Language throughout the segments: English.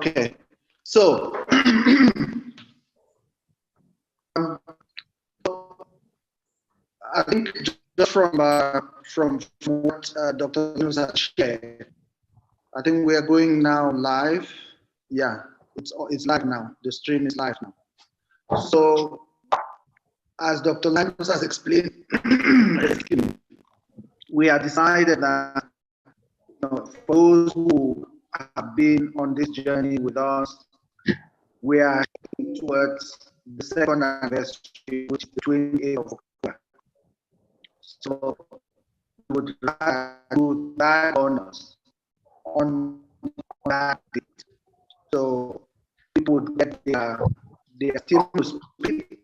Okay, so I think just from what Dr. News has shared, I think we are going now live. Yeah, it's live now. The stream is live now. So, as Dr. Linus has explained, we have decided that for those who have been on this journey with us, we are heading towards the second anniversary, which is the 28th of October. So we would like to tag honors on that date. So people would get their still to speak,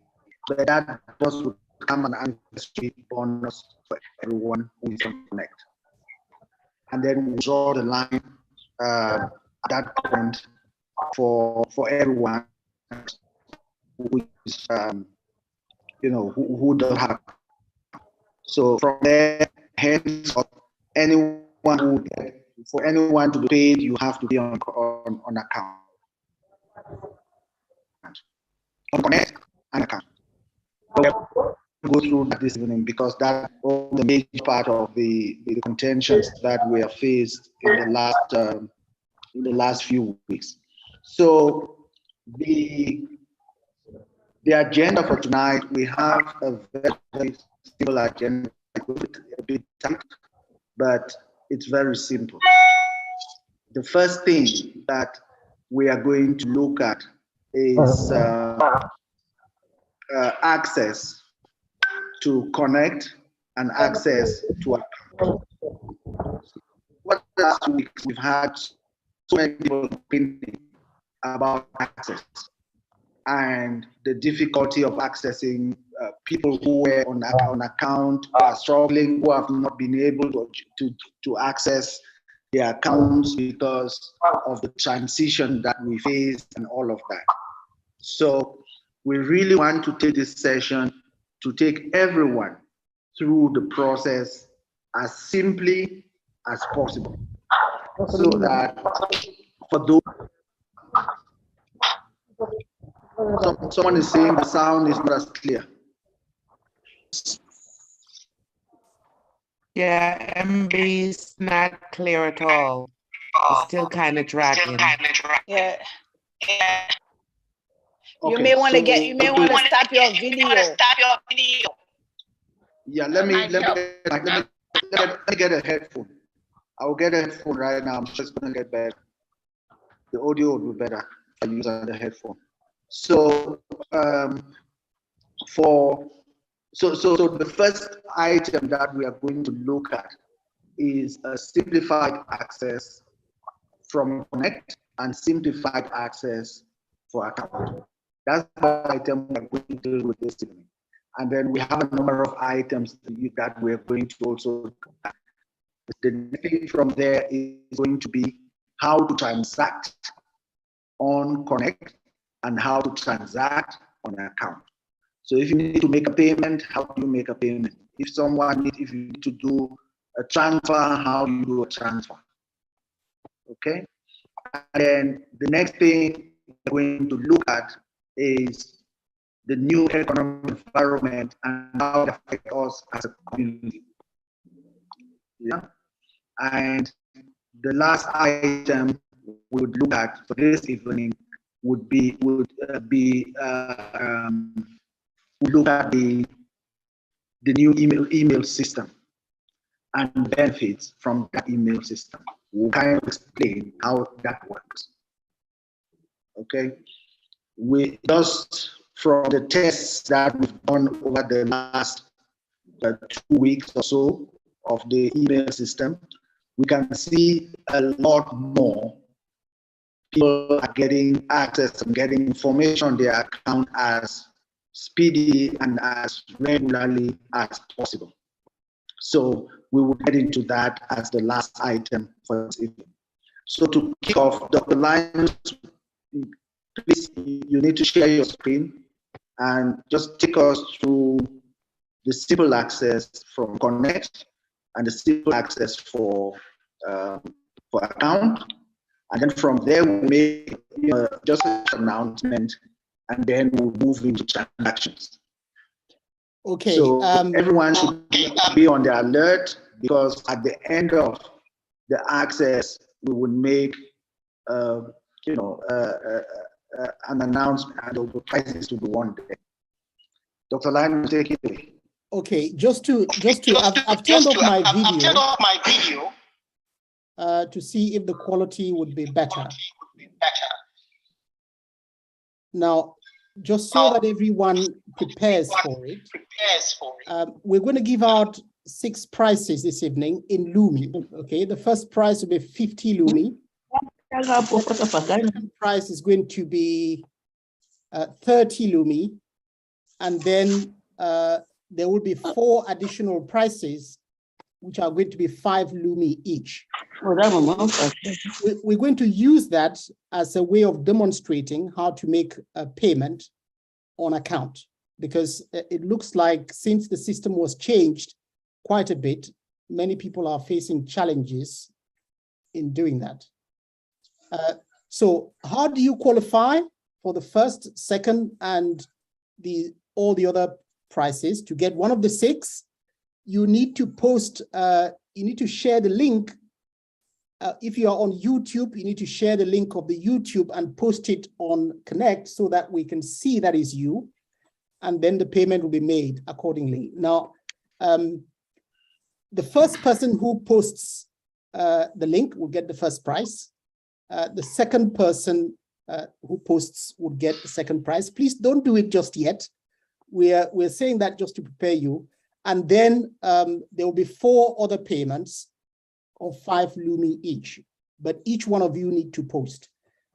but that just would become an anniversary bonus for everyone who is on Connect. And then we draw the line at that point for everyone who is who don't have. So from there, henceforth, anyone who get, for anyone to be paid, you have to be on account, on Connect and account. We'll go through that this evening because that's the major part of the contentions that we have faced in the last few weeks. So the agenda for tonight, we have a very simple agenda, a bit tight, but it's very simple. The first thing that we are going to look at is access to Connect and access to account. What last 2 weeks we've had so many people complaining about access and the difficulty of accessing people who were on account are struggling, who have not been able to access their accounts because of the transition that we face and all of that. So we really want to take this session to take everyone through the process as simply as possible, so that for those, someone is saying the sound is not as clear. Yeah, MB's not clear at all. It's still kind of dragging. Yeah. Okay, you may want to stop your video. Yeah, let me get a headphone. I'll get a headphone right now. I'm just gonna get better. The audio will be better if I use the headphone. So so the first item that we are going to look at is a simplified access from Connect and simplified access for account. That's the item we are going to deal with this evening. And then we have a number of items that we're going to also look at. The next thing from there is going to be how to transact on Connect and how to transact on account. So if you need to make a payment, how do you make a payment? If you need to do a transfer, how do you do a transfer? Okay. And then the next thing we're going to look at is the new economic environment and how it affects us as a community. Yeah. And the last item we would look at for this evening would look at the new email system and benefits from that email system. We'll kind of explain how that works. Okay, we just from the tests that we've done over the last 2 weeks or so of the email system, we can see a lot more people are getting access and getting information on their account as speedy and as regularly as possible. So we will get into that as the last item for this evening. So to kick off, Dr. Linus, please, you need to share your screen and just take us through the simple access from Connect and the simple access for account, And then from there, we make just an announcement, and then we'll move into transactions. Okay. So everyone should be on the alert, because at the end of the access, we will make an announcement, and the prices to be one day. Dr. Line, take it away. Okay, I've turned off my video to see if the quality would be better. Now, just so that everyone prepares for it, we're going to give out 6 prizes this evening in Lumi. Okay, the first prize will be 50 Lumi. The second prize is going to be 30 Lumi, and then there will be 4 additional prizes, which are going to be 5 Lumi each. We're going to use that as a way of demonstrating how to make a payment on account, because it looks like since the system was changed quite a bit, many people are facing challenges in doing that. So how do you qualify for the first, second, and all the other prizes? To get one of the 6, you need to post, you need to share the link. If you are on YouTube, you need to share the link of the YouTube and post it on Connect so that we can see that is you, and then the payment will be made accordingly. Now, the first person who posts the link will get the first prize. The second person who posts would get the second prize. Please don't do it just yet. We're saying that just to prepare you. And then there will be 4 other payments of 5 Lumi each, but each one of you need to post.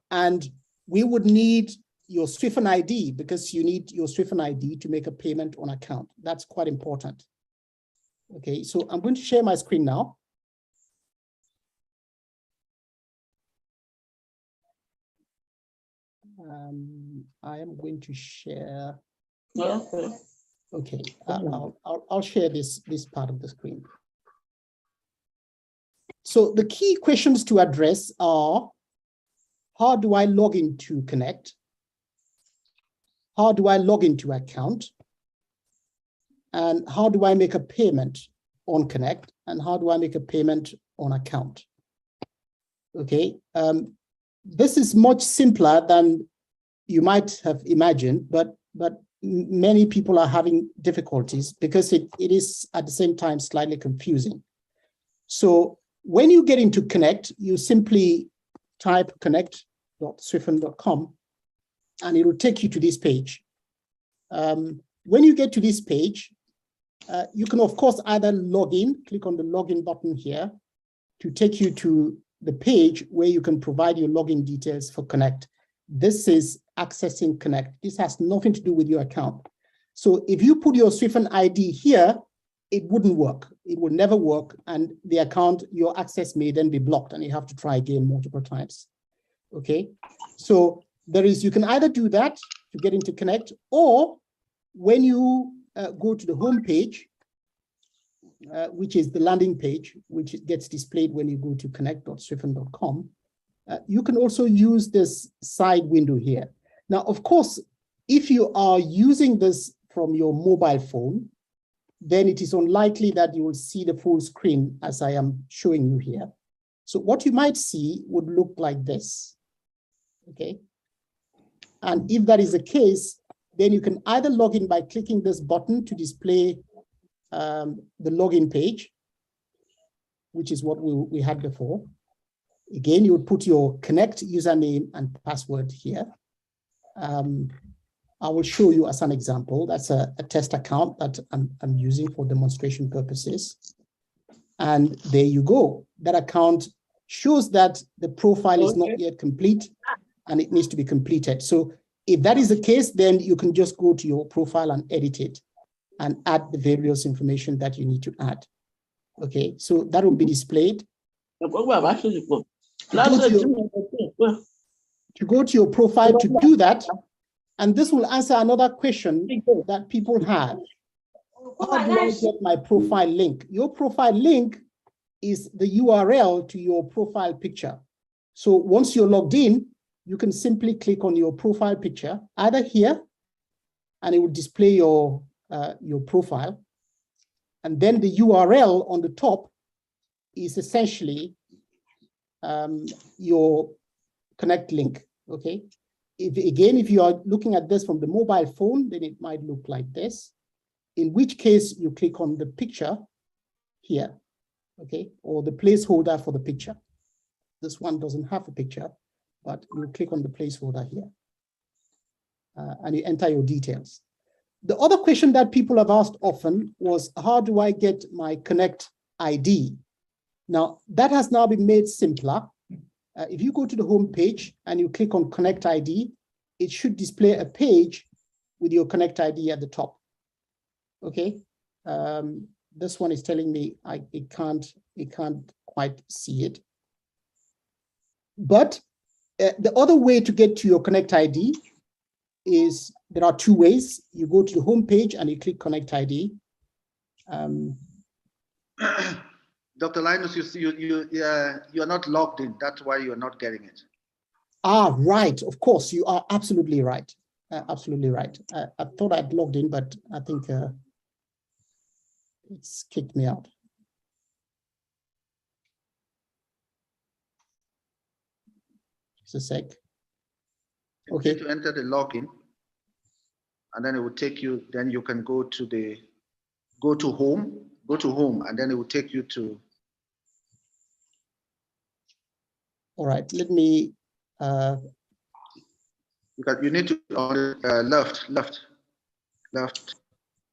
And we would need your Swifin ID, because you need your Swifin ID to make a payment on account. That's quite important. Okay, so I'm going to share my screen now. I am going to share. Okay, I'll share this part of the screen. So the key questions to address are: how do I log into Connect? How do I log into account? And how do I make a payment on Connect? And how do I make a payment on account? Okay, this is much simpler than you might have imagined, but many people are having difficulties because it is at the same time slightly confusing. So when you get into Connect, you simply type connect.swifin.com and it will take you to this page. When you get to this page, you can of course either log in, click on the login button here to take you to the page where you can provide your login details for Connect. This is accessing Connect. This has nothing to do with your account. So if you put your Swifin ID here, it wouldn't work. It will never work. And the account, your access may then be blocked and you have to try again multiple times. Okay. So you can either do that to get into Connect, or when you go to the home page, which is the landing page, which gets displayed when you go to connect.swifin.com, you can also use this side window here. Now, of course, if you are using this from your mobile phone, then it is unlikely that you will see the full screen as I am showing you here. So what you might see would look like this, okay? And if that is the case, then you can either log in by clicking this button to display the login page, which is what we had before. Again, you would put your Connect username and password here. I will show you as an example. That's a test account that I'm using for demonstration purposes. And there you go. That account shows that the profile is not yet complete and it needs to be completed. So if that is the case, then you can just go to your profile and edit it and add the various information that you need to add. Okay, so that will be displayed. To go to your profile to do that, and this will answer another question that people have. How do I get my profile link? Your profile link is the URL to your profile picture. So once you're logged in, you can simply click on your profile picture, either here, and it will display your profile. And then the URL on the top is essentially your connect link, okay? If you are looking at this from the mobile phone, then it might look like this, in which case you click on the picture here, okay? Or the placeholder for the picture. This one doesn't have a picture, but you click on the placeholder here and you enter your details. The other question that people have asked often was, how do I get my Connect ID? Now, that has now been made simpler. If you go to the home page and you click on Connect ID, it should display a page with your Connect ID at the top. Okay, this one is telling me it can't quite see it. But the other way to get to your Connect ID is, there are two ways. You go to the home page and you click Connect ID. Dr. Linus, you're not logged in. That's why you're not getting it. Ah, right. Of course, you are absolutely right. Absolutely right. I thought I'd logged in, but I think it's kicked me out. Just a sec. Okay. You need to enter the login, and then it will take you. Then you can go to home, and then it will take you to. All right. Let me. Because you need to left.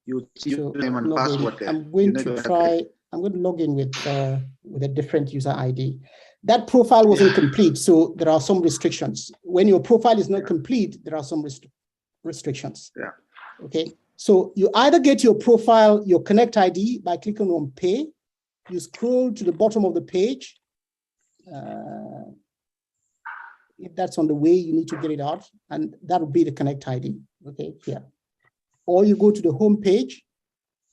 You see your name and password there. I'm going to try. I'm going to log in with a different user ID. That profile wasn't complete, so there are some restrictions. When your profile is not complete, there are some restrictions. Yeah. Okay. So you either get your profile, your Connect ID by clicking on Pay. You scroll to the bottom of the page. If that's on the way, you need to get it out, and that would be the Connect ID. Okay, here. Or you go to the home page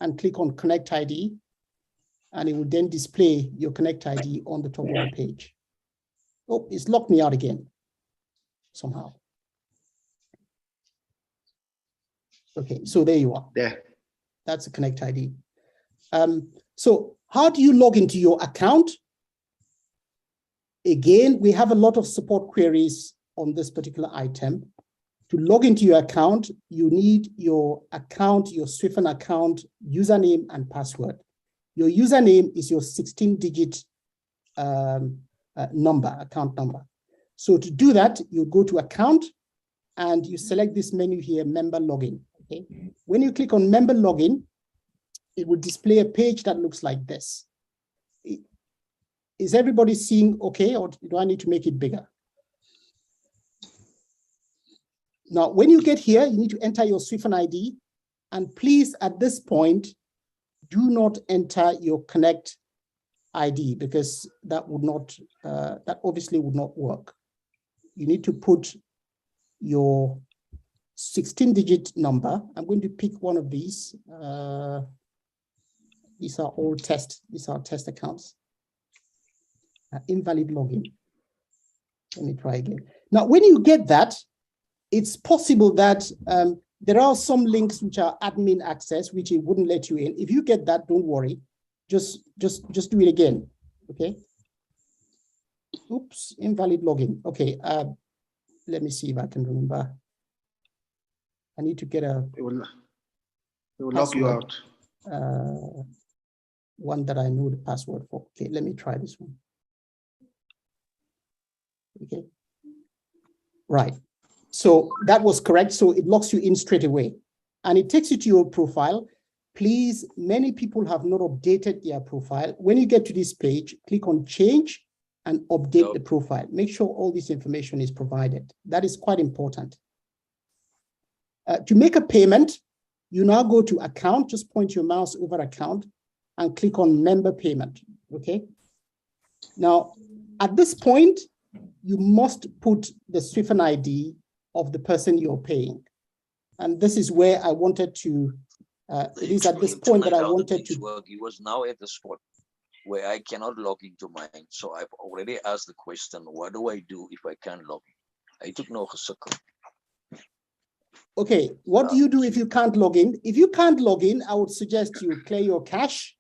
and click on Connect ID, and it will then display your Connect ID on the top of the page. Oh, it's locked me out again somehow. Okay, so there you are. There. That's a Connect ID. So how do you log into your account? Again, we have a lot of support queries on this particular item. To log into your account, you need your account, your Swifin account, username and password. Your username is your 16-digit account number. So to do that, you go to account and you select this menu here, member login. Okay. When you click on member login, it will display a page that looks like this. Is everybody seeing okay, or do I need to make it bigger? Now, when you get here, you need to enter your Swifin ID, and please, at this point, do not enter your Connect ID, because that would not, that obviously would not work. You need to put your 16-digit number. I'm going to pick one of these. These are all test accounts. Invalid login. Let me try again. Now, when you get that, it's possible that there are some links which are admin access, which it wouldn't let you in. If you get that, don't worry. Just do it again. Okay. Oops, invalid login. Okay. Let me see if I can remember. I need to get a. It will lock you out. One that I know the password for. Okay, let me try this one. Okay. Right. So that was correct. So it locks you in straight away, and it takes you to your profile. Please, many people have not updated their profile. When you get to this page, click on change and update the profile. Make sure all this information is provided. That is quite important. To make a payment, you now go to account, just point your mouse over account and click on member payment, okay? Now, at this point, you must put the Swifin ID of the person you're paying. And this is where I wanted to, it is at this point that I wanted to. He was now at the spot. where I cannot log into mine. So I've already asked the question, what do I do if I can't log in? I took no gesukkel. Okay, what do you do if you can't log in? If you can't log in, I would suggest you clear your cache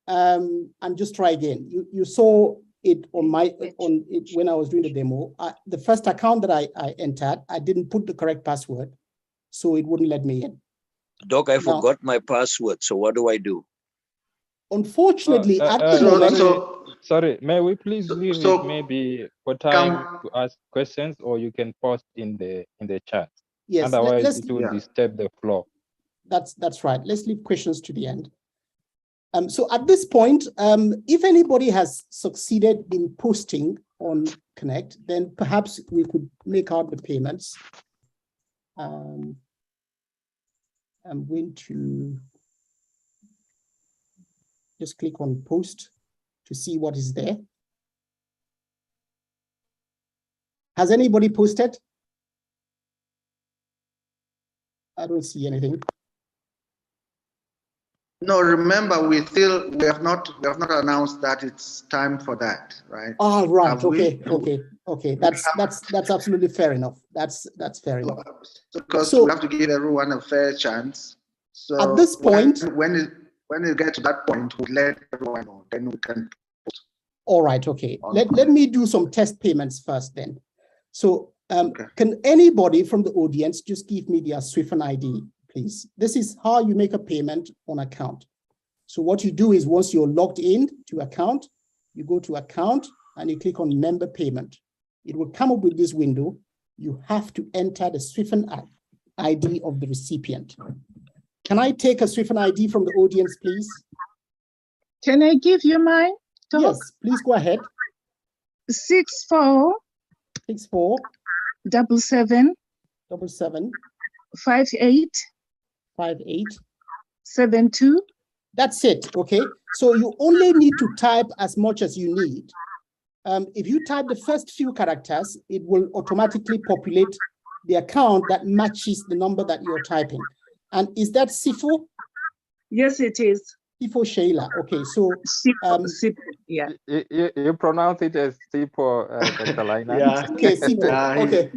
and just try again. You saw it on when I was doing the demo. The first account that I entered, I didn't put the correct password, so it wouldn't let me in. Doc, I forgot my password. So what do I do? Unfortunately, at the moment, sorry, may we please leave it maybe for time to ask questions, or you can post in the chat. Yes, otherwise it will disturb the flow. That's right. Let's leave questions to the end. So at this point, if anybody has succeeded in posting on Connect, then perhaps we could make out the payments. I'm going to just click on post to see what is there. Has anybody posted? I don't see anything. No, remember, we have not announced that it's time for that, right? Oh, right. Okay. That's absolutely fair enough. That's fair enough. Because we have to give everyone a fair chance. So at this point, when you get to that point, we'll let everyone know. Then we can post. All right. Okay. Let me do some test payments first then. So can anybody from the audience just give me their Swifin ID, please? This is how you make a payment on account. So what you do is once you're logged in to account, you go to account and you click on member payment. It will come up with this window. You have to enter the Swifin ID of the recipient. Can I take a Swifin ID from the audience, please? Can I give you mine? Doc? Yes, please go ahead. 64 64 77 77 58 58 72. That's it. Okay. So you only need to type as much as you need. If you type the first few characters, it will automatically populate the account that matches the number that you're typing. And is that Sifo? Yes, it is. Sifo Sheila. Okay, so Sifo, yeah. You pronounce it as Sifo, Dr. Lina. Yeah. Okay, Sifo. Okay.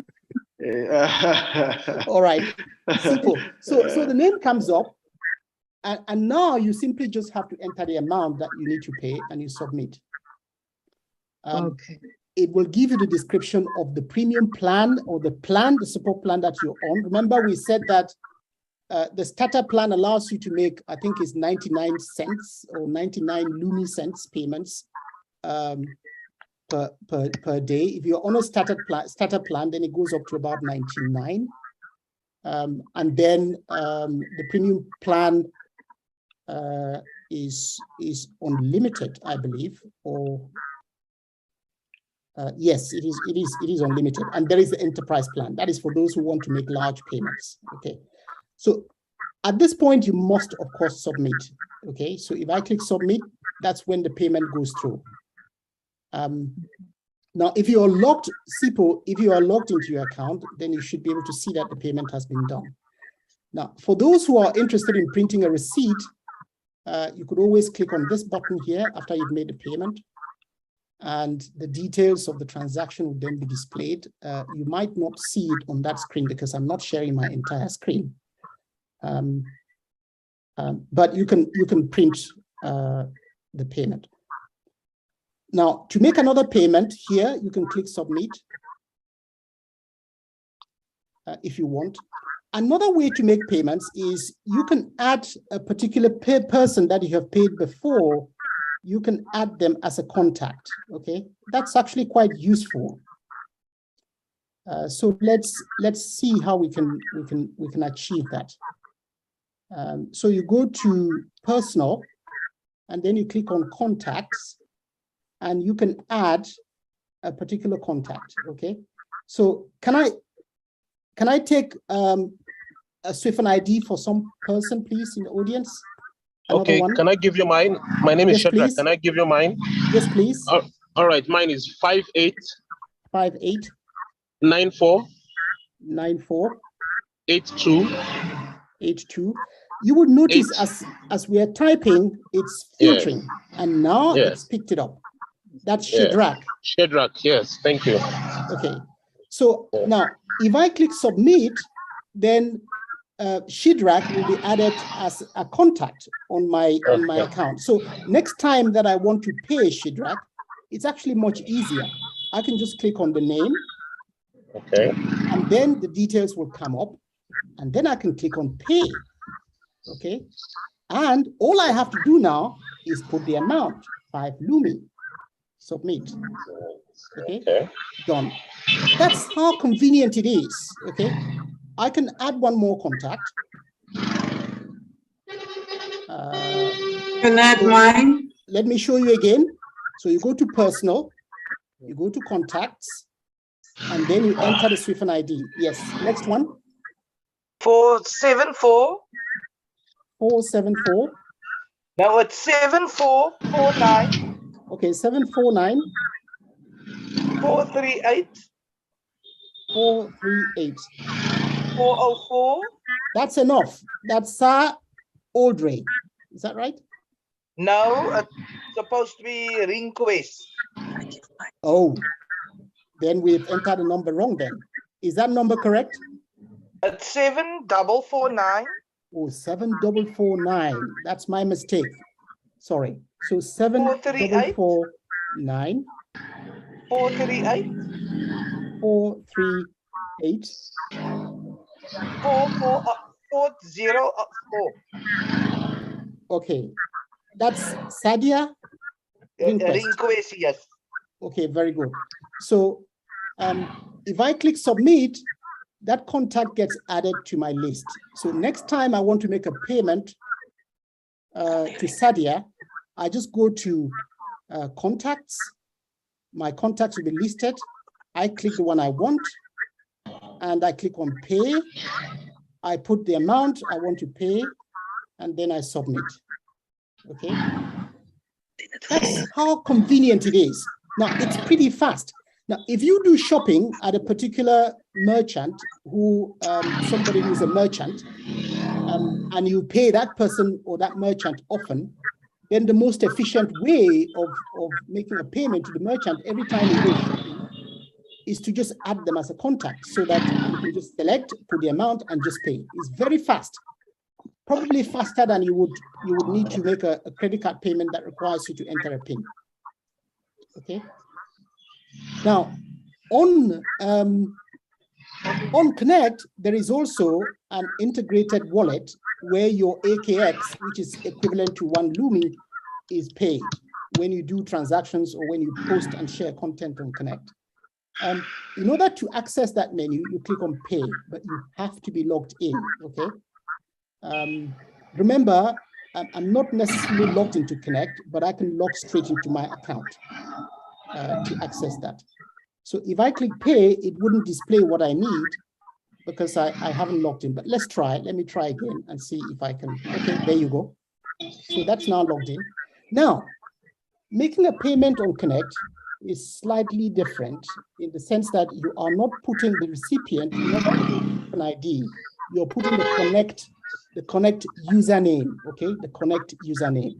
All right. Sifo. So the name comes up, and now you simply just have to enter the amount that you need to pay and you submit. Okay. It will give you the description of the premium plan or the support plan that you're on. Remember, we said that the starter plan allows you to make, I think it's 99 cents or 99 Lumi cents payments per day. If you're on a starter plan, then it goes up to about 99. And then the premium plan is unlimited, I believe, or yes, it is unlimited. And there is the enterprise plan. That is for those who want to make large payments. Okay. So at this point, you must, of course, submit. Okay. So if I click submit, that's when the payment goes through. Now, if you are logged, Sipo, if you are logged into your account, then you should be able to see that the payment has been done. Now, for those who are interested in printing a receipt, you could always click on this button here after you've made the payment, and the details of the transaction will then be displayed. You might not see it on that screen because I'm not sharing my entire screen. But you can print the payment. Now, to make another payment here, you can click submit if you want. Another way to make payments is you can add a particular person that you have paid before. You can add them as a contact. Okay, that's actually quite useful. So let's see how we can achieve that. So you go to personal, and then you click on contacts, and you can add a particular contact. Okay, so can I take a Swifin ID for some person, please, in the audience? Okay, can I give you mine? My name is Shadrach. Can I give you mine? Yes, please. All right, mine is 58 58 94 94 82 82. you would notice as we are typing, it's filtering, and now it's picked it up. That's Shadrach. Shadrach, yes, thank you. Okay, so now if I click submit, then Shadrach will be added as a contact on my account. So next time that I want to pay Shadrach, it's actually much easier. I can just click on the name, and then the details will come up, and then I can click on pay. Okay, and all I have to do now is put the amount, 5 Lumi, submit. Okay, done. That's how convenient it is. Okay, I can add one more contact. Can I add mine? Let me show you again. So you go to personal, you go to contacts, and then you enter the Swifin ID. Yes, next one. 474. 474. No, it's 7449. Okay, 749. 438. 438. 404. That's enough. That's Audrey. Is that right? No, it's supposed to be request. Oh, then we've entered the number wrong then. Is that number correct? It's 7449. Oh, 7449. That's my mistake. Sorry. So 7449. 438. 438. 404. Okay. That's Sadia? Request, yes. Okay, very good. So if I click submit, that contact gets added to my list. So next time I want to make a payment to Sadia, I just go to contacts. My contacts will be listed. I click the one I want, and I click on pay. I put the amount I want to pay, and then I submit. Okay. That's how convenient it is. Now, it's pretty fast. Now, if you do shopping at a particular merchant who, somebody who's a merchant, and you pay that person or that merchant often, then the most efficient way of making a payment to the merchant every time you go shopping is to just add them as a contact so that you can just select, put the amount, and just pay. It's very fast. Probably faster than you would need to make a credit card payment that requires you to enter a PIN. Okay. Now, on Connect, there is also an integrated wallet where your AKX, which is equivalent to 1 Lumi, is paid when you do transactions or when you post and share content on Connect. In order to access that menu, you click on Pay, but you have to be logged in. Okay. Remember, I'm not necessarily logged into Connect, but I can log straight into my account to access that. So if I click pay, it wouldn't display what I need because I haven't logged in, but let's try. Let me try again and see if I can. Okay, there you go. So that's now logged in. Now, making a payment on Connect is slightly different in the sense that you are not putting the recipient, you're not putting an ID, you're putting the Connect username, okay, the Connect username.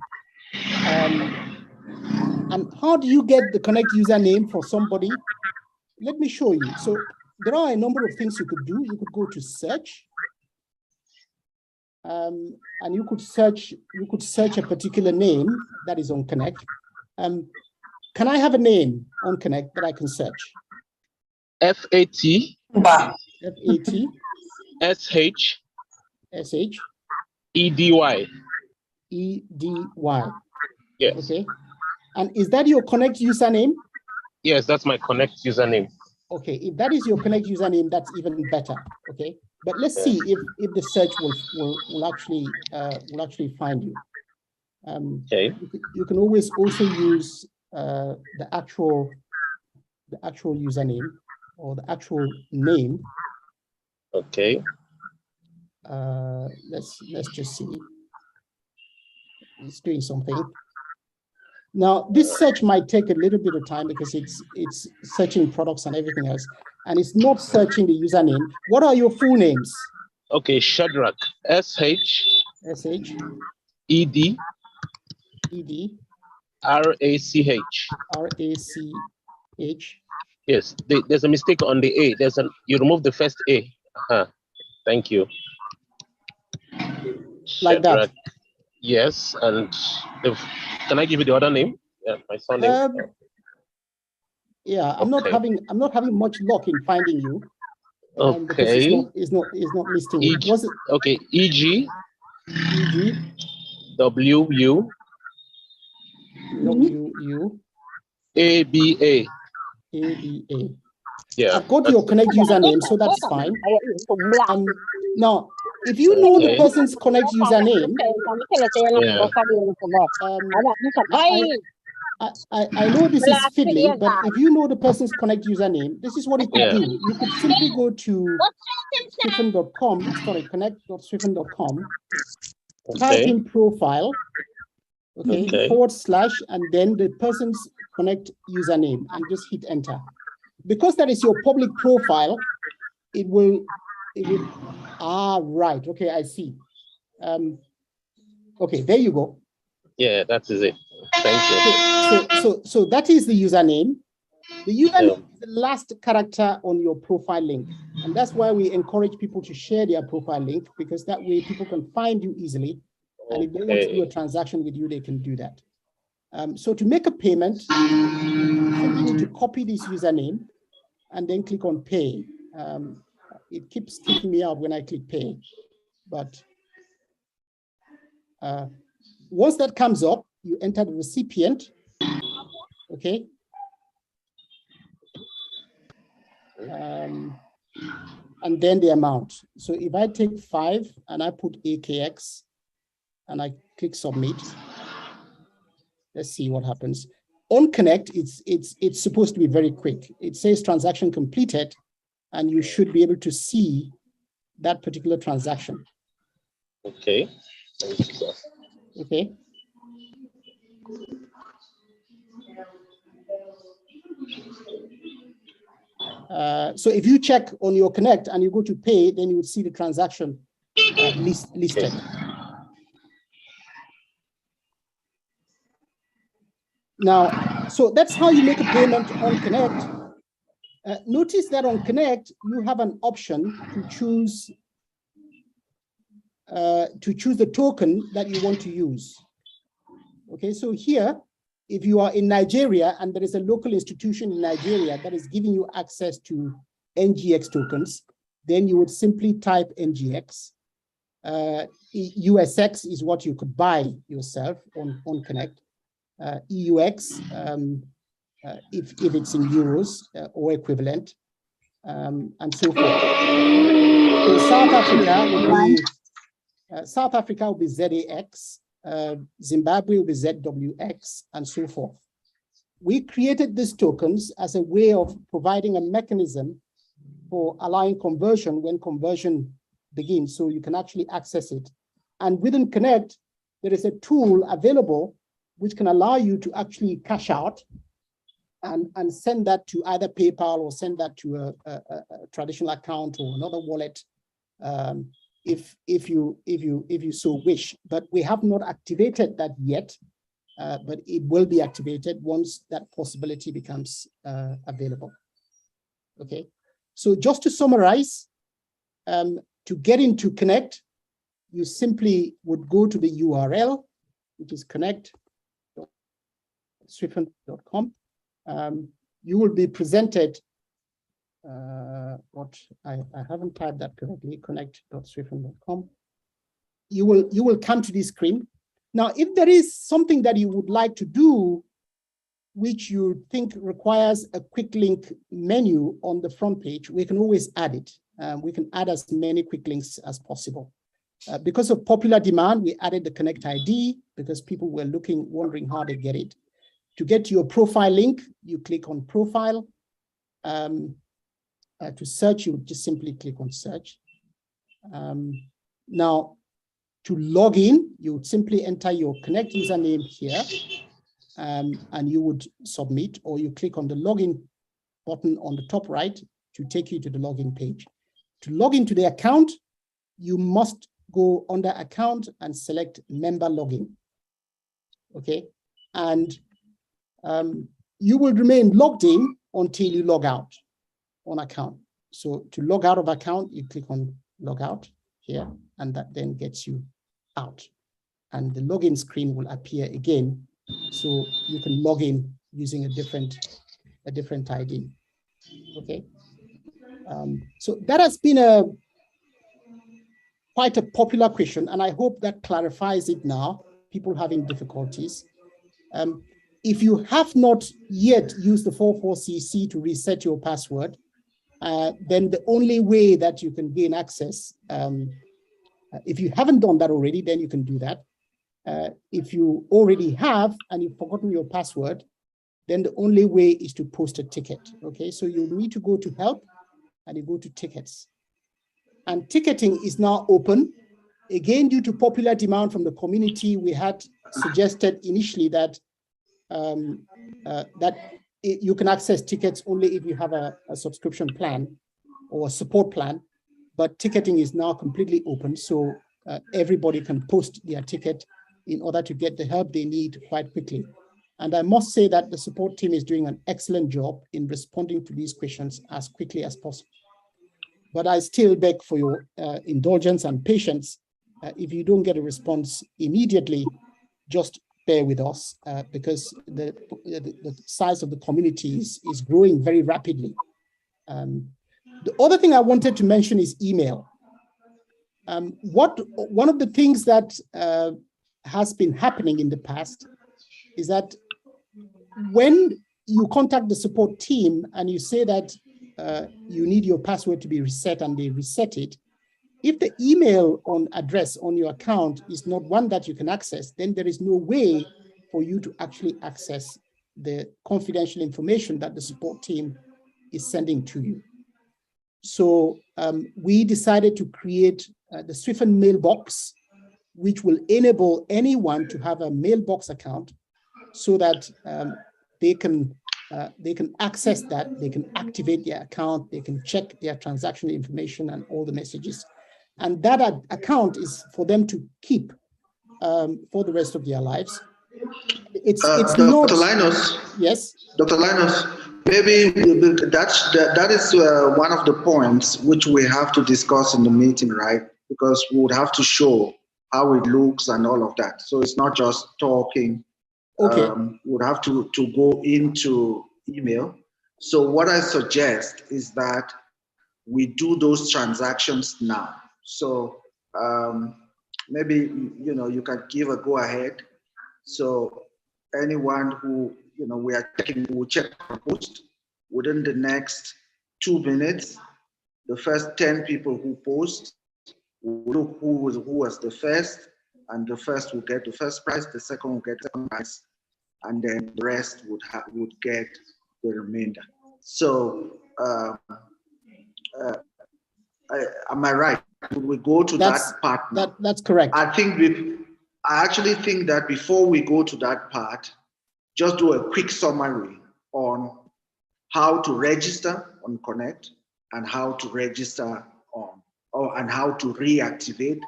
And how do you get the Connect username for somebody? Let me show you. So there are a number of things you could do. You could go to search, and you could search a particular name that is on Connect. Can I have a name on Connect that I can search? FAT. FAT. SH. SH. EDY. EDY. Yes. Okay. And is that your Connect username? Yes, that's my Connect username. Okay, if that is your Connect username, that's even better. Okay, but let's see if the search will actually find you. Okay. You can always also use the actual username or the actual name. Okay. Let's just see. It's doing something. Now, this search might take a little bit of time because it's searching products and everything else, and it's not searching the username. What are your full names? Okay, Shadrach. SH. SH ED ED RACH. RACH. Yes, there's a mistake on the A. You remove the first A. Thank you. Like that. Shadrach. Yes, and can I give you the other name? Yeah, my surname. Yeah, I'm not having much luck in finding you. Because it's not listing it. Was it okay? EG WU ABA. Yeah. I've got your Connect username, so that's fine. Now, if you know the person's Connect username, I know this is fiddly, but if you know the person's Connect username, this is what you could do. You could simply go to swifin.com, sorry, connect.swifin.com, type in profile, / and then the person's Connect username, and just hit enter. Because that is your public profile, it will right, okay, I see. Okay, there you go. Yeah, that is it. Thank you. So that is the username. The username is the last character on your profile link. And that's why we encourage people to share their profile link, because that way people can find you easily. And if they want to do a transaction with you, they can do that. So to make a payment, you simply need to copy this username and then click on pay. It keeps kicking me out when I click pay. But once that comes up, you enter the recipient, okay? And then the amount. So if I take 5 and I put AKX and I click submit, let's see what happens. On Connect, it's supposed to be very quick. It says transaction completed, and you should be able to see that particular transaction. Okay. Thank you, sir. Okay. So if you check on your Connect and you go to pay, then you would see the transaction listed. Now, so that's how you make a payment on Connect. Notice that on Connect, you have an option to choose the token that you want to use. Okay, so here, if you are in Nigeria and there is a local institution in Nigeria that is giving you access to NGX tokens, then you would simply type NGX. USX is what you could buy yourself on Connect. EUX, if it's in euros or equivalent, and so forth. So South Africa will be ZAX, Zimbabwe will be ZWX, and so forth. We created these tokens as a way of providing a mechanism for allowing conversion when conversion begins, so you can actually access it. And within Connect, there is a tool available which can allow you to actually cash out and send that to either PayPal or send that to a traditional account or another wallet, if you so wish. But we have not activated that yet, but it will be activated once that possibility becomes available. Okay, so just to summarize, to get into Connect, you simply would go to the URL, which is connect.swifin.com. You will be presented, what I haven't typed that correctly, connect.swifin.com. You will come to this screen. Now, if there is something that you would like to do, which you think requires a quick link menu on the front page, we can always add it. We can add as many quick links as possible. Because of popular demand, we added the Connect ID because people were wondering how they get it. To get to your profile link, you click on profile. To search, you just simply click on search. Now, to log in, you would simply enter your Connect username here, and you would submit, or you click on the login button on the top right to take you to the login page. To log into the account, you must go under account and select member login. Okay, and you will remain logged in until you log out on account. So to log out of account, you click on log out here, and that then gets you out. And the login screen will appear again, so you can log in using a different ID. Okay, so that has been quite a popular question, and I hope that clarifies it now. People having difficulties. If you have not yet used the 44CC to reset your password, then the only way that you can gain access, if you haven't done that already, then you can do that. If you already have and you've forgotten your password, then the only way is to post a ticket. Okay, so you need to go to help and you go to tickets. And ticketing is now open. Again, due to popular demand from the community, we had suggested initially that you can access tickets only if you have a subscription plan or a support plan, but ticketing is now completely open, so everybody can post their ticket in order to get the help they need quite quickly. And I must say that the support team is doing an excellent job in responding to these questions as quickly as possible. But I still beg for your indulgence and patience. If you don't get a response immediately, just bear with us because the size of the community is growing very rapidly. The other thing I wanted to mention is email. One of the things that has been happening in the past is that when you contact the support team and you say that you need your password to be reset and they reset it, if the email address on your account is not one that you can access, then there is no way for you to actually access the confidential information that the support team is sending to you. So we decided to create the Swifin mailbox, which will enable anyone to have a mailbox account so that they can access that, they can activate their account, they can check their transaction information and all the messages. And that account is for them to keep for the rest of their lives. It's Dr. not. Linus. Yes. Dr. Linus, maybe that is one of the points which we have to discuss in the meeting, right? Because we would have to show how it looks and all of that. So it's not just talking. Okay. We'd have to go into email. So what I suggest is that we do those transactions now. So maybe you can give a go ahead. So anyone who we are checking, we'll check the post within the next 2 minutes. The first 10 people who post, we'll look who was the first, and the first will get the first prize, the second will get the second prize, and then the rest would get the remainder. So am I right? Would we go to that part? That's correct. I actually think that before we go to that part, just do a quick summary on how to register on Connect and how to register on, and how to reactivate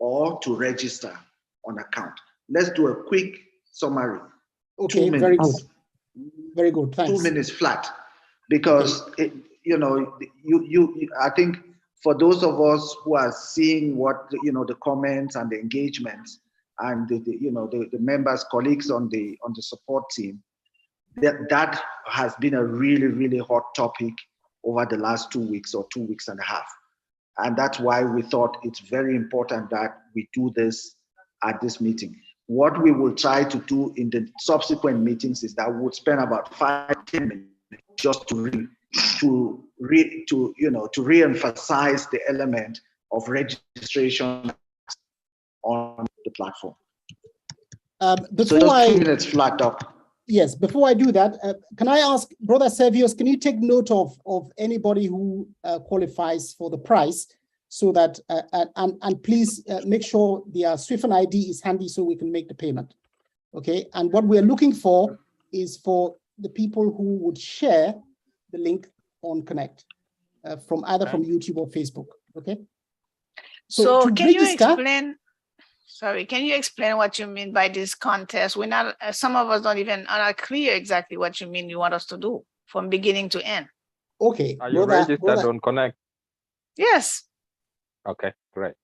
or to register on account. Let's do a quick summary. Okay, 2 minutes. very good. Very good, thanks. 2 minutes flat, because I think for those of us who are seeing what the comments and the engagements and the members, colleagues on the support team, that has been a really, really hot topic over the last 2 weeks or 2 weeks and a half. And that's why we thought it's very important that we do this at this meeting. What we will try to do in the subsequent meetings is that we'll spend about 5-10 minutes just to re-emphasize the element of registration on the platform. So just 2 minutes flat up. Yes, before I do that, can I ask Brother Servius, can you take note of anybody who qualifies for the prize, so that and please make sure their Swifin ID is handy so we can make the payment. Okay, and what we're looking for is for the people who would share the link on Connect from either from YouTube or Facebook. Okay. So to can you register, explain? Sorry, can you explain what you mean by this contest? We're not, some of us don't even are not clear exactly what you mean you want us to do from beginning to end. okay. Are you registered on Connect? Yes. Okay, great.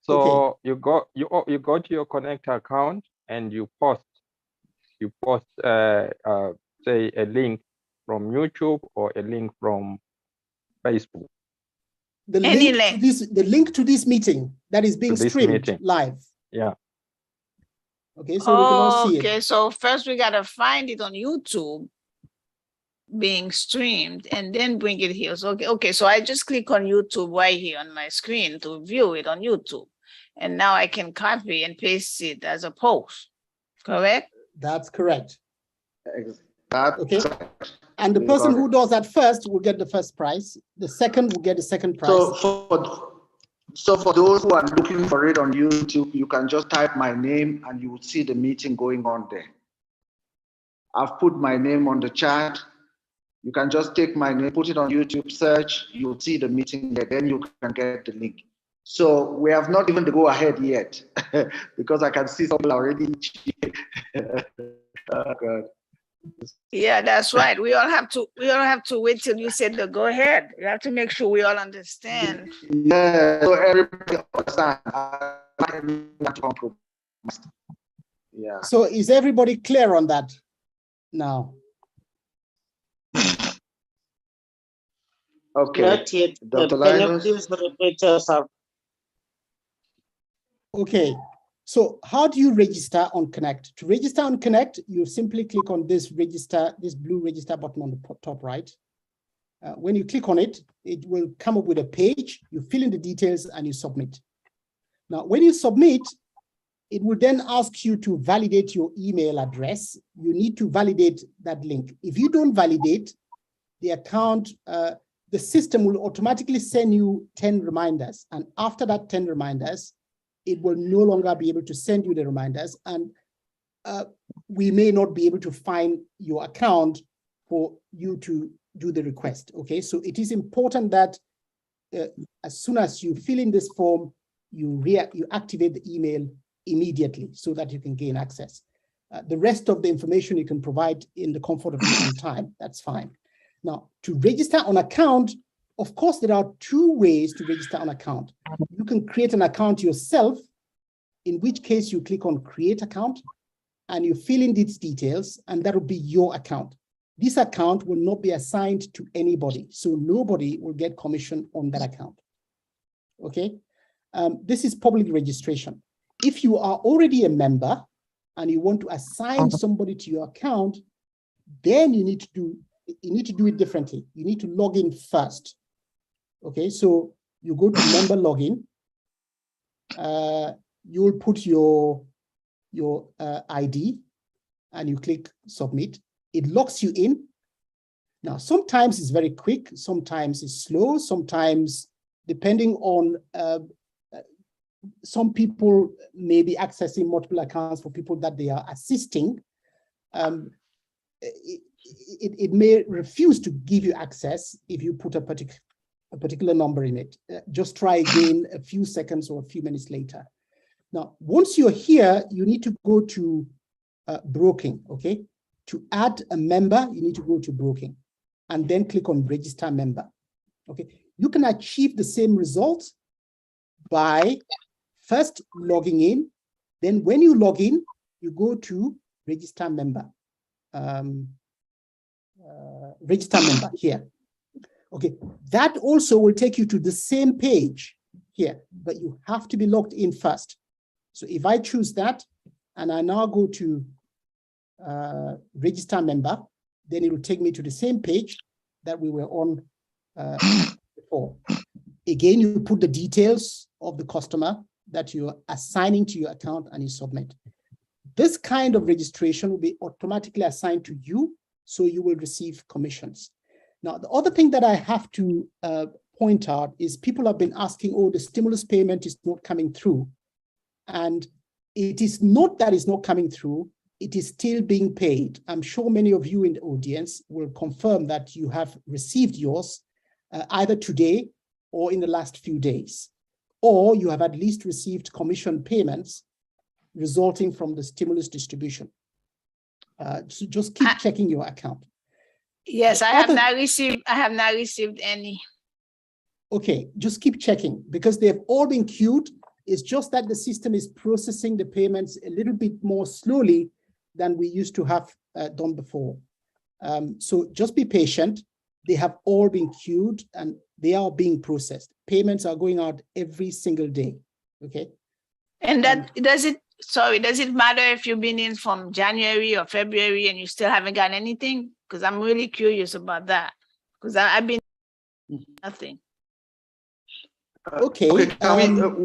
So you go to your Connect account and you post say a link from YouTube or a link from Facebook. The link to this meeting that is being streamed live. Yeah. Okay, so we can all see it. Okay, so first we gotta find it on YouTube being streamed and then bring it here. So okay, so I just click on YouTube right here on my screen to view it on YouTube. And now I can copy and paste it as a post, correct? That's correct. Okay. And the person who does that first will get the first prize. The second will get the second prize. So for those who are looking for it on YouTube, you can just type my name and you will see the meeting going on there. I've put my name on the chat. You can just take my name, put it on YouTube, search, you'll see the meeting there, then you can get the link. So we have not even to go ahead yet because I can see some people already. Oh, God. Yeah, that's right. We all have to wait till you said the go ahead. You have to make sure we all understand. Yeah, so everybody understand. Yeah. So is everybody clear on that now? Okay. Not yet. Dr. Can you Linus? please repeat yourself? Okay. So how do you register on Connect? To register on Connect, you simply click on this blue register button on the top right. When you click on it, it will come up with a page. You fill in the details and you submit. Now, when you submit, it will then ask you to validate your email address. You need to validate that link. If you don't validate the account, the system will automatically send you 10 reminders. And after that 10 reminders, it will no longer be able to send you the reminders. And we may not be able to find your account for you to do the request. Okay, so it is important that as soon as you fill in this form, you activate the email immediately so that you can gain access. The rest of the information you can provide in the comfort of your own time. That's fine. Now, to register on account, of course, there are two ways to register on account. You can create an account yourself, in which case you click on create account and you fill in these details, and that will be your account. This account will not be assigned to anybody, so nobody will get commission on that account. Okay, this is public registration. If you are already a member and you want to assign somebody to your account, then you need to do it differently. You need to log in first. Okay, so you go to member login. You will put your ID and you click submit. It locks you in. Now, sometimes it's very quick, sometimes it's slow, sometimes depending on some people may be accessing multiple accounts for people that they are assisting. It may refuse to give you access if you put a particular number in it. Just try again a few seconds or a few minutes later. Now, once you're here, you need to go to broking, okay? To add a member, you need to go to broking and then click on register member, okay? You can achieve the same results by first logging in. Then when you log in, you go to register member. Register member here. Okay, that also will take you to the same page here, but you have to be logged in first. So if I choose that and I now go to register member, then it will take me to the same page that we were on before. Again, you put the details of the customer that you're assigning to your account and you submit. This kind of registration will be automatically assigned to you, so you will receive commissions. Now, the other thing that I have to point out is people have been asking, oh, the stimulus payment is not coming through. And it is not that it's not coming through, it is still being paid. I'm sure many of you in the audience will confirm that you have received yours either today or in the last few days. or you have at least received commission payments resulting from the stimulus distribution. So just keep checking your account. Yes, I have not received any. Okay, just keep checking because they've all been queued. It's just that the system is processing the payments a little bit more slowly than we used to have done before. So just be patient. They have all been queued and they are being processed. Payments are going out every single day. Okay. And that does it matter if you've been in from January or February and you still haven't got anything? Because I'm really curious about that. Because I've been nothing. Okay. We dealt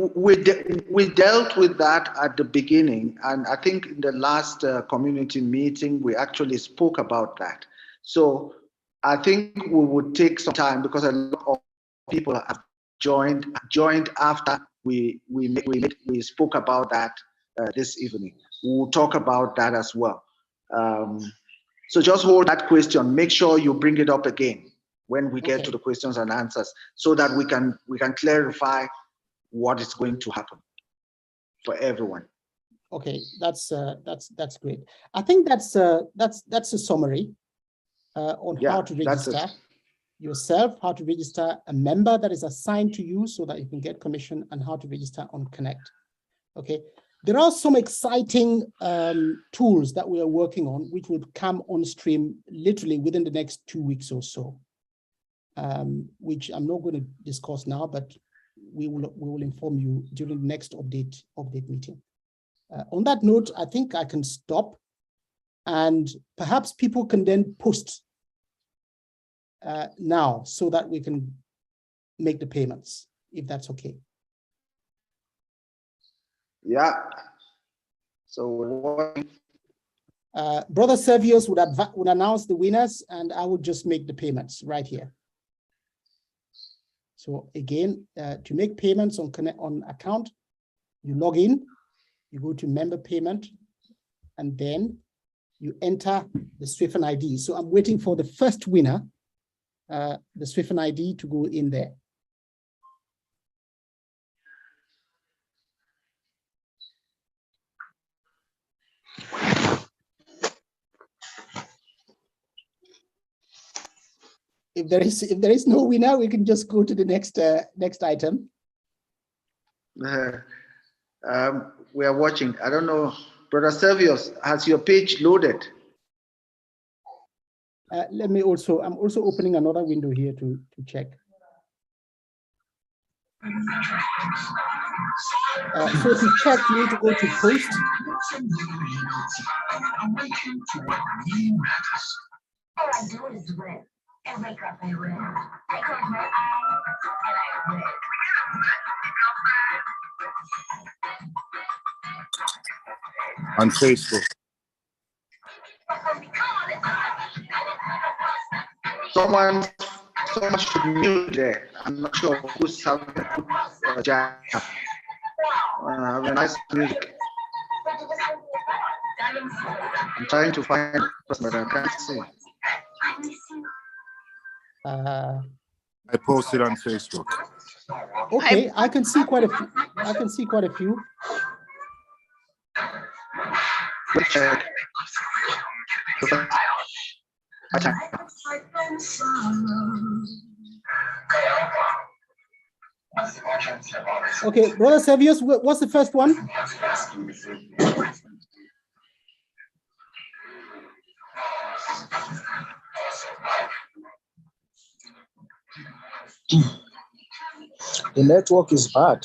with that at the beginning, and I think in the last community meeting we actually spoke about that. So I think we would take some time because a lot of people have joined after we spoke about that this evening. We'll talk about that as well. So just hold that question. Make sure you bring it up again when we get to the questions and answers, so that we can clarify what is going to happen for everyone. Okay, that's great. I think that's a summary on how to register yourself, how to register a member that is assigned to you so that you can get commission, and how to register on Connect. Okay, there are some exciting tools that we are working on, which will come on stream literally within the next 2 weeks or so. Which I'm not going to discuss now, but we will inform you during the next update meeting. On that note, I think I can stop, and perhaps people can then post now so that we can make the payments, if that's okay. Yeah. So Brother Servios would announce the winners, and I would just make the payments right here. So again, to make payments on account, you log in, you go to member payment, and then you enter the Swifin ID. So I'm waiting for the first winner, the Swifin ID, to go in there. If there is no winner, we can just go to the next item. We are watching. I don't know, Brother Servios, has your page loaded? I'm also opening another window here to check. So to check, you need to go to post. All I do is win. I wake up and win. I close my eyes and I win. On Facebook. Someone should mute there. I'm not sure who's having a jam. Have a nice music. I'm trying to find the person, but I can't see. I posted on Facebook. Okay, I can see quite a few. I can see quite a few. Check. Okay, Brother Servios, what's the first one? The network is bad.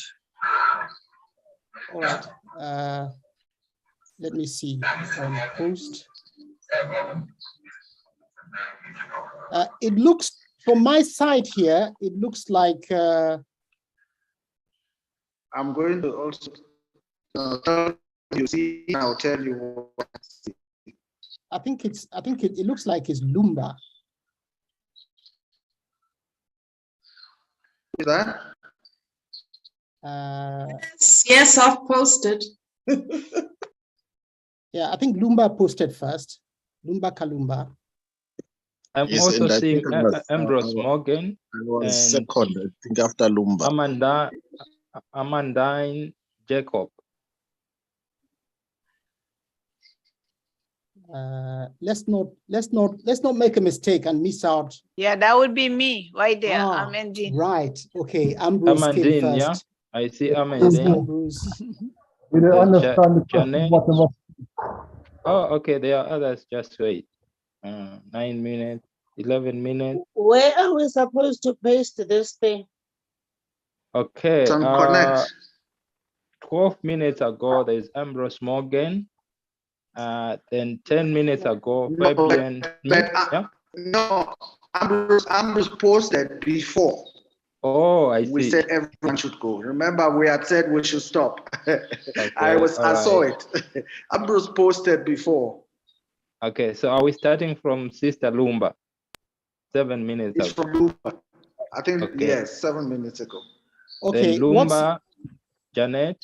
All right. Let me see on post. It looks, from my side here, it looks like I'm going to also tell you, see, I'll tell you what I see. I think it looks like it's Lumba. Is that? Yes, I've posted. Yeah, I think Lumba posted first. Lumba Kalumba. I'm Yes, also and I seeing think it was, Ambrose Morgan. I was and second, I think, after Lumba. Amanda. Amandine Jacob. Let's not make a mistake and miss out. Yeah, that would be me right there. Ah, Amandine. right. Okay, Ambrose came Amandine, yeah. first. I see Amandine. Ambrose. We don't understand the Janet. question, whatever. Oh, okay. There are others. Just wait. 9 minutes, 11 minutes. Where are we supposed to paste this thing? Okay. Connect. 12 minutes ago, there's Ambrose Morgan. Then 10 minutes ago, Fabian. Yeah? No, Ambrose posted before. Oh, I see. We said everyone should go. Remember, we had said we should stop. Okay, I saw right. it. Ambrose posted before. Okay, so are we starting from Sister Lumba? 7 minutes It's ago. from Lumba. I think, Okay. yes, 7 minutes ago. Okay, then Lumba, Janet.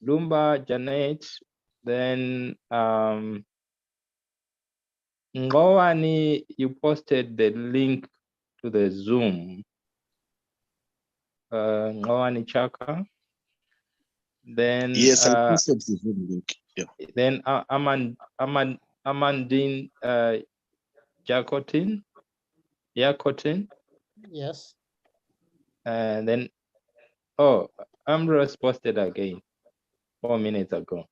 Lumba, Janet. Then Ngowani, you posted the link to the Zoom. Ngowani Chaka. Then Yes, I posted the Zoom link. Yeah. Then Amandine Jacotin. Yes. And then Ambrose posted again 4 minutes ago.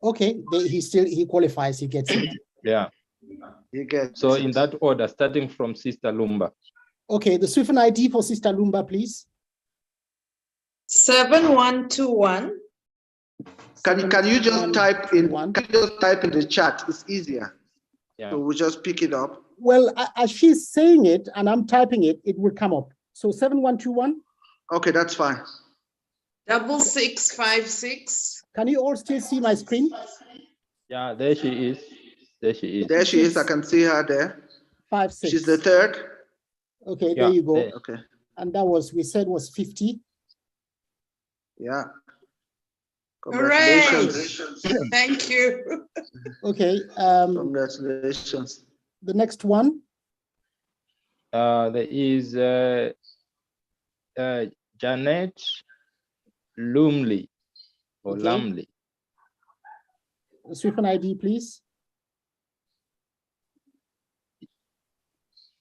Okay, he qualifies, he gets it. Yeah. So in that order, starting from Sister Lumba. Okay, the Swifin ID for Sister Lumba, please. 7121. Can you just type in? Can you just type in the chat? It's easier. Yeah. So we'll just pick it up. Well, as she's saying it and I'm typing it, it will come up. So 7121. Okay, that's fine. 6656. Can you all still see my screen? Yeah, there she is. There she is. There she is. I can see her there. 56. She's the third. Okay, Yeah, there you go. there. Okay. And that was, we said was 50. Yeah. Hooray! Congratulations. Thank you. Okay. Congratulations. The next one. There is Janet Lumley or Okay. Lumley. The Swifin ID, please.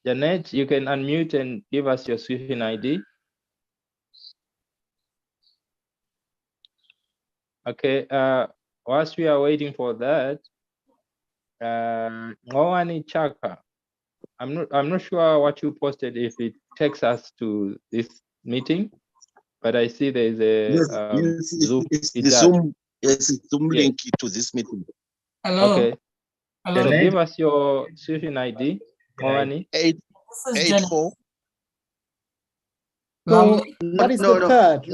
Janet, you can unmute and give us your Swifin ID. Okay, whilst we are waiting for that, Ngowani Chaka, I'm not sure what you posted, if it takes us to this meeting, but I see there is a Zoom. It's the Zoom. Yes, it's Zoom link to this meeting. Hello. Okay. Hello. So give us your Swifin ID, Ngowani. 884. So that is the third,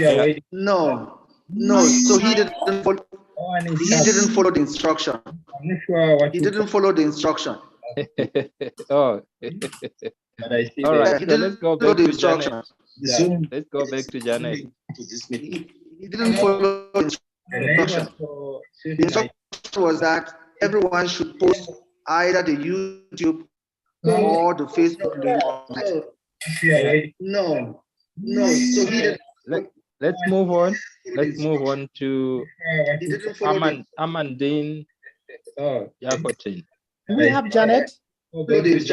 right? No. So he didn't follow. He didn't follow the instruction. I'm not sure what he didn't follow the instruction. Oh. But I see all right. he So let's go back to instruction. Janet. Yeah, let's go back to Janet. He didn't follow the instruction. The instruction was that everyone should post either the YouTube or the Facebook link. No. So he didn't. Let's move on. Let's move on to Amandine Jacotin. Do we have Janet? Janet.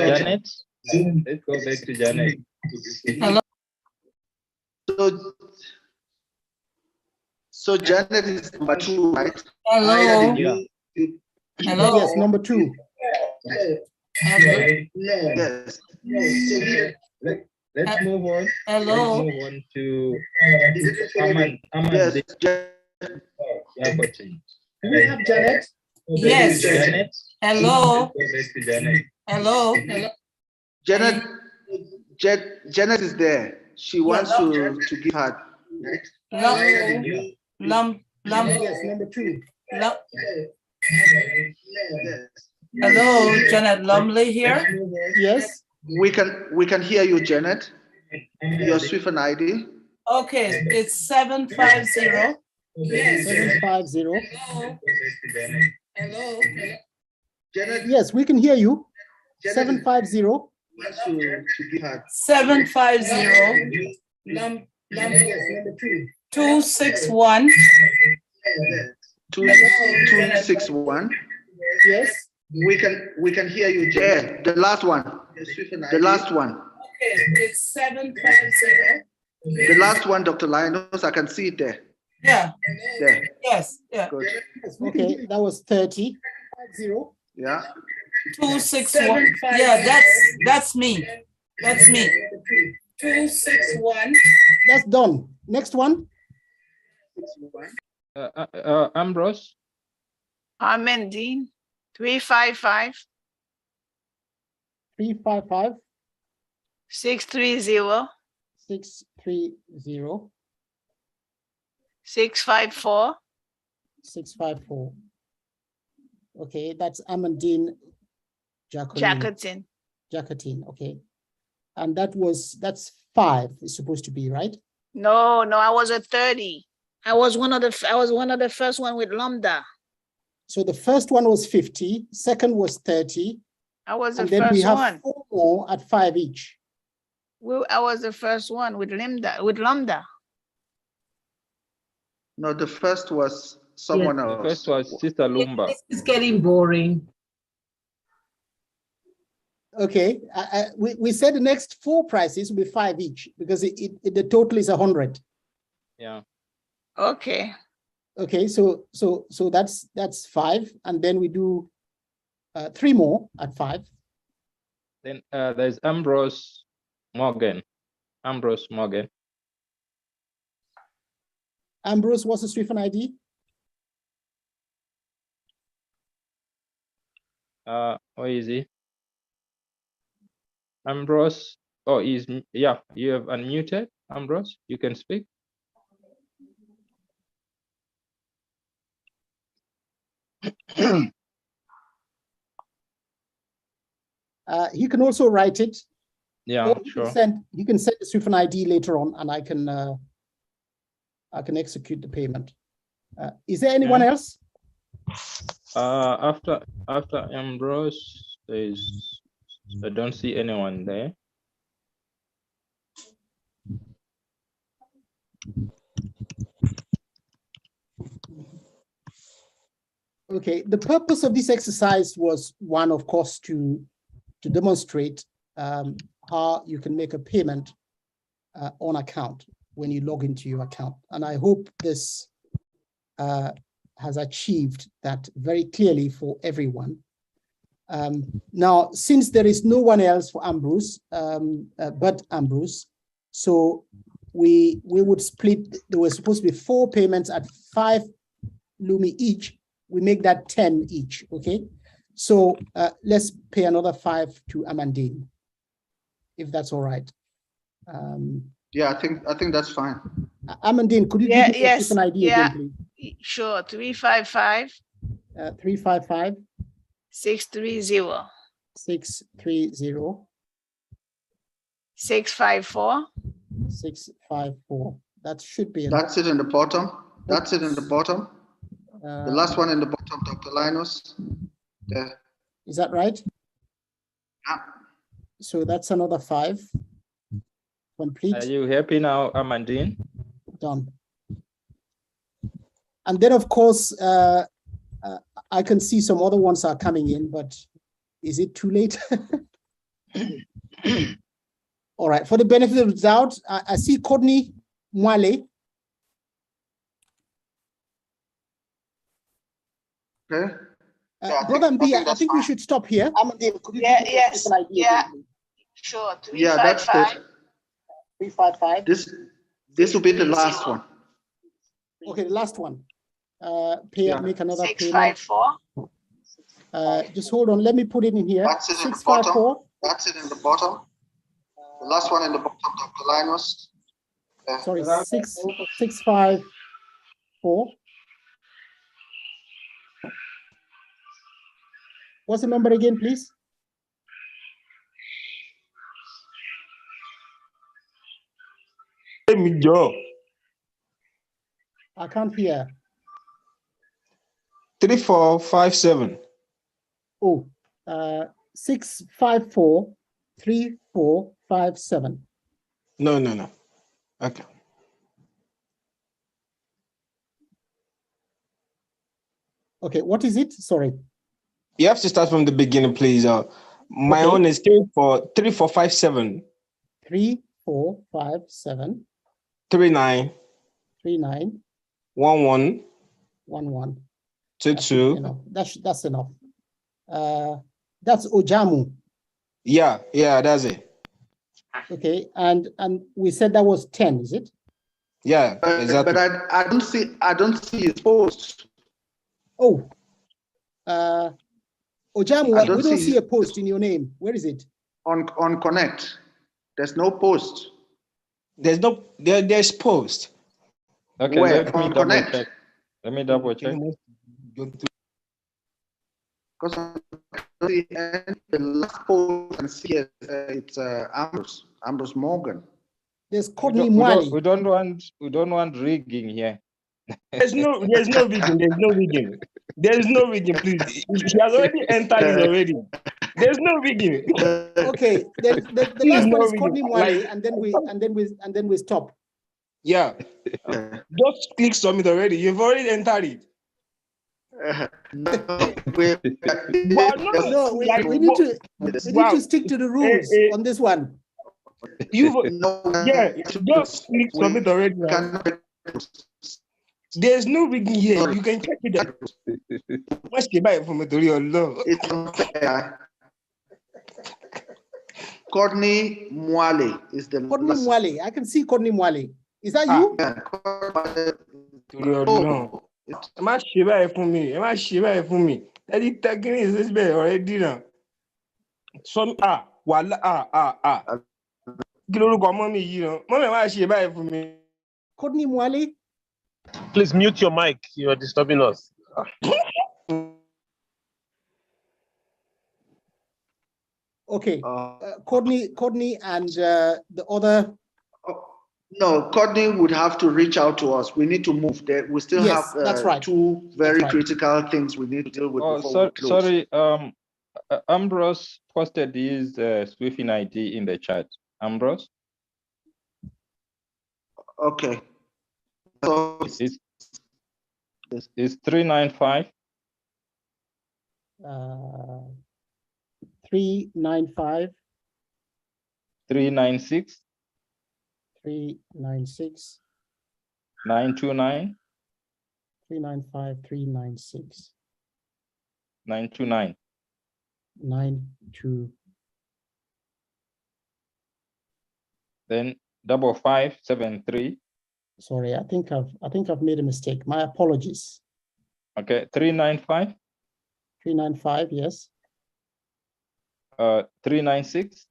Let's go back to Janet. Hello. So Janet is number 2, right? Hello. Hello. Yes, number 2. Yes. Let's move on. Hello. Let's move on to Amandine Jacotin. Do we have Janet? Yes. Janet. Hello. Let's go back to Janet. Hello. Janet is there. She wants to give her. Yes, number 2. Hello, Janet Lumley here. Yes. We can hear you, Janet. Your Swifin ID. Okay, it's 750. Yes. 750. Hello. Yes, we can hear you. 750. 750. Number 261. 261. Yes. We can hear you, Jay. The last one. The last one. Okay, it's 750. The last one, Dr. Linus, I can see it there. Yeah. There. Yes. Yeah. Good. Okay, that was 30. 0. Yeah. 261. Yeah, that's me. That's me. 261. That's done. Next one. Ambrose. Amandine, 355. 355. 630. 630. 654. 654. Okay, that's Amandine Jacqueline. Jacqueline, okay. And that's 5, it's supposed to be, right? No, I was at 30. I was one of the first one with Lambda. So the first one was 50, second was 30. I was the and then first we have one. 4 more at 5 each. I was the first one with Lambda. No, the first was someone else. The first was Sister Lumba. This is getting boring. Okay, we said the next 4 prices will be 5 each because the total is 100. Yeah. Okay. Okay, so that's 5, and then we do 3 more at 5. Then there's Ambrose Morgan. Ambrose Morgan. Ambrose, what's the Swifin ID? Where is he? Ambrose. Oh, yeah. You have unmuted, Ambrose. You can speak. He can also write it. Yeah, sure. You can send the Swifin ID later on, and I can execute the payment. Is there anyone else? After Ambrose, I don't see anyone there. Okay, the purpose of this exercise was one, of course, to demonstrate how you can make a payment on account when you log into your account. And I hope this has achieved that very clearly for everyone. Now, since there is no one else for Ambrose, but Ambrose, so we would split. There were supposed to be 4 payments at 5 Lumi each. We make that 10 each, okay? So let's pay another 5 to Amandine, if that's all right. Yeah, I think that's fine. Amandine, could you give me an idea again, please? Sure, 355. 355. 630. 630. 654. 654. That should be. That's it in the bottom. That's it in the bottom. The last one in the bottom, Dr. Linus. There. Is that right? Yeah. So that's another 5. Complete. Are you happy now, Amandine? Done. And then, of course, I can see some other ones are coming in, but is it too late? All right. For the benefit of the doubt, I see Courtney Mwale. Okay. Brother Mbi, I think we should stop here. Yes. Sure. 355. Yeah, that's good. 355. This will be the last one. Okay, the last one. Make another 654. payment. Just hold on. Let me put it in here. That's it in the bottom. That's it in the bottom. The last one in the bottom, Dr. Linus. Sorry, 654. What's the number again, please? I can't hear. 3457. Oh, 654 3457. No. Okay. Okay, what is it? Sorry. You have to start from the beginning, please. My Okay. own is 3457 3457 39 39 11 11. 22. That's enough. That's Ojamu. Yeah, that's it. Okay, and we said that was 10, is it? Yeah, exactly. But I don't see his post. Oh, Ojamu, we don't see his- a post in your name. Where is it? On Connect. There's no post. There's post. Okay, Where? let me On double Connect. check. Let me double check. Because the last post I can see it's Ambrose Morgan. There's We Courtney don't Mwali. we don't want rigging here. There's no rigging. There's no rigging, please. He has already entered it already. There's no rigging. Okay, the last one is Courtney Mwali, and then we stop. Yeah. Just click submit already. You've already entered it. No, we need to stick to the rules on this one. Just click submit already. There's no rigging here. You can check it out. What's the buy from It's unfair. Courtney Mwale is the Courtney Mwale. I can see Courtney Mwale. Is that you? Yeah. No. Am I shiva for me? That is taking this bed already now. Some wala. Mommy, am I shiva for me? Courtney Mwale. Please mute your mic. You are disturbing us. Okay. Courtney and the other. No, Courtney would have to reach out to us. We need to move there. We still have that's right. two very critical things we need to deal with before we close. Sorry, Ambrose posted his Swifin ID in the chat. Ambrose? Okay. So it's 395. 395. 396. 396. 929. 395. 396. 929. 92. Then 5573. Sorry, I think I've made a mistake. My apologies. Okay, 395. 395, yes. 396.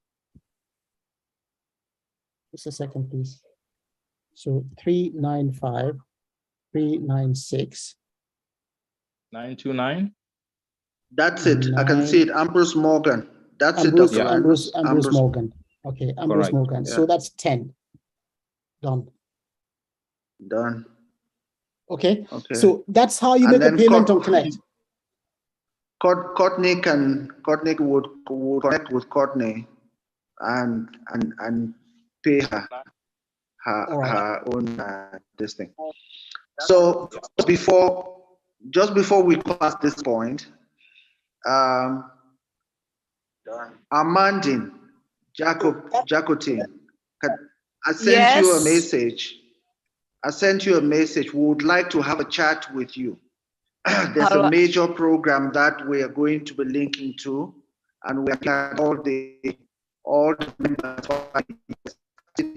Just a second, please. So 395, 396. 929. That's it. I can see it. Ambrose Morgan. That's Ambrose, it, Dr. Ambrose Morgan. Okay, Ambrose Correct. Morgan. Yeah. So that's 10. Done. Done. Okay. Okay. So that's how you And make a then payment on Connect. Courtney would connect with Courtney and pay her own this thing. So just before we pass this point, Amandine Jacotin, I sent you a message. I sent you a message. We would like to have a chat with you. There's a major program that we are going to be linking to, and we are all the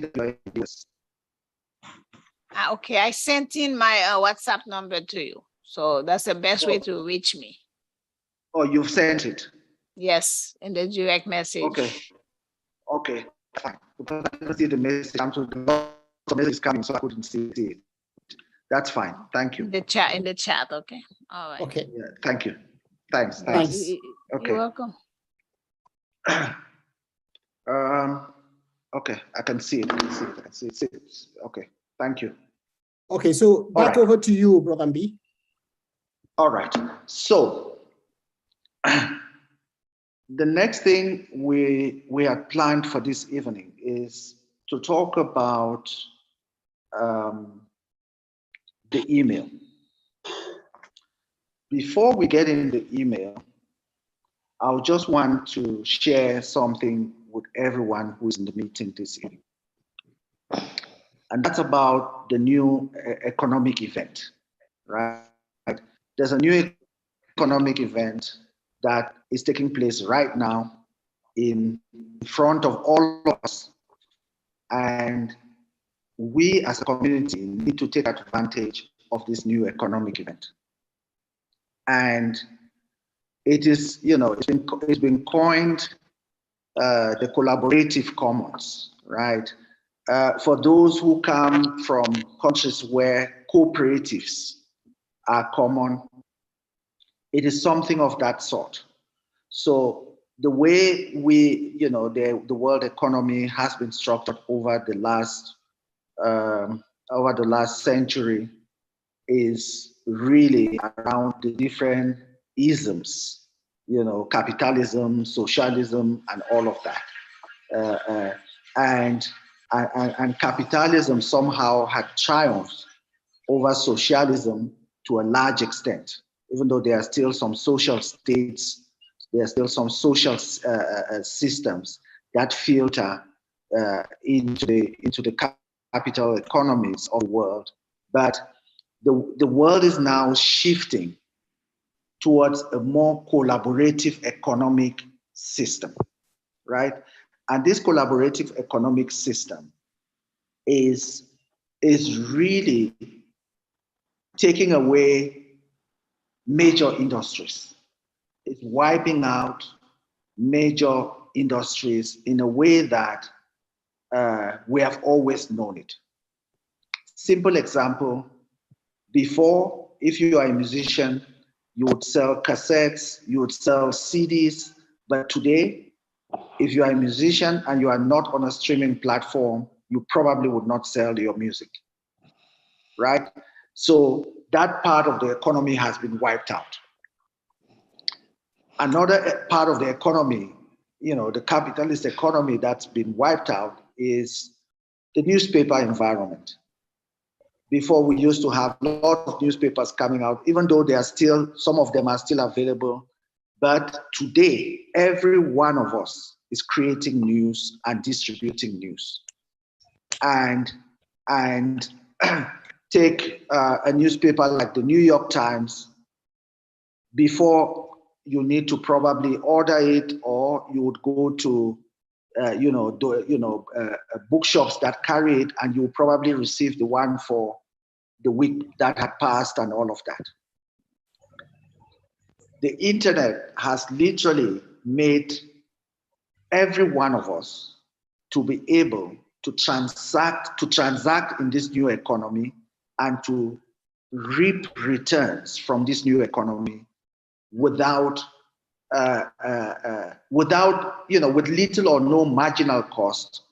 members. Okay, I sent in my WhatsApp number to you. So that's the best way to reach me. Oh, you've sent it? Yes, in the direct message. Okay, fine. Because I didn't see the message. The message is coming, so I couldn't see it. That's fine. Thank you. In the chat. Okay. All right. Okay. Yeah, thank you. Thanks. Okay. Okay. You're welcome. Okay, I can see it. I can see it. Okay, thank you. Okay, so back over to you, Brother B. All right. So the next thing we had planned for this evening is to talk about the email. Before we get in the email, I just want to share something with everyone who's in the meeting this evening. And that's about the new economic event, right? There's a new economic event that is taking place right now in front of all of us. And we as a community need to take advantage of this new economic event. And it is, it's been coined the collaborative commons, right? For those who come from countries where cooperatives are common, it is something of that sort. So the way the world economy has been structured over the last century is really around the different isms, capitalism, socialism, and all of that. And capitalism somehow had triumphed over socialism to a large extent, even though there are still some social states, there are still some social systems that filter into the capital economies of the world. But the world is now shifting towards a more collaborative economic system, right? And this collaborative economic system is really taking away major industries. It's wiping out major industries in a way that we have always known it. Simple example, before, if you are a musician, you would sell cassettes, you would sell CDs, but today, if you are a musician and you are not on a streaming platform, you probably would not sell your music, right? So that part of the economy has been wiped out. Another part of the economy, the capitalist economy that's been wiped out is the newspaper environment. Before, we used to have a lot of newspapers coming out, even though some of them are still available. But today, every one of us is creating news and distributing news. And take a newspaper like the New York Times. Before, you need to probably order it, or you would go to bookshops that carry it, and you will probably receive the one for the week that had passed and all of that. The internet has literally made every one of us to be able to transact in this new economy and to reap returns from this new economy without with little or no marginal cost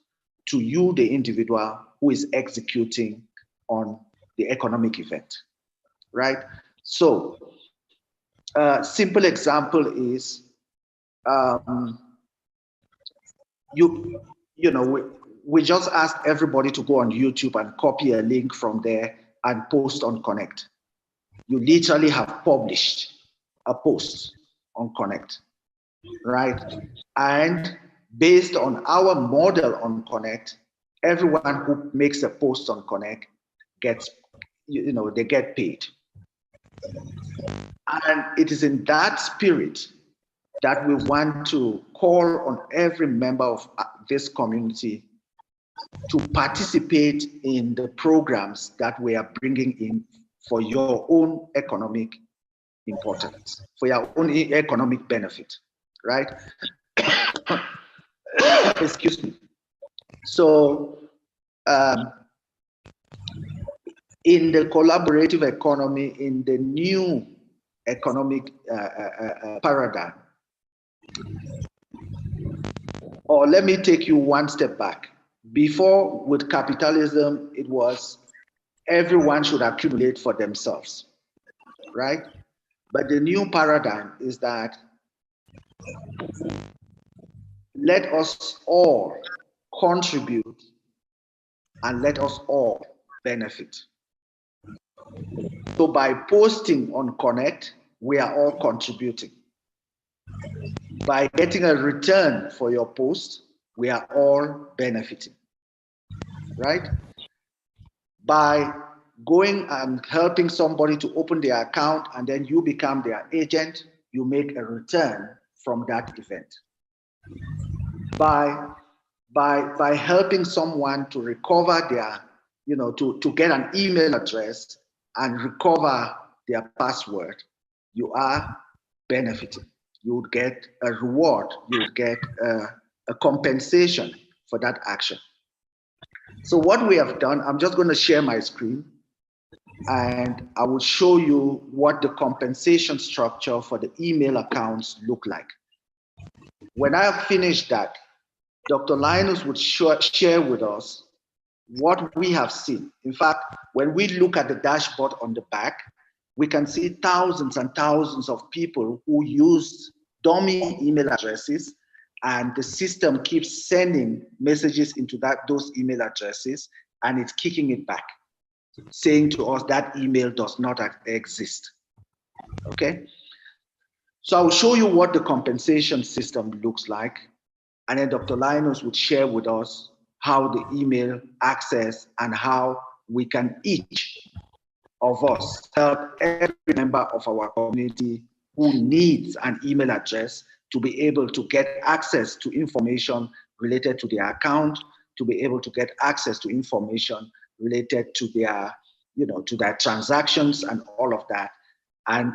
to you, the individual who is executing on the economic event, right? So, simple example is, we just asked everybody to go on YouTube and copy a link from there and post on Connect. You literally have published a post on Connect, right? And based on our model on Connect, everyone who makes a post on Connect gets, they get paid. And it is in that spirit that we want to call on every member of this community to participate in the programs that we are bringing in for your own economic importance, for your own economic benefit, right? Excuse me. So, in the collaborative economy, in the new economic paradigm, or let me take you one step back. Before, with capitalism, it was everyone should accumulate for themselves, right? But the new paradigm is that let us all contribute and let us all benefit. So by posting on Connect, we are all contributing. By getting a return for your post, we are all benefiting, right? By going and helping somebody to open their account and then you become their agent, you make a return from that event. By helping someone to recover their, to get an email address and recover their password, you are benefiting. You would get a reward, you would get a compensation for that action. So what we have done, I'm just going to share my screen and I will show you what the compensation structure for the email accounts look like. When I have finished that, Dr. Linus would share with us what we have seen. In fact, when we look at the dashboard on the back, we can see thousands and thousands of people who use dummy email addresses, and the system keeps sending messages into those email addresses, and it's kicking it back, saying to us that email does not exist. Okay? So I will show you what the compensation system looks like, and then Dr. Linus would share with us how the email access and how we can each of us help every member of our community who needs an email address to be able to get access to information related to their account, to be able to get access to information related to their, to their transactions and all of that. And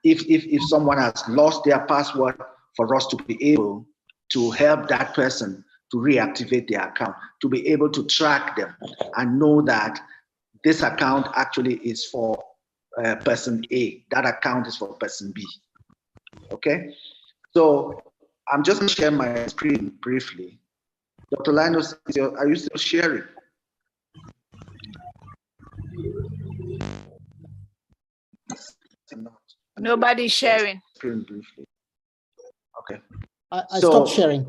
if someone has lost their password, for us to be able to help that person to reactivate their account, to be able to track them and know that this account actually is for person A, that account is for person B. Okay, so I'm just going to share my screen briefly. Dr. Linus, are you still sharing? Nobody's sharing. Screen briefly. Okay. I stopped sharing.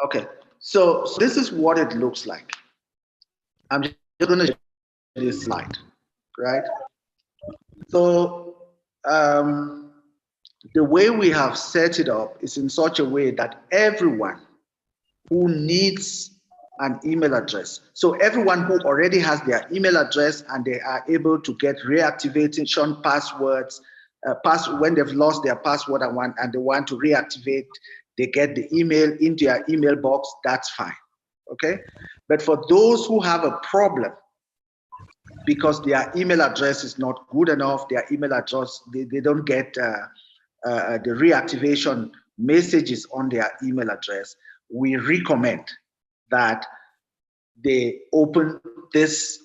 Okay, so this is what it looks like. I'm just going to share this slide, right? So the way we have set it up is in such a way that everyone who needs an email address, so everyone who already has their email address and they are able to get reactivation passwords, when they've lost their password and they want to reactivate, they get the email into their email box, that's fine, okay? But for those who have a problem because their email address is not good enough, their email address, they don't get the reactivation messages on their email address, we recommend that they open this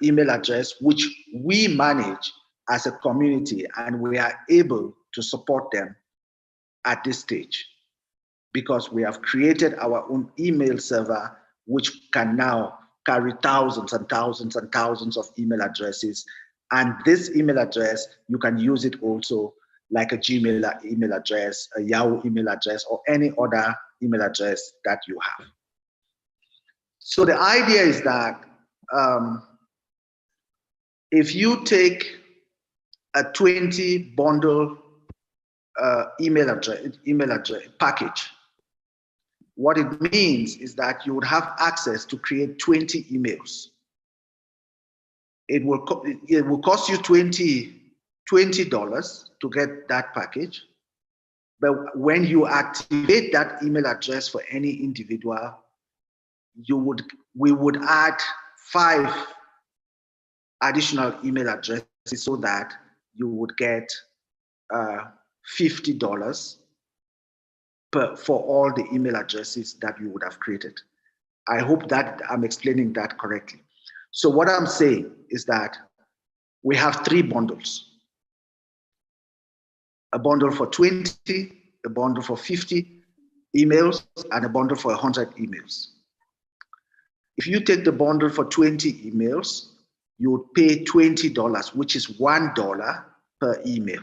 email address, which we manage as a community, and we are able to support them at this stage because we have created our own email server, which can now carry thousands and thousands and thousands of email addresses. And this email address, you can use it also like a Gmail email address, a Yahoo email address, or any other email address that you have. So the idea is that if you take a 20 bundle email address package, what it means is that you would have access to create 20 emails. It will cost you $20 to get that package. But when you activate that email address for any individual, we would add 5 additional email addresses so that you would get $50 for all the email addresses that you would have created. I hope that I'm explaining that correctly. So what I'm saying is that we have 3 bundles. A bundle for 20, a bundle for 50 emails, and a bundle for 100 emails. If you take the bundle for 20 emails, you would pay $20, which is $1 per email.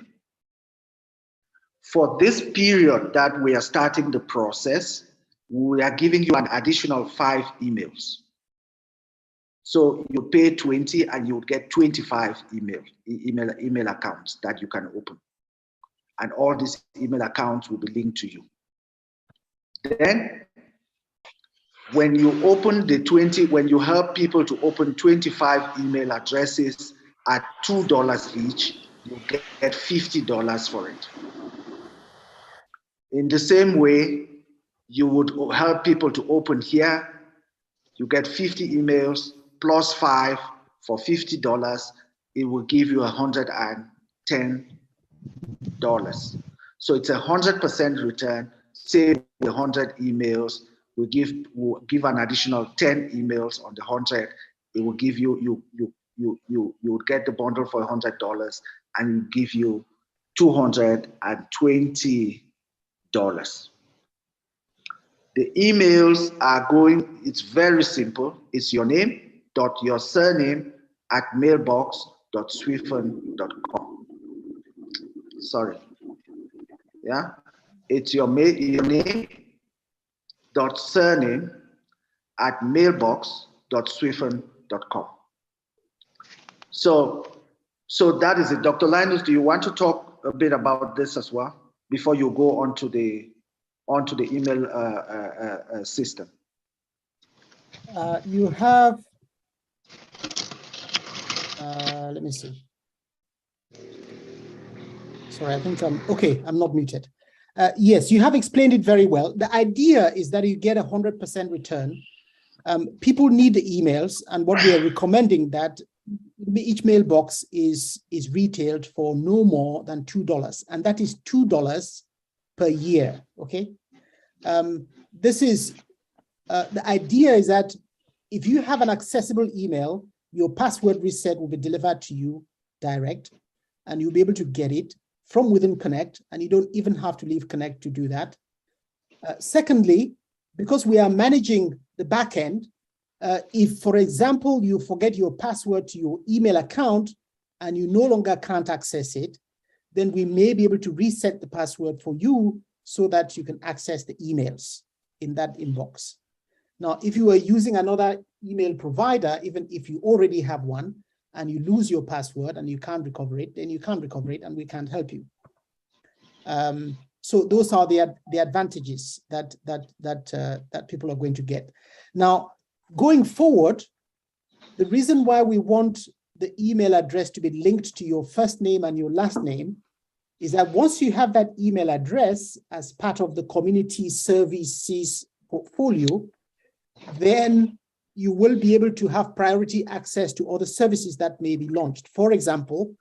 For this period that we are starting the process, we are giving you an additional 5 emails. So you pay 20 and you would get 25 email accounts that you can open. And all these email accounts will be linked to you. Then when you open the 20, when you help people to open 25 email addresses at $2 each, you get $50 for it. In the same way, you would help people to open here, you get 50 emails plus 5 for $50. It will give you $110. So it's 100% return. Say 100 emails, we'll give an additional 10 emails on the 100. It will give you would get the bundle for $100 and it will give you $220. The emails are going, it's very simple. It's your name dot your surname at mailbox.swifin.com. Sorry. Yeah, it's your name dot surname at mailbox.swifin.com. So that is it. Dr. Linus, do you want to talk a bit about this as well before you go onto the email system? You have, let me see. Sorry, I think I'm not muted. Yes, you have explained it very well. The idea is that you get 100% return. People need the emails, and what we are recommending that each mailbox is retailed for no more than $2, and that is $2 per year. Okay, this is the idea is that if you have an accessible email, your password reset will be delivered to you direct, and you'll be able to get it from within Connect, and you don't even have to leave Connect to do that. Secondly, because we are managing the back end, if, for example, you forget your password to your email account and you no longer can't access it, then we may be able to reset the password for you so that you can access the emails in that inbox. Now, if you are using another email provider, even if you already have one, and you lose your password and you can't recover it, then you can't recover it and we can't help you. So those are the advantages that people are going to get. Now, going forward, the reason why we want the email address to be linked to your first name and your last name is that once you have that email address as part of the community services portfolio, then you will be able to have priority access to other services that may be launched. For example,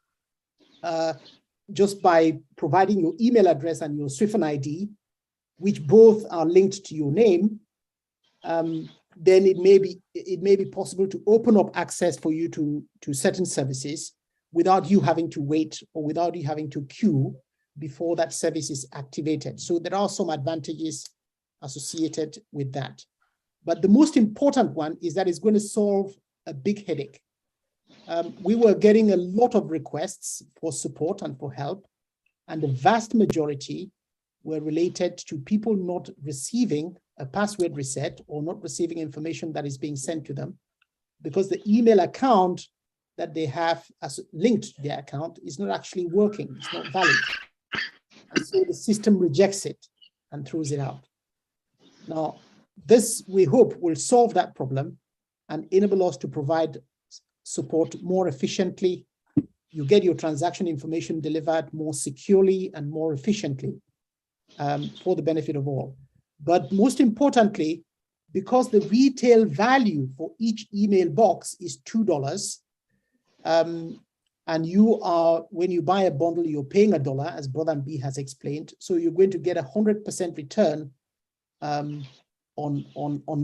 just by providing your email address and your Swifin ID, which both are linked to your name, then it may be possible to open up access for you to certain services without you having to wait or without you having to queue before that service is activated. So there are some advantages associated with that. But the most important one is that it's going to solve a big headache. We were getting a lot of requests for support and for help, and the vast majority were related to people not receiving a password reset or not receiving information that is being sent to them because the email account that they have as linked to their account is not actually working, it's not valid. And so the system rejects it and throws it out. Now, this, we hope, will solve that problem and enable us to provide support more efficiently. You get your transaction information delivered more securely and more efficiently for the benefit of all. But most importantly, because the retail value for each email box is $2, and you are, when you buy a bundle, you're paying $1, as Brother B has explained. So you're going to get 100% return on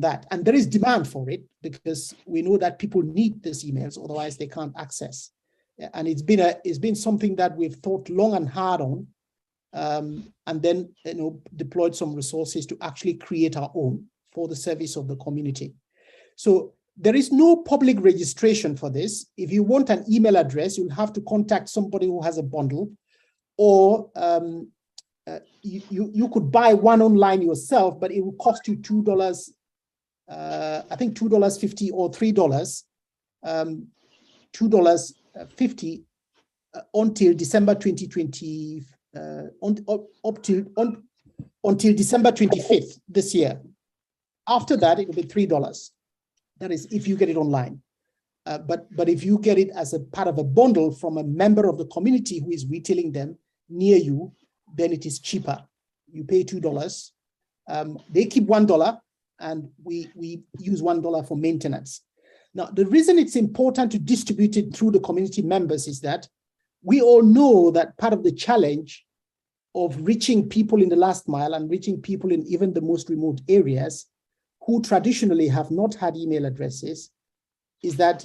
that. And there is demand for it because we know that people need these emails, otherwise they can't access. And it's been something that we've thought long and hard on, and then deployed some resources to actually create our own for the service of the community. So there is no public registration for this. If you want an email address, you'll have to contact somebody who has a bundle, or you could buy one online yourself, but it will cost you $2, I think $2.50 or $3 $2.50 until December 2020, until December 25th this year. After that, it will be $3. That is if you get it online. But if you get it as a part of a bundle from a member of the community who is retailing them near you, then it is cheaper. You pay $2. They keep $1, and we use $1 for maintenance. Now, the reason it's important to distribute it through the community members is that we all know that part of the challenge of reaching people in the last mile and reaching people in even the most remote areas who traditionally have not had email addresses is that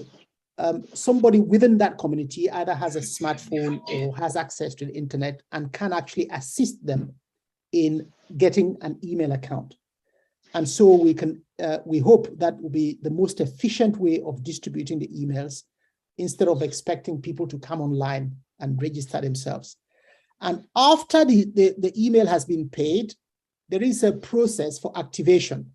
somebody within that community either has a smartphone or has access to the internet and can actually assist them in getting an email account. And so we hope that will be the most efficient way of distributing the emails instead of expecting people to come online and register themselves. And after the email has been paid, there is a process for activation.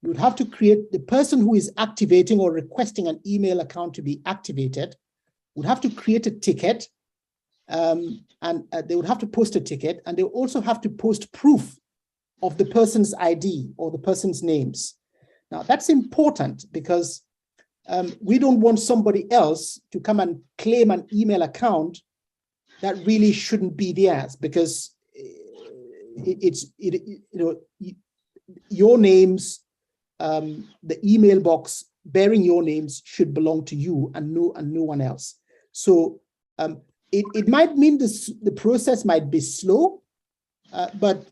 You would have to create, the person who is activating or requesting an email account to be activated would have to create a ticket, and they would have to post a ticket, and they also have to post proof of the person's ID or the person's names. Now, that's important because we don't want somebody else to come and claim an email account that really shouldn't be theirs, because your names, the email box bearing your names should belong to you and no one else. So it might mean the process might be slow, but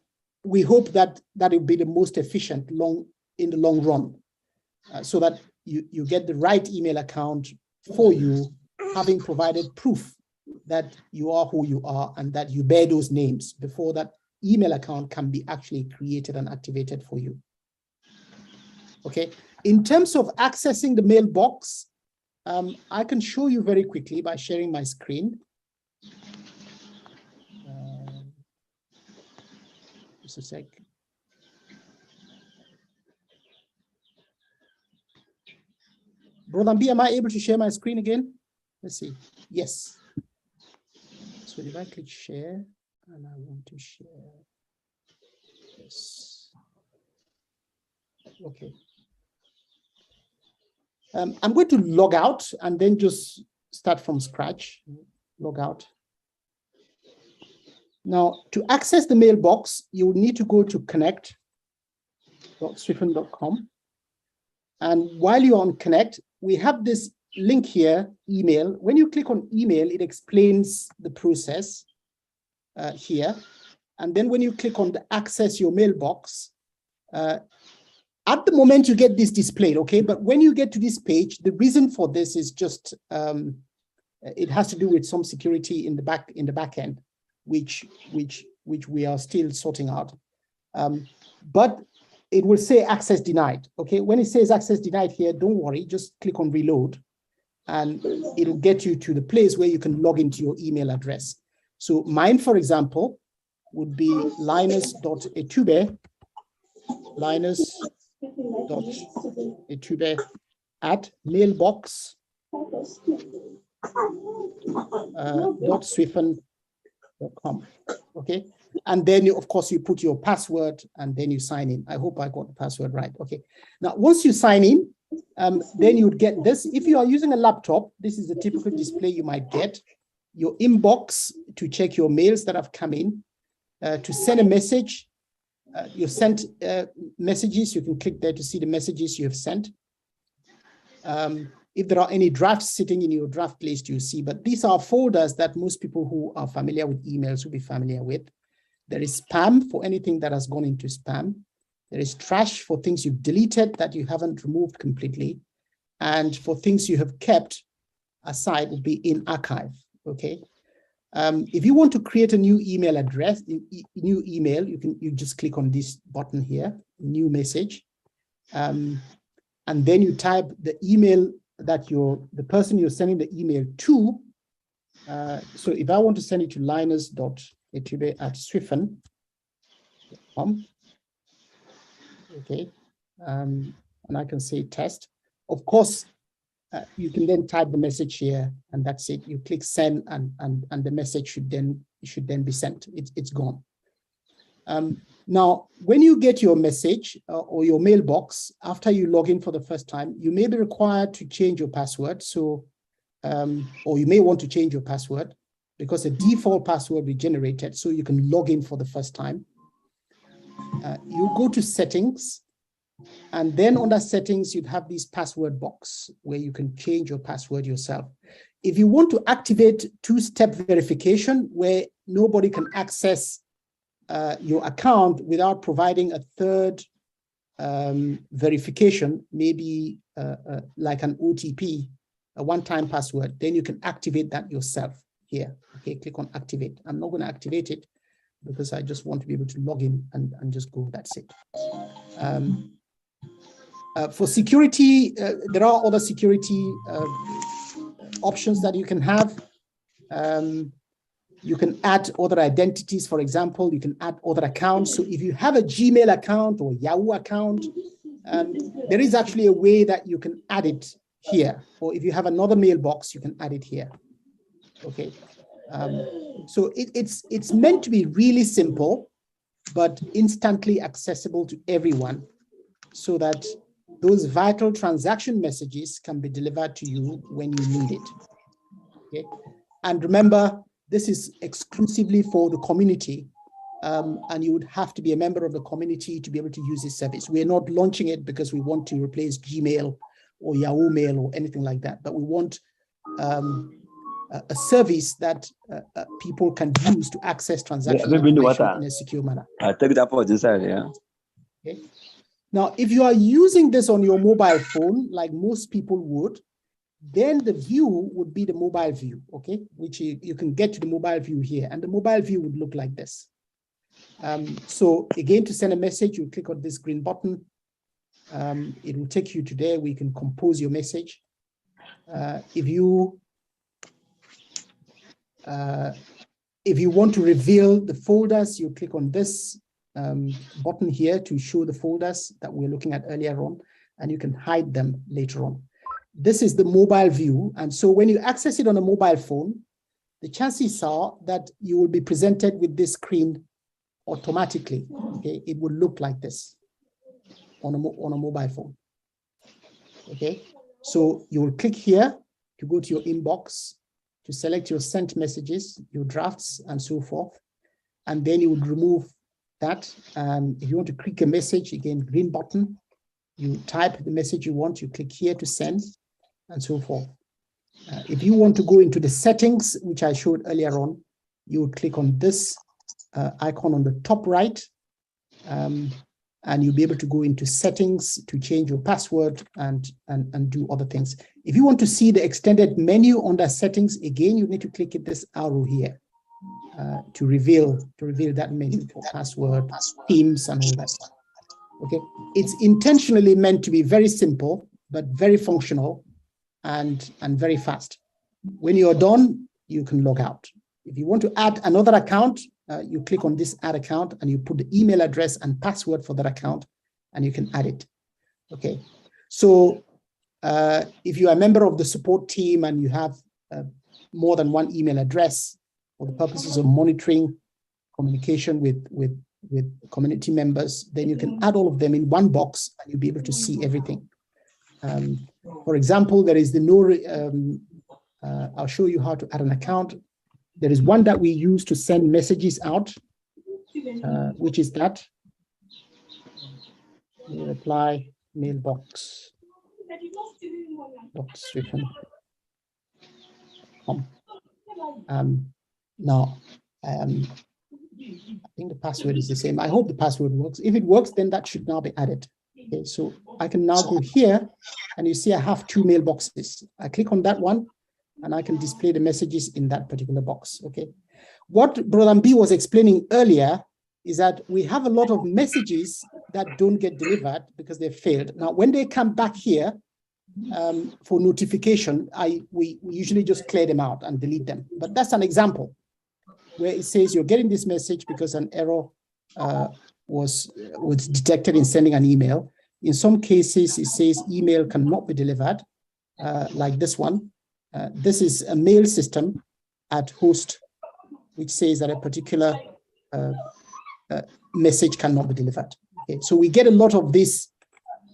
we hope that will be the most efficient in the long run, so that you get the right email account for you, having provided proof that you are who you are and that you bear those names before that email account can be actually created and activated for you. Okay, in terms of accessing the mailbox, I can show you very quickly by sharing my screen. Just a sec. Brother B, am I able to share my screen again? Let's see. Yes. So if I click share, and I want to share this. Okay. I'm going to log out and then just start from scratch. Log out. Now, to access the mailbox, you will need to go to connect.swifin.com. And while you're on Connect, we have this link here, email. When you click on email, it explains the process here. And then when you click on the access your mailbox, at the moment you get this displayed, okay? But when you get to this page, the reason for this is just, it has to do with some security in the back end, which we are still sorting out. But it will say access denied, okay? When it says access denied here, don't worry, just click on reload and it'll get you to the place where you can log into your email address. So mine, for example, would be linus.etube@mailbox.swifin.com. Okay, and then of course you put your password and then you sign in. I hope I got the password right. Okay, now once you sign in, then you would get this. If you are using a laptop, this is the typical display you might get. Your inbox to check your mails that have come in, to send a message. You've sent messages, you can click there to see the messages you have sent. If there are any drafts sitting in your draft list, you see, but these are folders that most people who are familiar with emails will be familiar with. There is spam for anything that has gone into spam. There is trash for things you've deleted that you haven't removed completely. And for things you have kept aside will be in archive, okay? If you want to create a new email address, new email, you just click on this button here, new message. And then you type the email that the person you're sending the email to. So if I want to send it to linus.etube@swifin.com, okay, and I can say test. Of course, you can then type the message here, and that's it. You click send, and the message should then be sent. It's gone. Now, when you get your message or your mailbox after you log in for the first time, you may be required to change your password. So, or you may want to change your password because the default password will be generated, so you can log in for the first time. You go to settings, and then under settings, you'd have this password box where you can change your password yourself. If you want to activate two-step verification where nobody can access your account without providing a third verification, maybe like an OTP, a one-time password, then you can activate that yourself here. Okay, click on activate. I'm not going to activate it because I just want to be able to log in and just go, that's it. For security, there are other security options that you can have. You can add other identities. For example, you can add other accounts. So if you have a Gmail account or Yahoo account, there is actually a way that you can add it here. Or if you have another mailbox, you can add it here. Okay. So it's meant to be really simple, but instantly accessible to everyone so that those vital transaction messages can be delivered to you when you need it. Okay. And remember, this is exclusively for the community, and you would have to be a member of the community to be able to use this service. We're not launching it because we want to replace Gmail or Yahoo Mail or anything like that, but we want a service that people can use to access transaction information in a secure manner. Okay. Now, if you are using this on your mobile phone, like most people would, then the view would be the mobile view, okay? Which you can get to the mobile view here, and the mobile view would look like this. So again, to send a message, you click on this green button. It will take you to there where you can compose your message. If you want to reveal the folders, you click on this button here to show the folders that we were looking at earlier on, and you can hide them later on. This is the mobile view, and so when you access it on a mobile phone, the chances are that you will be presented with this screen automatically. Okay, it will look like this on a mobile phone. Okay, so you will click here to go to your inbox, to select your sent messages, your drafts, and so forth, and then you would remove that. If you want to click a message, again, green button, you type the message you want, you click here to send, and so forth. If you want to go into the settings, which I showed earlier on, you would click on this icon on the top right, and you'll be able to go into settings to change your password and do other things. If you want to see the extended menu under settings, again, you need to click at this arrow here to reveal that menu for password, themes, and all that stuff. Okay, it's intentionally meant to be very simple, but very functional and very fast. When you're done, you can log out. If you want to add another account, you click on this add account and you put the email address and password for that account, and you can add it. Okay, so if you are a member of the support team and you have more than one email address for the purposes of monitoring communication with community members, then you can add all of them in one box and you'll be able to see everything. For example, there is the I'll show you how to add an account. There is one that we use to send messages out, which is that reply mailbox. Swifin. Now, I think the password is the same. I hope the password works. If it works, then that should now be added. Okay, so I can now go here, and you see I have two mailboxes. I click on that one, and I can display the messages in that particular box. Okay, what Brother B was explaining earlier is that we have a lot of messages that don't get delivered because they failed. Now, when they come back here for notification, we usually just clear them out and delete them. But that's an example where it says you're getting this message because an error was detected in sending an email. In some cases, it says email cannot be delivered. like this one. This is a mail system at host, which says that a particular message cannot be delivered. Okay, so we get a lot of this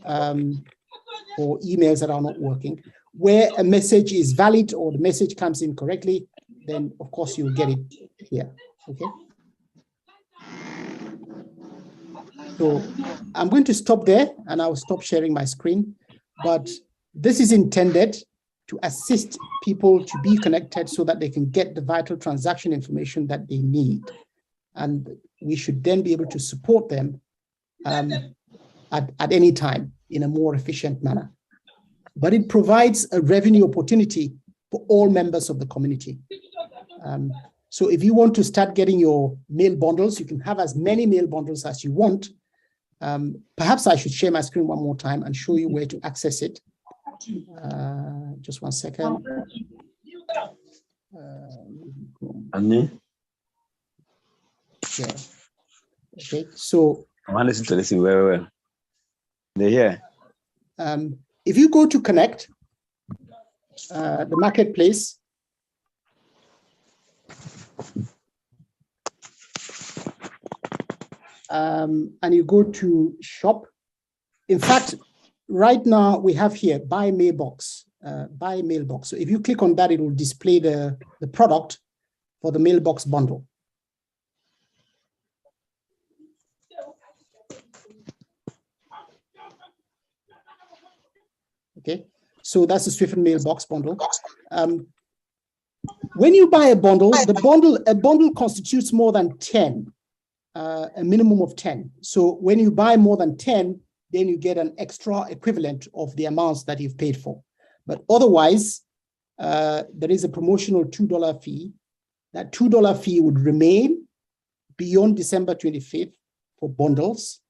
for emails that are not working. Where a message is valid or the message comes in correctly, then of course you'll get it here. Okay. So I'm going to stop there and I'll stop sharing my screen. But this is intended to assist people to be connected so that they can get the vital transaction information that they need. And we should then be able to support them at any time in a more efficient manner. But it provides a revenue opportunity for all members of the community. So if you want to start getting your mail bundles, you can have as many mail bundles as you want. Perhaps I should share my screen one more time and show you where to access it. Just 1 second. Yeah. Okay, so I want to listen to this very well. They hear. If you go to Connect, the marketplace, and you go to shop. In fact, right now we have here buy mailbox, buy mailbox. So if you click on that, it will display the product for the mailbox bundle. Okay, so that's the Swifin mailbox bundle. When you buy a bundle, a bundle constitutes more than 10, a minimum of 10. So when you buy more than 10, then you get an extra equivalent of the amounts that you've paid for. But otherwise, there is a promotional $2 fee. That $2 fee would remain beyond December 25th for bundles.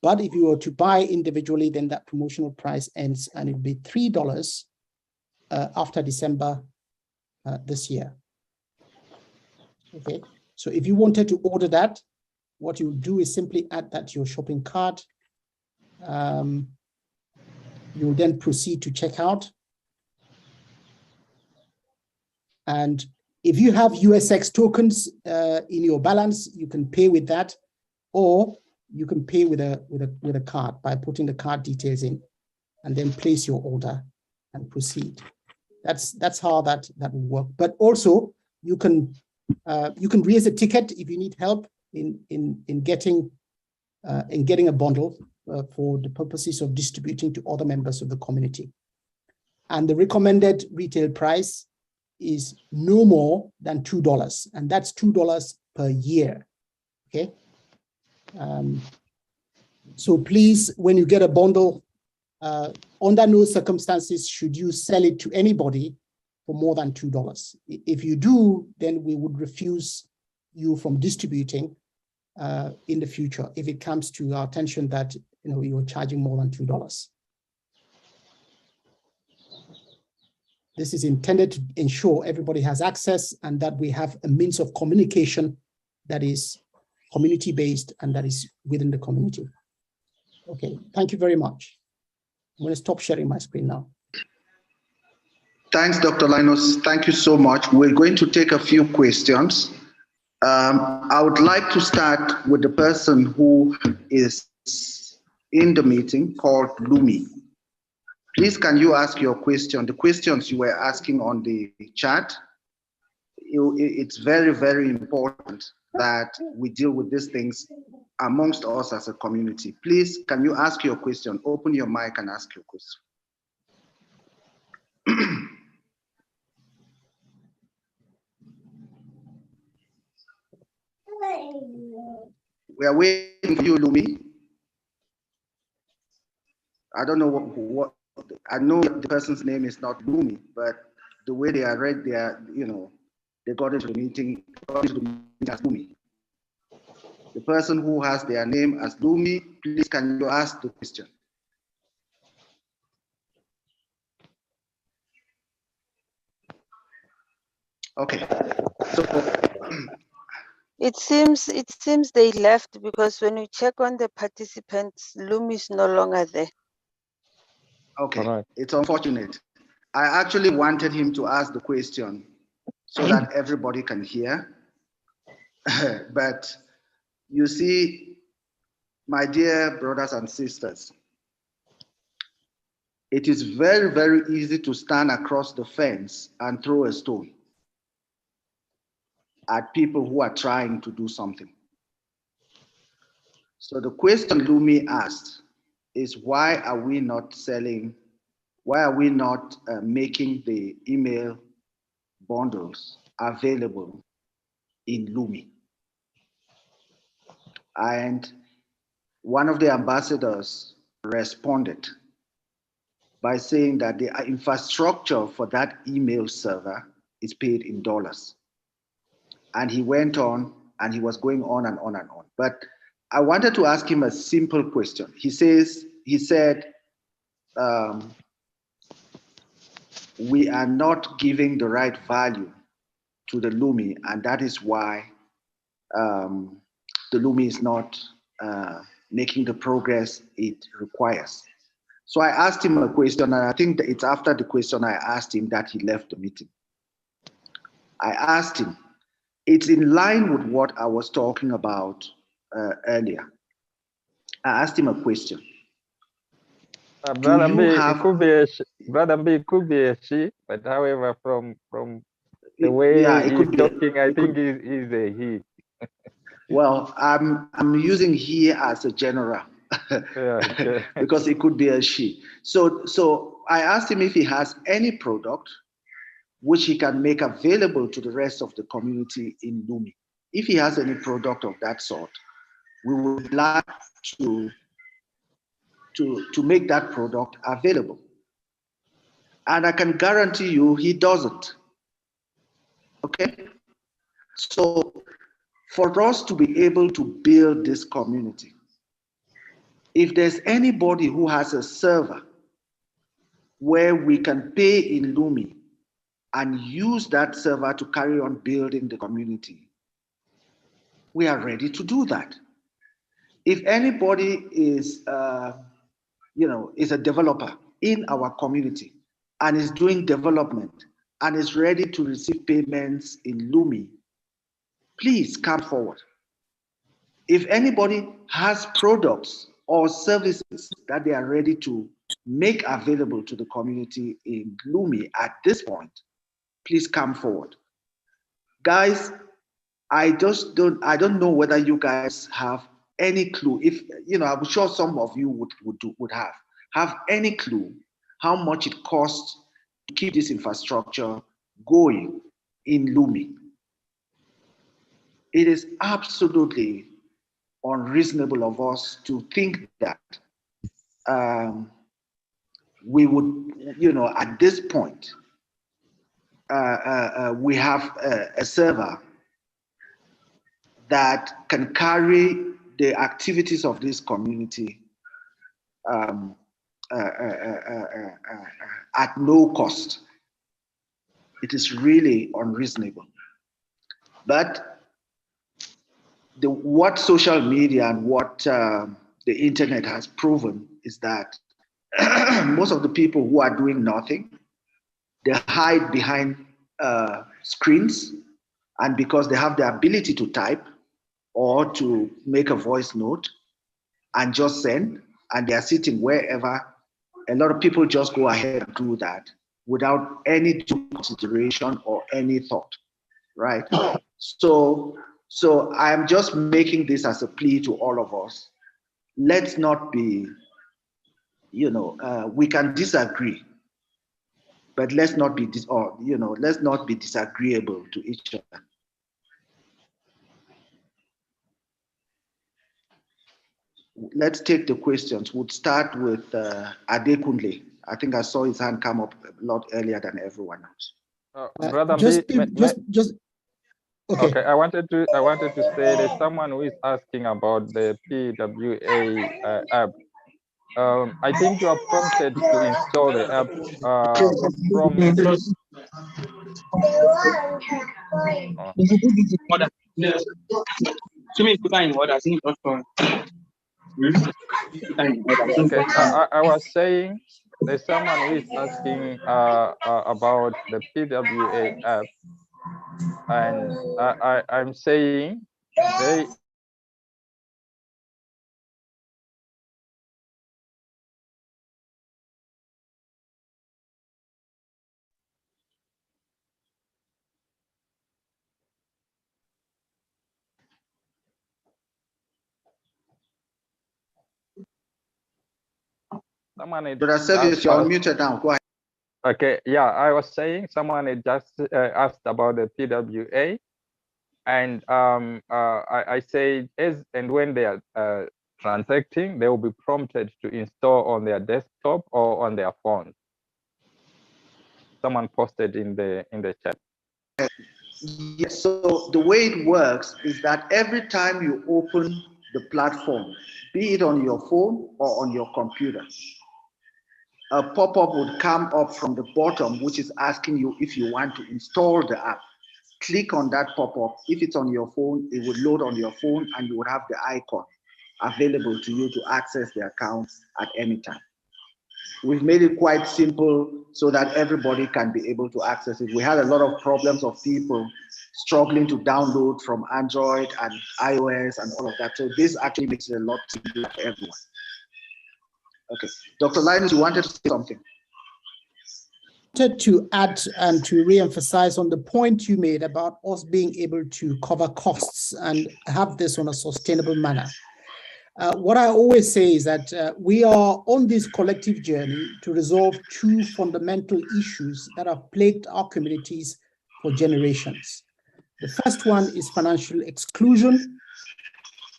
But if you were to buy individually, then that promotional price ends and it'll be $3 after December this year. Okay, so if you wanted to order that, what you do is simply add that to your shopping cart. You will then proceed to checkout. And if you have USX tokens in your balance, you can pay with that, or you can pay with a card by putting the card details in and then place your order and proceed. That's how that will work. But also you can raise a ticket if you need help in getting a bundle for the purposes of distributing to other members of the community. And the recommended retail price is no more than $2, and that's $2 per year. Okay. So please, when you get a bundle, under no circumstances should you sell it to anybody for more than $2. If you do, then we would refuse you from distributing in the future if it comes to our attention that you're charging more than $2. This is intended to ensure everybody has access and that we have a means of communication that is community-based and that is within the community. Okay, thank you very much. I'm going to stop sharing my screen now. Thanks, Dr. Linus. Thank you so much. We're going to take a few questions. I would like to start with the person who is in the meeting called Lumi. Please, can you ask your question? The questions you were asking on the chat, it's very, very important that we deal with these things amongst us as a community. Please, can you ask your question? Open your mic and ask your question. We are waiting for you, Lumi. I don't know what I know the person's name is not Lumi, but the way they are read, they are, they got into the meeting as Lumi. The person who has their name as Lumi, please can you ask the question? Okay. So it seems they left because when you check on the participants, Lumi is no longer there. Okay, it's unfortunate. I actually wanted him to ask the question so that everybody can hear. But you see, my dear brothers and sisters, it is very, very easy to stand across the fence and throw a stone at people who are trying to do something. So the question Lumi asked is, why are we not selling, why are we not making the email bundles available in Lumi? And one of the ambassadors responded by saying that the infrastructure for that email server is paid in dollars. And he went on and he was going on and on and on. But I wanted to ask him a simple question. He said, we are not giving the right value to the Lumi, and that is why the Lumi is not making the progress it requires. So I asked him a question, and I think that it's after the question I asked him that he left the meeting. I asked him, it's in line with what I was talking about earlier. I asked him a question. Brother B, it could be a Brother B, it could be a she, but however, from the way he's talking, I think he's a he. Well, I'm using he as a general. Yeah, okay. Because it could be a she. So I asked him if he has any product which he can make available to the rest of the community in Lumi. If he has any product of that sort, we would like to make that product available. And I can guarantee you he doesn't. Okay? So for us to be able to build this community, if there's anybody who has a server where we can pay in Lumi and use that server to carry on building the community, we are ready to do that. If anybody is, is a developer in our community and is doing development and is ready to receive payments in Lumi, please come forward. If anybody has products or services that they are ready to make available to the community in Lumi at this point, please come forward. Guys, I don't know whether you guys have any clue. If, I'm sure some of you would have any clue how much it costs to keep this infrastructure going in Lumi. It is absolutely unreasonable of us to think that we would, at this point, we have a server that can carry the activities of this community at no cost. It is really unreasonable. But what social media and what the internet has proven is that most of the people who are doing nothing, they hide behind screens, and because they have the ability to type or to make a voice note and just send, and they are sitting wherever, a lot of people just go ahead and do that without any due consideration or any thought, right? So I'm just making this as a plea to all of us. Let's not be, we can disagree, but let's not be let's not be disagreeable to each other. Let's take the questions. We'll start with Adekunle. I think I saw his hand come up a lot earlier than everyone else. Brother okay. I wanted to say there's someone who is asking about the PWA app. I think you are prompted to install the app Okay, I was saying there's someone who is asking about the PWA app, and I'm saying they someone had Brother Service, just you're asked- unmuted now. Go ahead. Okay, yeah, I was saying someone had just asked about the PWA, and I said as and when they are transacting, they will be prompted to install on their desktop or on their phone. Someone posted in the chat. Yes, so the way it works is that every time you open the platform, be it on your phone or on your computer, a pop-up would come up from the bottom, which is asking you if you want to install the app. Click on that pop-up. If it's on your phone, it would load on your phone and you would have the icon available to you to access the account at any time. We've made it quite simple so that everybody can be able to access it. We had a lot of problems of people struggling to download from Android and iOS and all of that. So this actually makes it a lot simpler for everyone. Okay, Dr. Linus, you wanted to say something? To add and to re-emphasize on the point you made about us being able to cover costs and have this on a sustainable manner. What I always say is that we are on this collective journey to resolve two fundamental issues that have plagued our communities for generations. The first one is financial exclusion,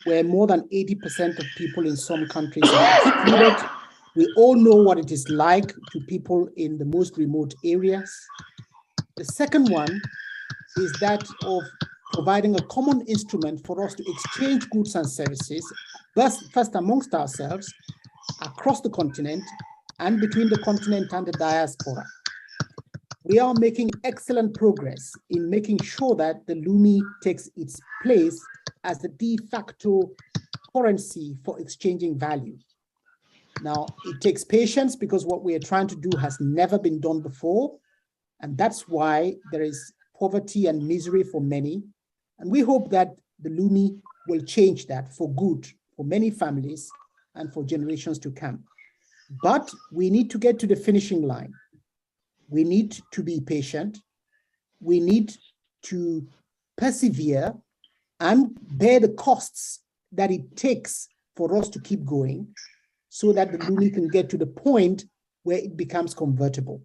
where more than 80% of people in some countries are excluded. We all know what it is like to people in the most remote areas. The second one is that of providing a common instrument for us to exchange goods and services, first amongst ourselves, across the continent, and between the continent and the diaspora. We are making excellent progress in making sure that the Lumi takes its place as the de facto currency for exchanging value. Now, it takes patience because what we are trying to do has never been done before, and that's why there is poverty and misery for many. And we hope that the Lumi will change that for good for many families and for generations to come. But we need to get to the finishing line. We need to be patient. We need to persevere and bear the costs that it takes for us to keep going so that the Lumi can get to the point where it becomes convertible.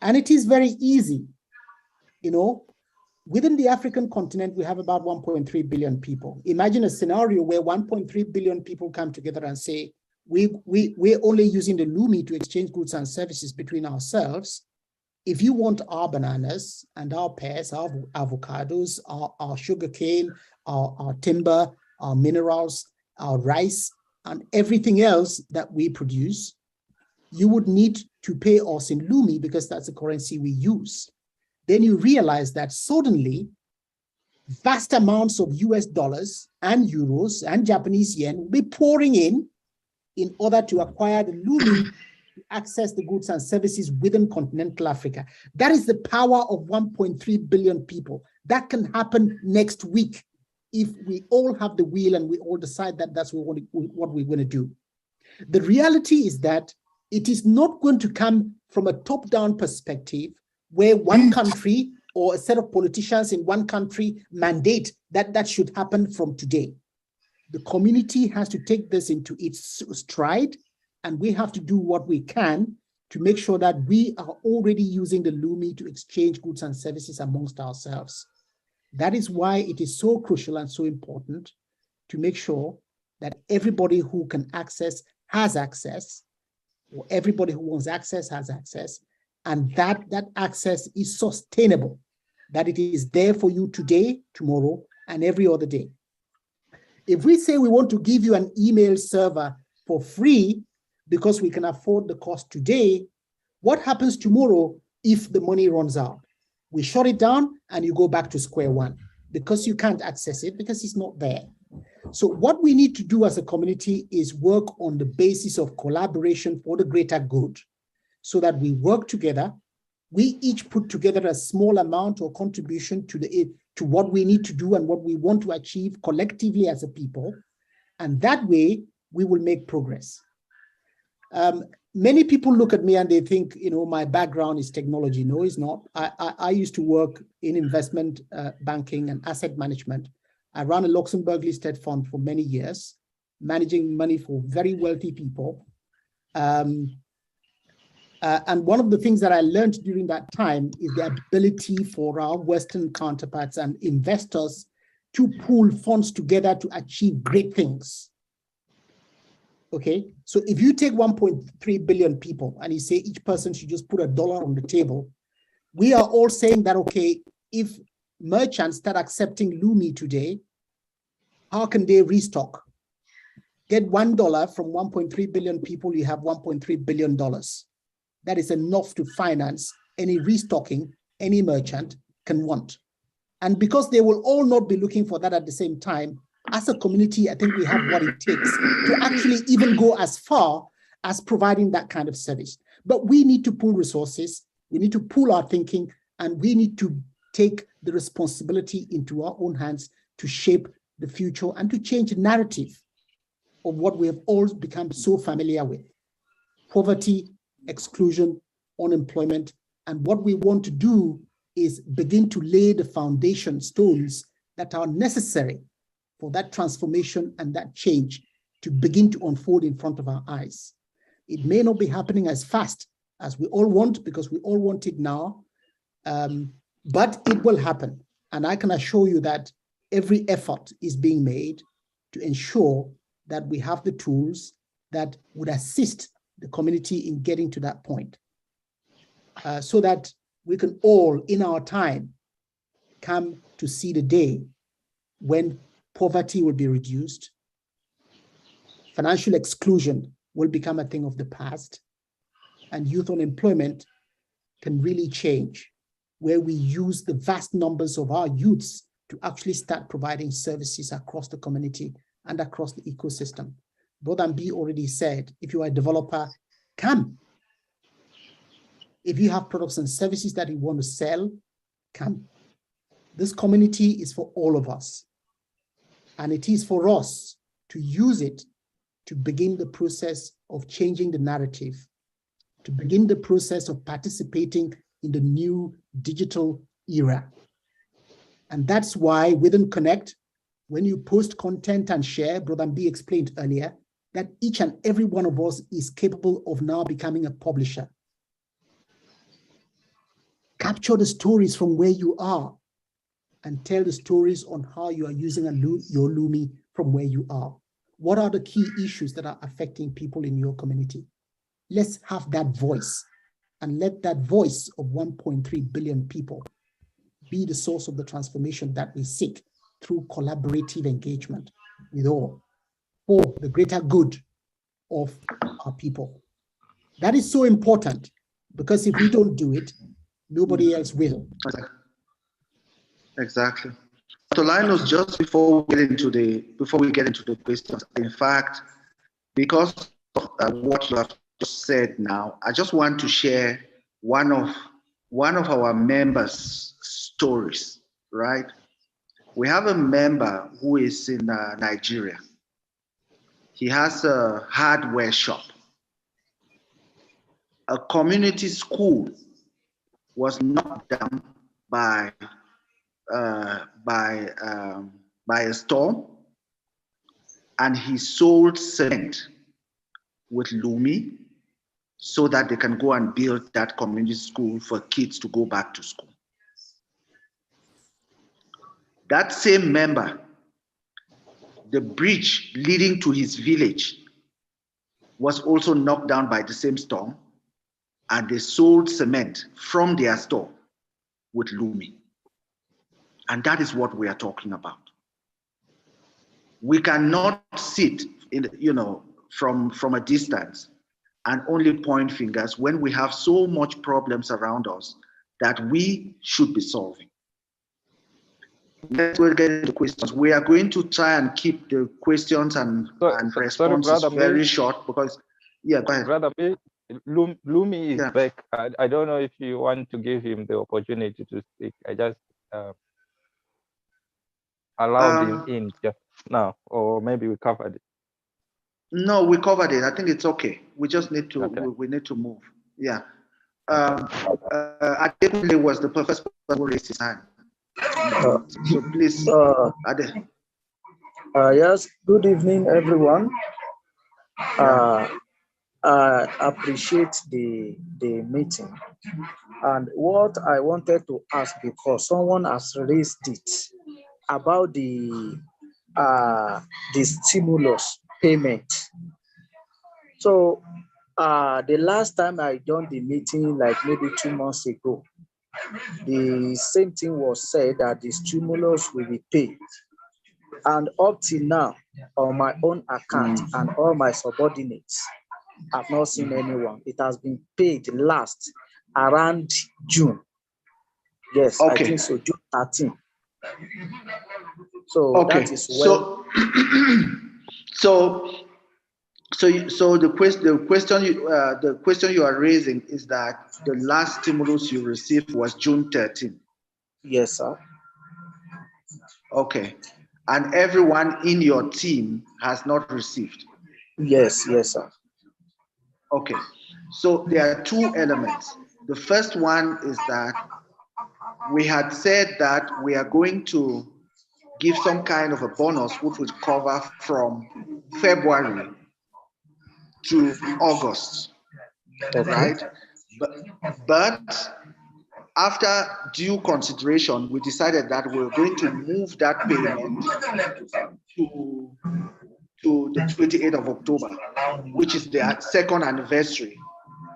And it is very easy. You know, within the African continent, we have about 1.3 billion people. Imagine a scenario where 1.3 billion people come together and say, we're only using the Lumi to exchange goods and services between ourselves. If you want our bananas and our pears, our avocados, our sugarcane, our timber, our minerals, our rice, and everything else that we produce, you would need to pay us in Lumi because that's the currency we use. Then you realize that suddenly vast amounts of US dollars and euros and Japanese yen will be pouring in order to acquire the Lumi to access the goods and services within continental Africa. That is the power of 1.3 billion people. That can happen next week if we all have the will and we all decide that that's what we're going to do. The reality is that it is not going to come from a top-down perspective where one country or a set of politicians in one country mandate that that should happen from today. The community has to take this into its stride, and we have to do what we can to make sure that we are already using the Lumi to exchange goods and services amongst ourselves. That is why it is so crucial and so important to make sure that everybody who can access has access, or everybody who wants access has access, and that access is sustainable, that it is there for you today, tomorrow, and every other day. If we say we want to give you an email server for free because we can afford the cost today, what happens tomorrow if the money runs out? We shut it down and you go back to square one because you can't access it because it's not there. So what we need to do as a community is work on the basis of collaboration for the greater good. so that we work together. We each put together a small amount or contribution to what we need to do and what we want to achieve collectively as a people. And that way, we will make progress. Many people look at me and they think, you know, my background is technology. No, it's not. I used to work in investment banking and asset management. I ran a Luxembourg-listed fund for many years, managing money for very wealthy people. And one of the things that I learned during that time is the ability for our Western counterparts and investors to pool funds together to achieve great things. Okay, so if you take 1.3 billion people and you say each person should just put $1 on the table, we are all saying that, okay, if merchants start accepting Lumi today, how can they restock? Get $1 from 1.3 billion people, you have $1.3 billion. That is enough to finance any restocking any merchant can want. And because they will all not be looking for that at the same time, as a community, I think we have what it takes to actually even go as far as providing that kind of service. But we need to pool resources, we need to pool our thinking, and we need to take the responsibility into our own hands to shape the future and to change the narrative of what we have all become so familiar with. Poverty, exclusion, unemployment, and what we want to do is begin to lay the foundation stones that are necessary for that transformation and that change to begin to unfold in front of our eyes. It may not be happening as fast as we all want, because we all want it now, but it will happen. And I can assure you that every effort is being made to ensure that we have the tools that would assist the community in getting to that point, so that we can all, in our time, come to see the day when poverty will be reduced, financial exclusion will become a thing of the past, and youth unemployment can really change, where we use the vast numbers of our youths to actually start providing services across the community and across the ecosystem. Brother B already said, if you are a developer, come. If you have products and services that you want to sell, come. This community is for all of us. And it is for us to use it to begin the process of changing the narrative, to begin the process of participating in the new digital era. And that's why within Connect, when you post content and share, Brother B explained earlier, that each and every one of us is capable of now becoming a publisher. Capture the stories from where you are and tell the stories on how you are using your Lumi from where you are. What are the key issues that are affecting people in your community? Let's have that voice, and let that voice of 1.3 billion people be the source of the transformation that we seek through collaborative engagement with all, for the greater good of our people. That is so important, because if we don't do it, nobody else will. Exactly. So Linus, just before we get into the questions, in fact, because of what you have just said now, I just want to share one of our members' stories, right? We have a member who is in Nigeria. He has a hardware shop. A community school was knocked down by a storm, and he sold cement with Lumi so that they can go and build that community school for kids to go back to school. That same member, the bridge leading to his village was also knocked down by the same storm, and they sold cement from their store with Lumi. And that is what we are talking about. We cannot sit from a distance and only point fingers when we have so much problems around us that we should be solving. Let's get into questions. We are going to try and keep the questions and responses very short, because, yeah, go ahead. Brother B, Lumi is back. I don't know if you want to give him the opportunity to speak. I just allowed him in just now, or maybe we covered it. No, we covered it. I think it's okay. We just need to we need to move. Yeah. Adekunle was the first person who raised his hand. So please, Ade. Yes, good evening, everyone. I appreciate the meeting. And what I wanted to ask, because someone has raised it, about the stimulus payment. So the last time I done the meeting, like maybe 2 months ago, the same thing was said that the stimulus will be paid. And up till now, on my own account and all my subordinates, I've not seen anyone. It has been paid last around June. Yes, I think so, June 13. So that is well. So the question you are raising is that the last stimulus you received was June 13. Yes, sir. Okay. And everyone in your team has not received? Yes, sir. Okay. So there are two elements. The first one is that we had said that we are going to give some kind of a bonus which would cover from February to August, right? But after due consideration, we decided that we're going to move that payment to the 28th of October, which is the second anniversary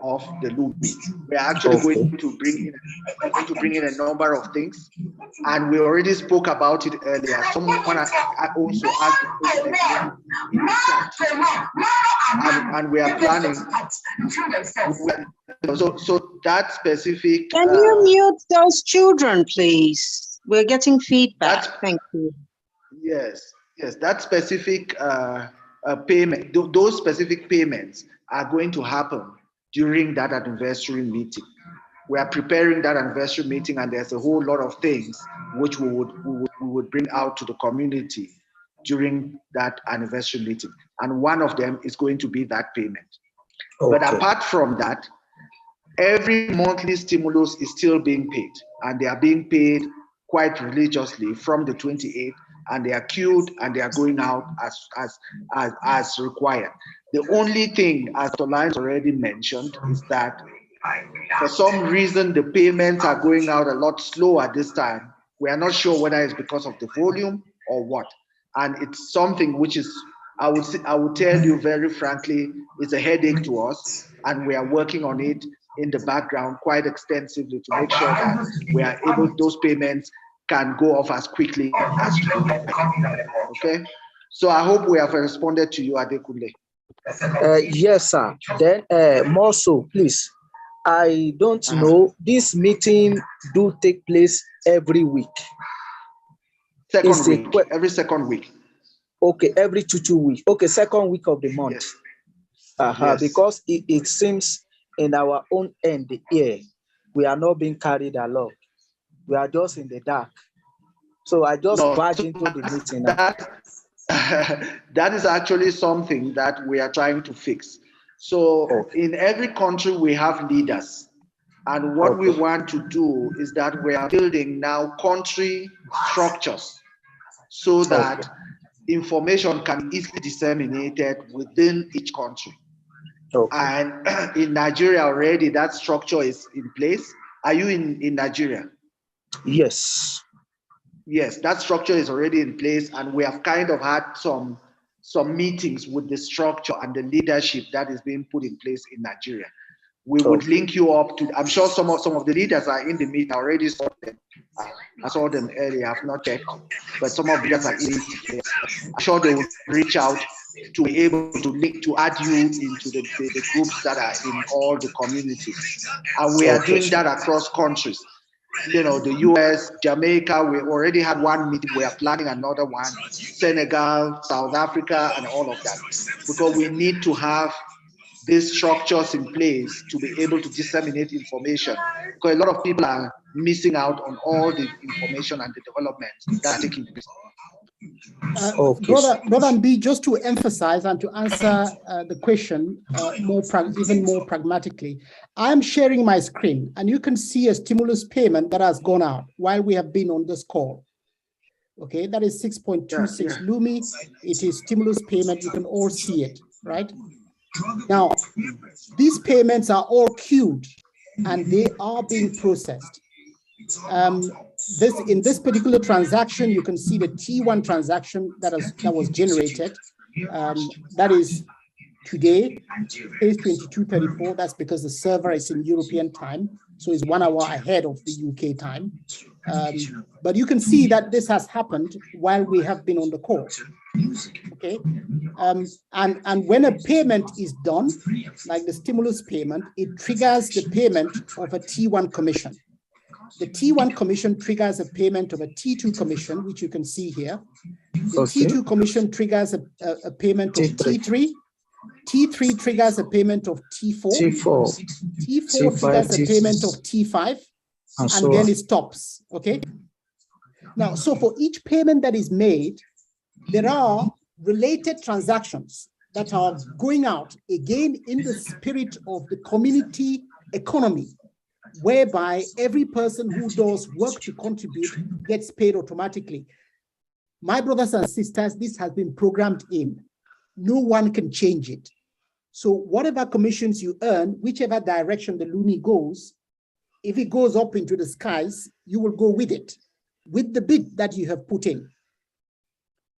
of the Lumi. We're actually going to bring in a number of things, and we already spoke about it earlier. Someone also asked the question in the chat, and we are planning. So that specific. Can you mute those children, please? We're getting feedback. Thank you. Yes, that specific payment, those specific payments are going to happen during that anniversary meeting. We are preparing that anniversary meeting, and there's a whole lot of things which we would bring out to the community during that anniversary meeting. And one of them is going to be that payment. But apart from that, every monthly stimulus is still being paid, and they are being paid quite religiously from the 28th, and they are queued and they are going out as required. The only thing, as Tolines already mentioned, is that for some reason the payments are going out a lot slower this time. We are not sure whether it's because of the volume or what, and it's something which is, I would tell you very frankly, it's a headache to us, and we are working on it in the background quite extensively to make sure that we are able, those payments can go off as quickly as we can. Okay, so I hope we have responded to you, Adekunle. Yes, sir. Then more so, please. I don't know, this meeting do take place every week. Every second week. Okay, every two weeks. Okay, second week of the month. Yes. Because it seems in our own end here, we are not being carried along. We are just in the dark. So I just barged into the meeting. That is actually something that we are trying to fix. So in every country, we have leaders. And what we want to do is that we are building now country structures so that information can be easily disseminated within each country. And in Nigeria already, that structure is in place. Are you in Nigeria? Yes. Yes, that structure is already in place, and we have kind of had some meetings with the structure and the leadership that is being put in place in Nigeria. We would link you up to, I'm sure some of the leaders are in the meeting. I already saw them. I saw them earlier, I've not checked, but some of the leaders are in the meeting. I'm sure they will reach out to be able to link, to add you into the groups that are in all the communities. And we are doing that across countries. You know, the US, Jamaica, we already had one meeting, we are planning another one, Senegal, South Africa, and all of that. Because we need to have these structures in place to be able to disseminate information, because a lot of people are missing out on all the information and the developments that are taking place. Brother B, just to emphasize and to answer the question even more pragmatically, I'm sharing my screen and you can see a stimulus payment that has gone out while we have been on this call. Okay, that is 6.26 Lumi. It is stimulus payment. You can all see it, right? Now, these payments are all queued and they are being processed. In this particular transaction, you can see the T1 transaction that was generated. That is today, is 22:34. That's because the server is in European time, so it's 1 hour ahead of the UK time. But you can see that this has happened while we have been on the call. Okay, and when a payment is done, like the stimulus payment, it triggers the payment of a T1 commission. The T1 commission triggers a payment of a T2 commission, which you can see here. The T2 commission triggers a payment of T3. T3 triggers a payment of T4. T4 triggers a payment of T5, and then it stops. Okay. Now, so for each payment that is made, there are related transactions that are going out again in the spirit of the community economy, whereby every person who does work to contribute gets paid automatically. My brothers and sisters, this has been programmed in. No one can change it. So whatever commissions you earn, whichever direction the Lumi goes, if it goes up into the skies, you will go with it, with the bid that you have put in.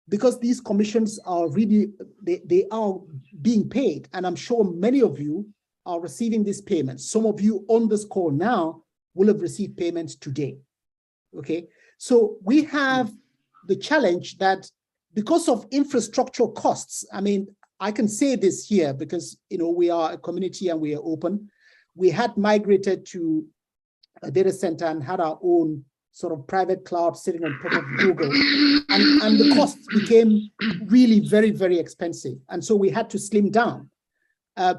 Because these commissions are really, they are being paid. And I'm sure many of you are receiving these payments. Some of you on this call now will have received payments today. Okay, so we have the challenge that because of infrastructure costs, I mean, I can say this here because, you know, we are a community and we are open. We had migrated to a data center and had our own sort of private cloud sitting on top of Google. And the costs became really very, very expensive. And so we had to slim down.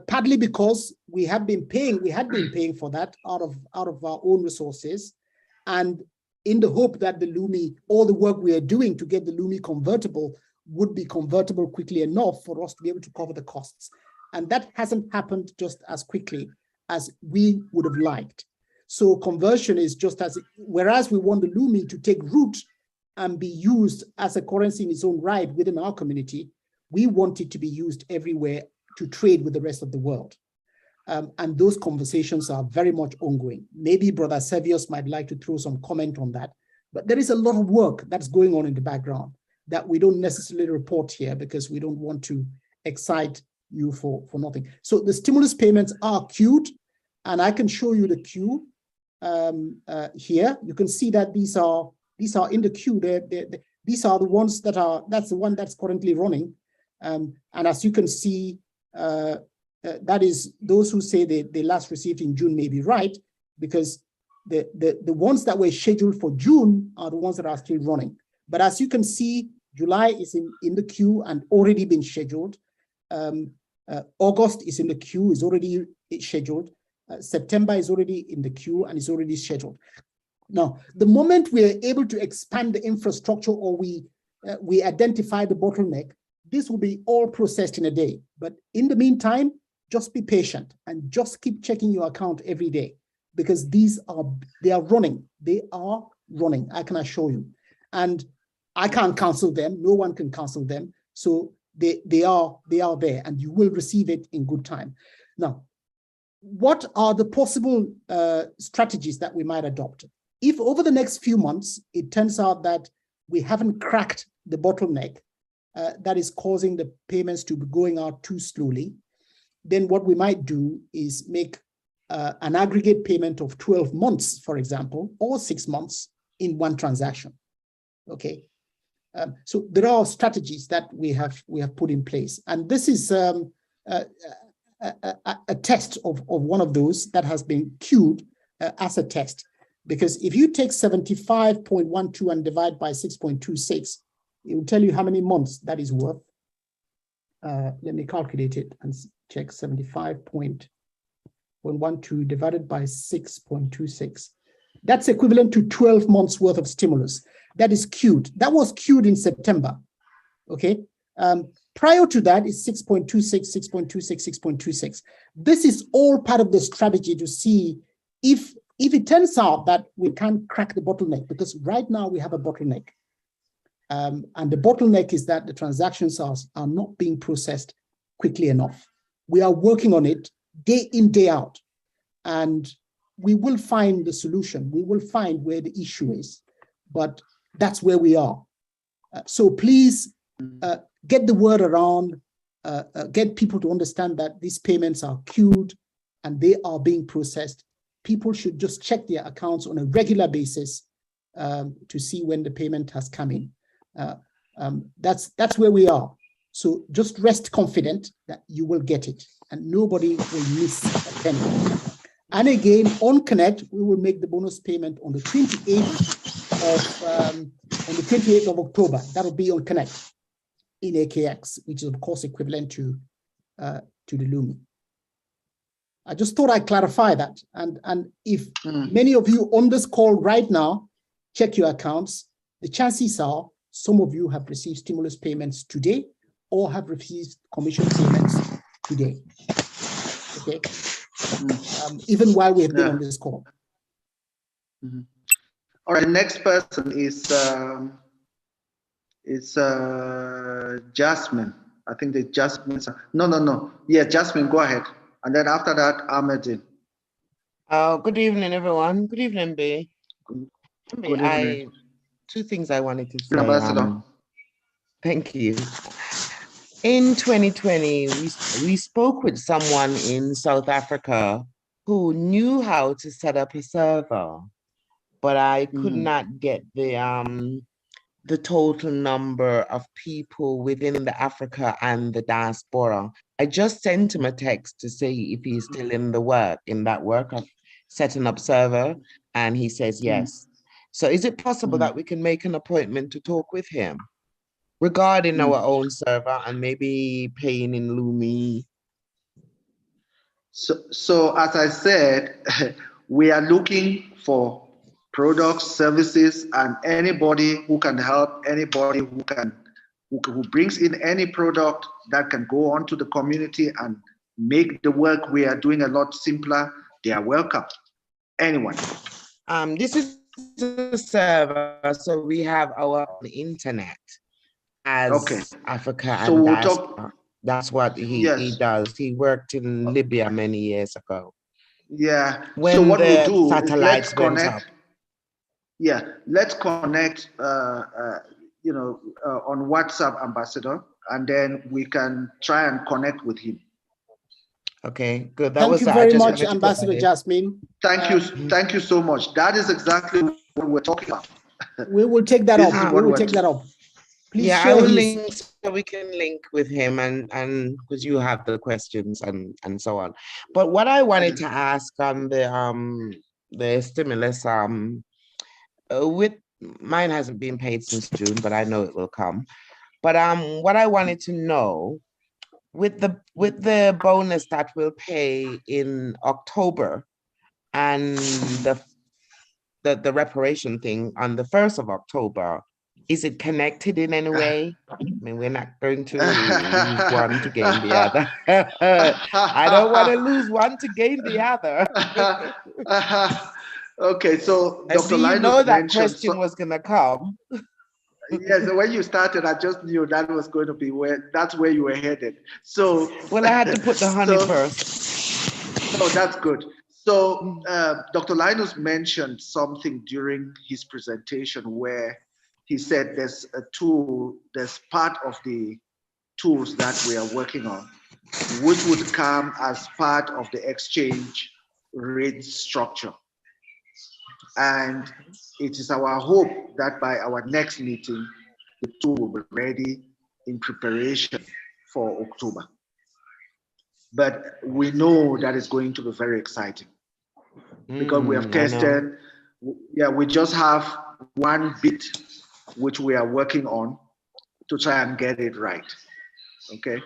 Partly because we had been paying for that out of our own resources, and in the hope that the Lumi, all the work we are doing to get the Lumi convertible would be convertible quickly enough for us to be able to cover the costs. And that hasn't happened just as quickly as we would have liked. So conversion is just as, whereas we want the Lumi to take root and be used as a currency in its own right within our community, we want it to be used everywhere to trade with the rest of the world. And those conversations are very much ongoing. Maybe Brother Servius might like to throw some comment on that, but there is a lot of work that's going on in the background that we don't necessarily report here because we don't want to excite you for nothing. So the stimulus payments are queued, and I can show you the queue here. You can see that these are in the queue. These are the ones that's the one that's currently running. And as you can see, that is, those who say they last received in June may be right, because the ones that were scheduled for June are the ones that are still running. But as you can see, July is in the queue and already been scheduled. August is in the queue, is already scheduled. September is already in the queue and is already scheduled. Now, the moment we are able to expand the infrastructure or we identify the bottleneck, this will be all processed in a day. But in the meantime, just be patient and just keep checking your account every day, because they are running. They are running, I can assure you. And I can't cancel them. No one can cancel them. So they are there, and you will receive it in good time. Now, what are the possible strategies that we might adopt? If over the next few months, it turns out that we haven't cracked the bottleneck that is causing the payments to be going out too slowly, then what we might do is make an aggregate payment of 12 months, for example, or 6 months in one transaction. Okay. So there are strategies that we have put in place, and this is a test of one of those that has been queued as a test. Because if you take 75.12 and divide by 6.26, it will tell you how many months that is worth. Let me calculate it and check 75.12 divided by 6.26. That's equivalent to 12 months worth of stimulus. That is queued. That was queued in September. Okay. Prior to that is 6.26, 6.26, 6.26. This is all part of the strategy to see if it turns out that we can't crack the bottleneck, because right now we have a bottleneck. And the bottleneck is that the transactions are not being processed quickly enough. We are working on it day in, day out, and we will find the solution. We will find where the issue is, but that's where we are. So please get the word around, get people to understand that these payments are queued and they are being processed. People should just check their accounts on a regular basis to see when the payment has come in. That's where we are. So just rest confident that you will get it and nobody will miss a penny. And again, on Connect, we will make the bonus payment on the 28th of October. That will be on Connect in AKX, which is of course equivalent to the Lumi. I just thought I'd clarify that. And if many of you on this call right now check your accounts, the chances are some of you have received stimulus payments today or have received commission payments today. Okay. Even while we have been on this call. All right, next person is Jasmine. I think the Jasmine. No. Yeah, Jasmine, go ahead. And then after that, Ahmedin. Good evening, everyone. Good evening, B. Good evening. Two things I wanted to say. Ambassador. Thank you. In 2020, we spoke with someone in South Africa who knew how to set up a server, but I could not get the total number of people within the Africa and the diaspora. I just sent him a text to see if he's still in that work of setting up server, and he says yes. So is it possible that we can make an appointment to talk with him regarding our own server and maybe paying in Lumi? So as I said, we are looking for products, services, and anybody who can help, anybody who brings in any product that can go on to the community and make the work we are doing a lot simpler. They are welcome. Anyone. This is a server, so we have our internet as Africa so and we'll diaspora. That's what he does. He worked in Libya many years ago. Yeah. When so what the we'll do satellites is let's went connect. up. Yeah, let's connect. On WhatsApp, Ambassador, and then we can try and connect with him. Okay, good. Thank you very much, Ambassador Jasmine. Thank you so much. That is exactly what we're talking about. We will take that up. We will take that up. Please yeah, share I will his... link so we can link with him and because you have the questions and so on. But what I wanted to ask on the stimulus, with mine hasn't been paid since June, but I know it will come. But what I wanted to know with the bonus that we'll pay in October and the reparation thing on the 1st of October, is it connected in any way? I mean, we're not going to lose one to gain the other. I don't want to lose one to gain the other. Okay, so I Dr. see, you Linus know that mentioned question was going to come. Yes, when you started, I just knew that was going to be that's where you were headed. So well, I had to put the honey first. No, that's good. So Dr. Linus mentioned something during his presentation where he said there's a tool, there's part of the tools that we are working on, which would come as part of the exchange rate structure. And it is our hope that by our next meeting, the tool will be ready in preparation for October. But we know that it's going to be very exciting because we have tested. Yeah, we just have one bit which we are working on to try and get it right. Okay.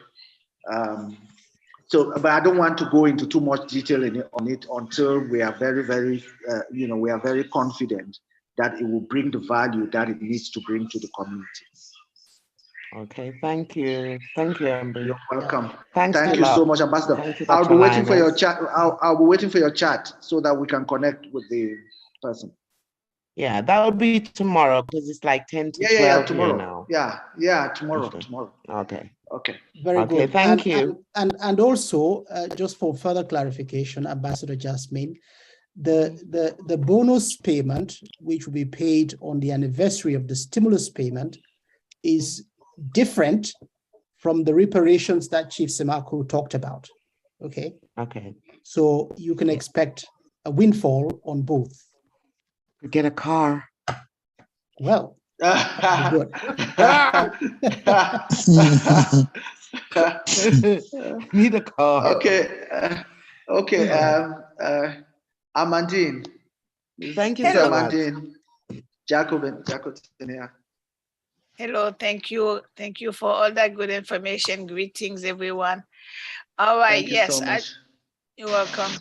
So, but I don't want to go into too much detail on it until we are very, very, we are very confident that it will bring the value that it needs to bring to the community. Okay, thank you. Thank you, Amber. You're welcome. Thanks Thank you so much, Ambassador. I'll be waiting for your chat. I'll be waiting for your chat so that we can connect with the person. Yeah, that will be tomorrow because it's like 10 to 12 tomorrow. here now. Yeah, tomorrow. Okay. Tomorrow. Okay. Okay. Very Okay, good. thank you. And also, just for further clarification, Ambassador Jasmine, the bonus payment, which will be paid on the anniversary of the stimulus payment, is different from the reparations that Chief Semako talked about. Okay. Okay. So you can expect a windfall on both. Get a car. Well, good. Need a car. Okay. Amandine. Thank you so much. Amandine. Jacobin. Hello, thank you. Thank you for all that good information. Greetings, everyone. All right, Thank you so much. You're welcome.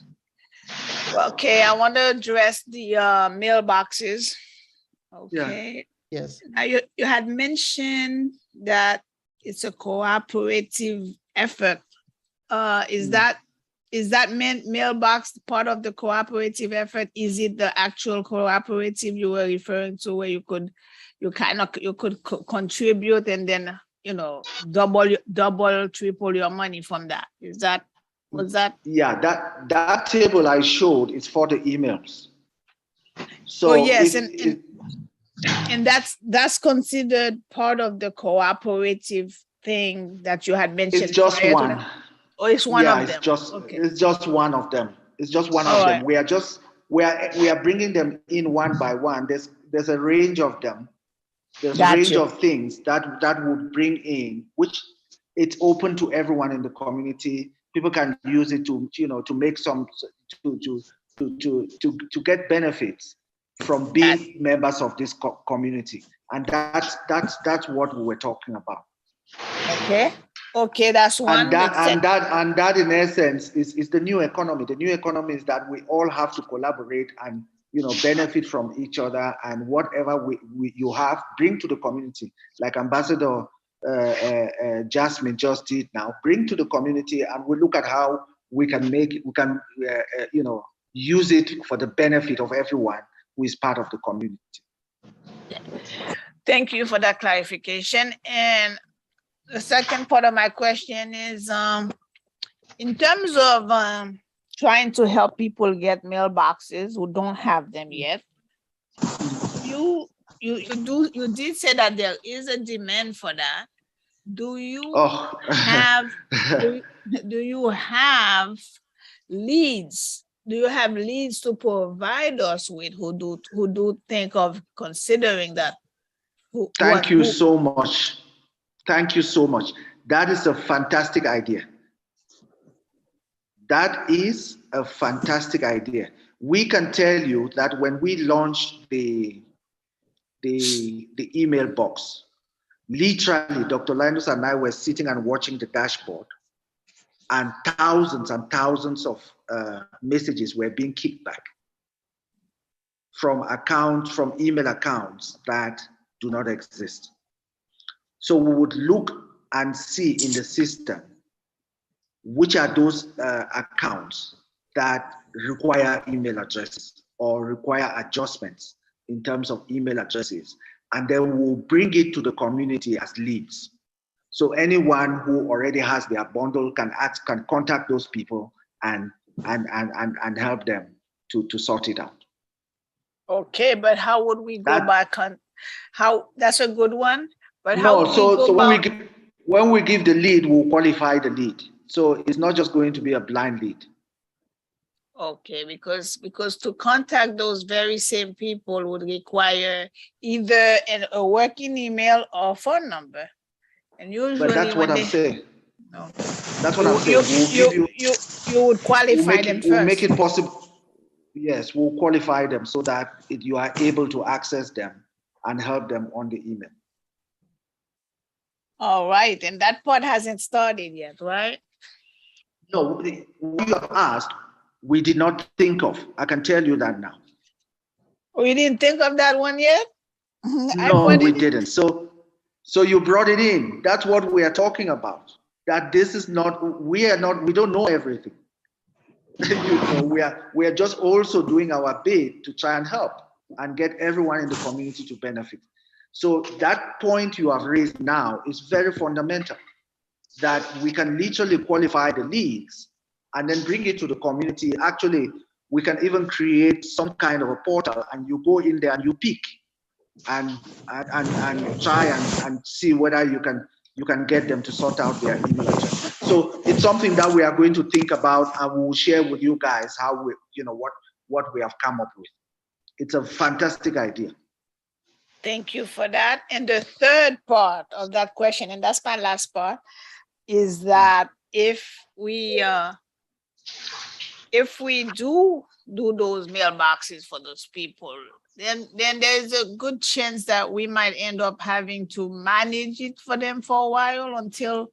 Okay, I want to address the mailboxes. Okay. Yeah. Yes. Now you had mentioned that it's a cooperative effort. Is that mailbox part of the cooperative effort? Is it the actual cooperative you were referring to, where you could contribute and then double, triple your money from that? Was that? Yeah, that table I showed is for the emails. So yes, and that's considered part of the cooperative thing that you had mentioned. It's just one. Oh, it's one of them. It's just one of them. It's just one of them. We are bringing them in one by one. There's a range of them. There's a range of things that would bring in, which it's open to everyone in the community. People can use it to make some to get benefits from being members of this community, and that's what we were talking about. Okay, that's one. And that in essence is the new economy. The new economy is that we all have to collaborate and benefit from each other, and whatever you have, bring to the community. Like Ambassador Jasmine just did now, bring to the community, and we look at how we can use it for the benefit of everyone who is part of the community. Thank you for that clarification. And the second part of my question is, in terms of trying to help people get mailboxes who don't have them yet, you did say that there is a demand for that. Do you have do you have leads? Do you have leads to provide us with who do think of considering that? Thank you so much. Thank you so much. That is a fantastic idea. That is a fantastic idea. We can tell you that when we launched the email box, literally, Dr. Linus and I were sitting and watching the dashboard, and thousands of messages were being kicked back from email accounts that do not exist. So we would look and see in the system which are those accounts that require email addresses or require adjustments in terms of email addresses, and then we'll bring it to the community as leads. So anyone who already has their bundle can contact those people and help them to sort it out. Okay, but how would we go back on? How that's a good one. But when we give the lead, we'll qualify the lead. So it's not just going to be a blind lead. Okay, because to contact those very same people would require either a working email or phone number. And usually, but that's what I'm saying. No. That's what I'm saying. You would qualify them first. We'll make it possible. Yes, we'll qualify them so that you are able to access them and help them on the email. All right, and that part hasn't started yet, right? No, what you have asked, we did not think of. I can tell you that now. We didn't think of that one yet? No, we didn't. So you brought it in. That's what we are talking about. That this is not, we don't know everything. we are just also doing our bit to try and help and get everyone in the community to benefit. So that point you have raised now is very fundamental, that we can literally qualify the leagues and then bring it to the community. Actually, we can even create some kind of a portal, and you go in there and you pick and try and see whether you can get them to sort out their email address. So it's something that we are going to think about, and we will share with you guys how we, what we have come up with. It's a fantastic idea. Thank you for that. And the third part of that question, and that's my last part, is that if we do those mailboxes for those people, then there's a good chance that we might end up having to manage it for them for a while until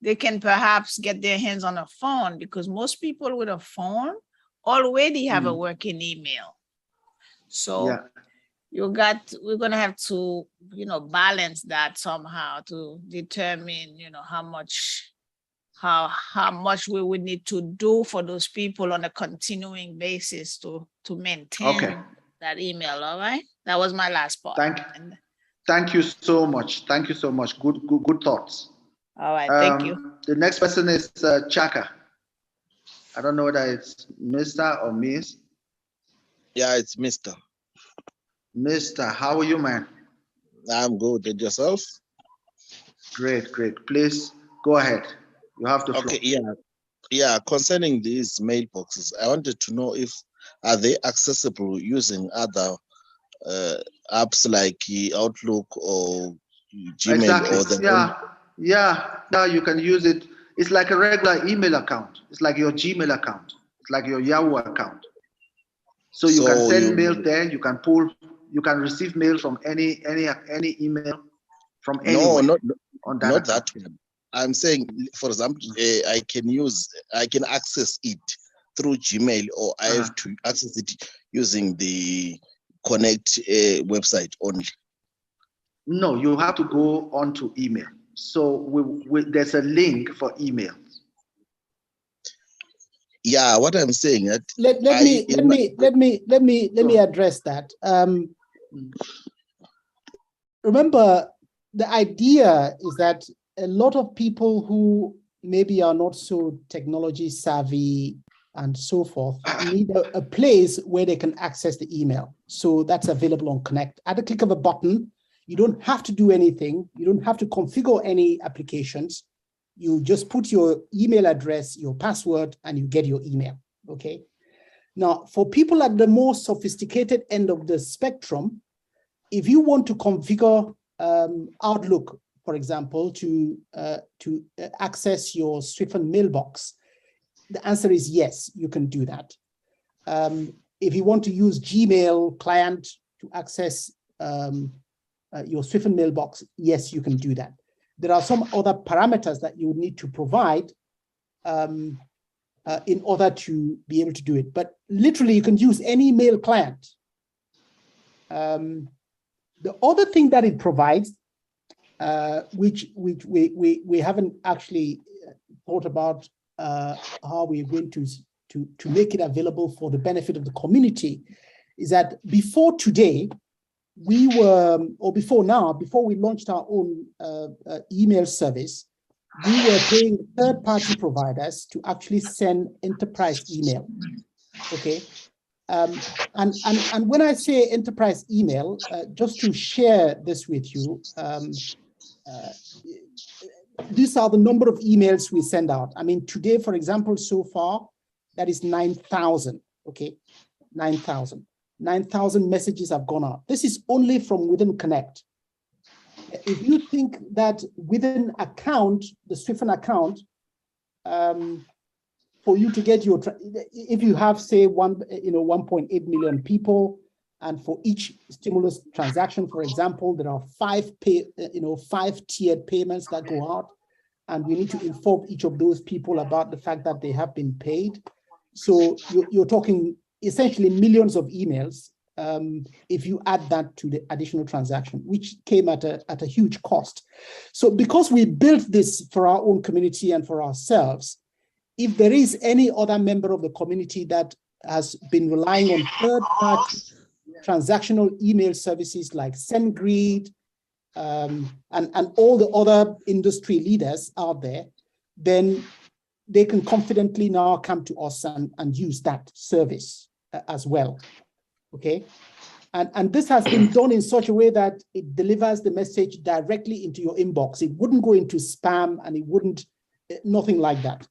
they can perhaps get their hands on a phone, because most people with a phone already have a working email. So we're going to have to, balance that somehow to determine, how much we would need to do for those people on a continuing basis to maintain that email. All right. That was my last part. Thank you so much. Thank you so much. Good thoughts. All right. Thank you. The next person is Chaka. I don't know whether it's Mr. or Miss. Yeah, it's Mr. Mr. How are you, man? I'm good. And yourself? Great. Please go ahead. You have the floor. Okay, yeah. Concerning these mailboxes, I wanted to know if are they accessible using other apps like Outlook or Gmail? Exactly. Yeah. You can use it. It's like a regular email account. It's like your Gmail account. It's like your Yahoo account. So you can send mail there. You can pull. You can receive mail from any email from anywhere. Not that one. I'm saying, for example, I can access it through Gmail, or I have to access it using the Connect website only. No, you have to go onto email. So there's a link for emails. Yeah, what I'm saying that let me address that. Remember, the idea is that a lot of people who maybe are not so technology savvy and so forth need a place where they can access the email. So that's available on Connect. At the click of a button, you don't have to do anything. You don't have to configure any applications. You just put your email address, your password, and you get your email, okay? Now, for people at the more sophisticated end of the spectrum, if you want to configure Outlook, for example, to access your Swifin mailbox, the answer is yes, you can do that. If you want to use Gmail client to access your Swifin mailbox, yes, you can do that. There are some other parameters that you need to provide in order to be able to do it. But literally, you can use any mail client. The other thing that it provides, which we haven't actually thought about how we're going to make it available for the benefit of the community, is that before today, before we launched our own email service, we were paying third-party providers to actually send enterprise email, okay? And when I say enterprise email, just to share this with you, these are the number of emails we send out. I mean, today, for example, so far, that is 9,000, okay? 9,000. 9,000 messages have gone out. This is only from within Connect. If you think that within account, the Swifin account, for you to get your, if you have say 1.8 million people, and for each stimulus transaction, for example, there are 5 tiered payments that go out. and we need to inform each of those people about the fact that they have been paid. So you're talking essentially millions of emails if you add that to the additional transaction, which came at a huge cost. So because we built this for our own community and for ourselves, if there is any other member of the community that has been relying on third-party transactional email services like SendGrid and all the other industry leaders out there, then they can confidently now come to us and use that service as well, okay? And this has been done in such a way that it delivers the message directly into your inbox. It wouldn't go into spam and it wouldn't, nothing like that.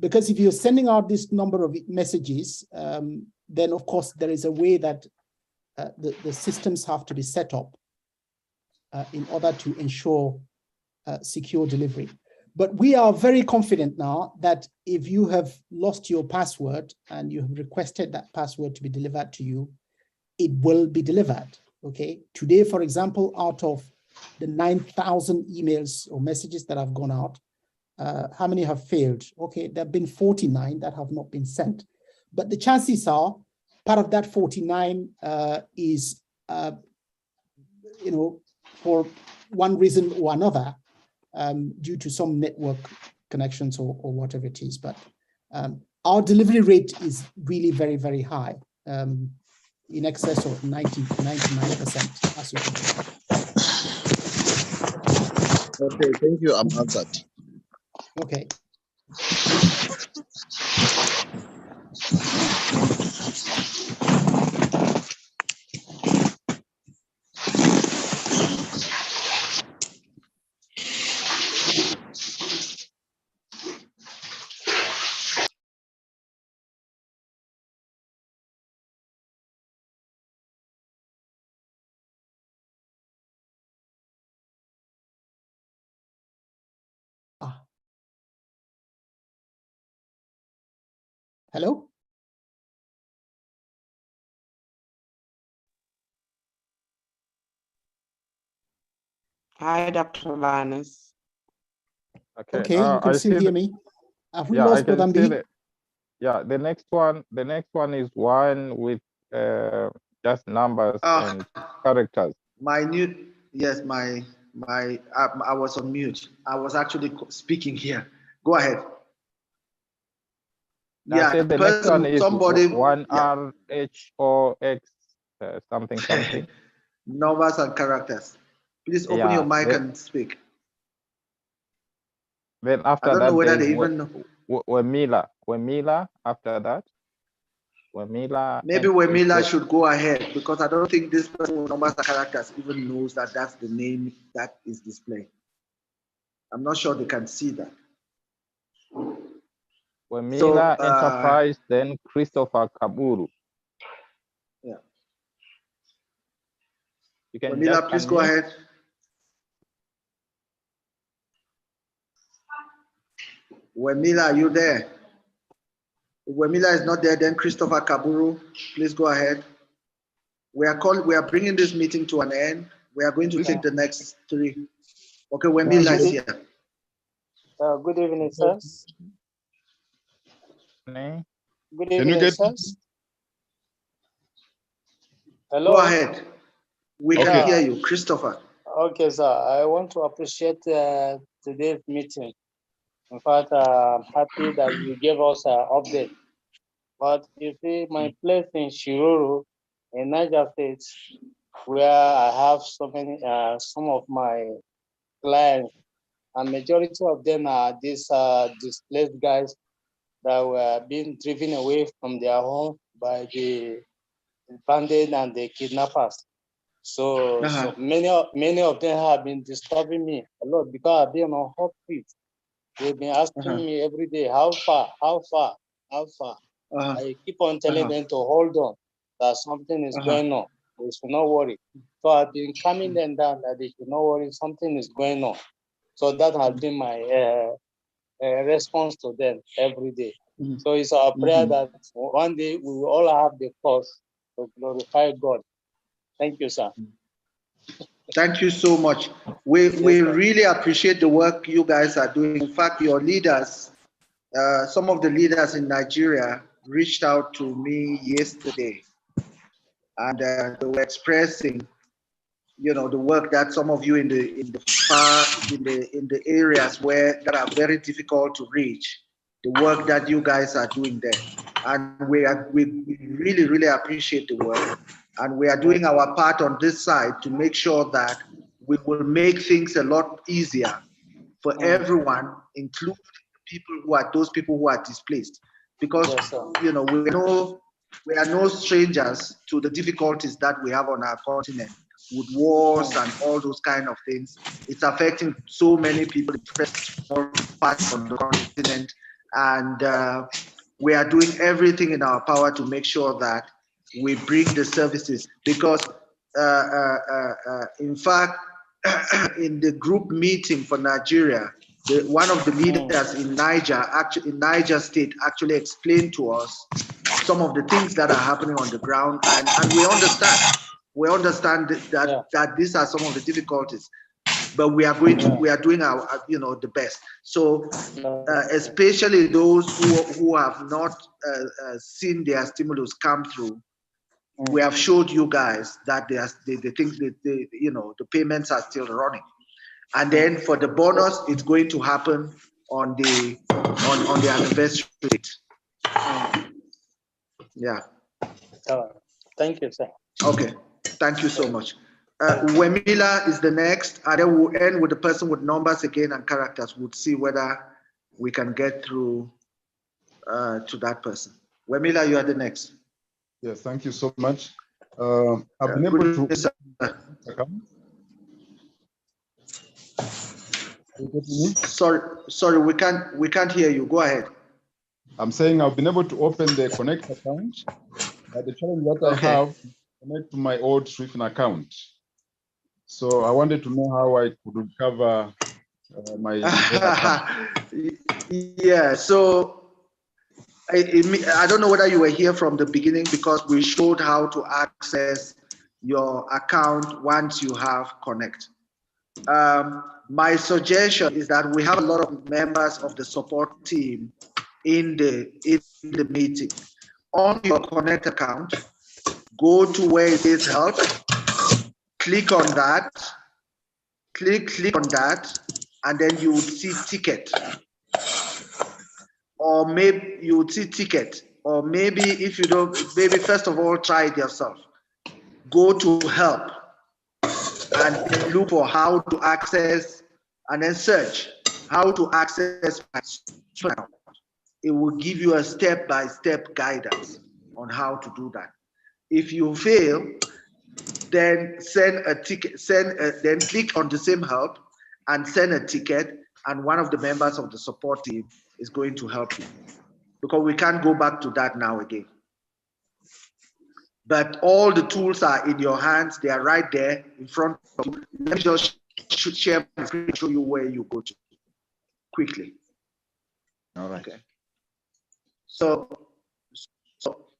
Because if you're sending out this number of messages, then of course there is a way that the systems have to be set up in order to ensure secure delivery. But we are very confident now that if you have lost your password and you have requested that password to be delivered to you, it will be delivered, okay? Today, for example, out of the 9,000 emails or messages that have gone out, how many have failed? Okay, there have been 49 that have not been sent. But the chances are part of that 49 is, you know, for one reason or another, due to some network connections or whatever it is. But our delivery rate is really very, very high, in excess of 90 to 99%. As you can. Okay, thank you. I'm answered. Okay. Hello? Hi, Dr. Linus. Okay, you can still hear me. Have we Yeah, I lost can Brother see Mbi? that. Yeah, the next one is one with just numbers and characters. I was on mute. I was actually speaking here. Go ahead. Now, Yeah, say the next one is somebody. one Yeah. RHOX something something. Numbers and characters. Please open your mic and speak. Then after I don't know that, whether there they is even know. Wemila after that. Wemila. Maybe Wemila should go ahead because I don't think this person with numbers and characters even knows that that's the name that is displayed. I'm not sure they can see that. Wemila Enterprise, then Christopher Kaburu. Yeah. You can Wemila, please go ahead. Wemila, are you there? If Wemila is not there, then Christopher Kaburu, please go ahead. We are bringing this meeting to an end. We are going to take the next three. Okay, Wemila is here. Good evening, sirs. Good evening, sirs. Hello. Go ahead. We can hear you, Christopher. Okay, sir. I want to appreciate today's meeting. In fact, I'm happy that you gave us an update. But you see, my place in Shiruru, in Niger State, where I have so many, some of my clients, and majority of them are these displaced guys that were being driven away from their home by the bandits and the kidnappers. So, so many of them have been disturbing me a lot because I've been on hot feet. They've been asking me every day, how far, how far, how far. I keep on telling them to hold on, that something is going on. They should not worry. So I've been calming them down that they should not worry, something is going on. So that has been my response to them every day. So it's our prayer that one day we will all have the cause to glorify God. Thank you, sir. Thank you so much. We really appreciate the work you guys are doing. In fact, your leaders, some of the leaders in Nigeria reached out to me yesterday, and they were expressing, you know, the work that some of you in the areas where that are very difficult to reach, the work that you guys are doing there, and we really appreciate the work, and we are doing our part on this side to make sure that we will make things a lot easier for everyone, including those people who are displaced, because you know we are no strangers to the difficulties that we have on our continent with wars and all those kind of things. It's affecting so many people in small parts of the continent, and we are doing everything in our power to make sure that we bring the services, because in fact, in the group meeting for Nigeria, one of the leaders in Niger State actually explained to us some of the things that are happening on the ground, and we understand. We understand that these are some of the difficulties, but we are doing our the best. So especially those who have not seen their stimulus come through, we have showed you guys that the things that the payments are still running, and then for the bonus, it's going to happen on the anniversary date. Yeah. Thank you, sir. Okay. Thank you so much. Wemila is the next, and then we'll end with the person with numbers again and characters. We'll see whether we can get through to that person. Wemila, you are the next. Yes, thank you so much. I've been able to account. Sorry, we can't hear you. Go ahead. I'm saying I've been able to open the Connect account, but the challenge that I have is connect to my old Swifin account. So I wanted to know how I could recover my yeah. So I don't know whether you were here from the beginning, because we showed how to access your account once you have Connect. My suggestion is that we have a lot of members of the support team in the meeting. On your Connect account, go to where it says help, click on that, click on that, and then you would see ticket. Or maybe you would see ticket, or maybe if you don't, maybe first of all, try it yourself. Go to help and look for how to access, and then search how to access my account. It will give you a step-by-step guidance on how to do that. If you fail, then send a ticket, then click on the same help and send a ticket, and one of the members of the support team is going to help you, because we can't go back to that now again. But all the tools are in your hands. They are right there in front of you. Let me just share my screen, show you where you go to quickly. All right. Okay. So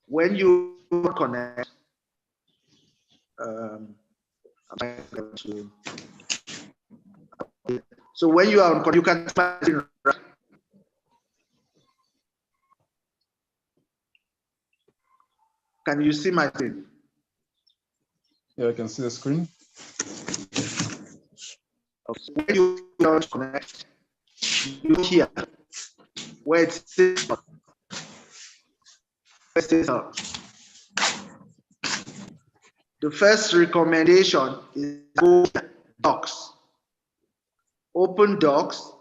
when you connect, so when you are on, you can imagine, right? Can you see my screen? Yeah, I can see the screen. Okay. So when you don't connect, you hear where it says the first recommendation is go to Docs. Open Docs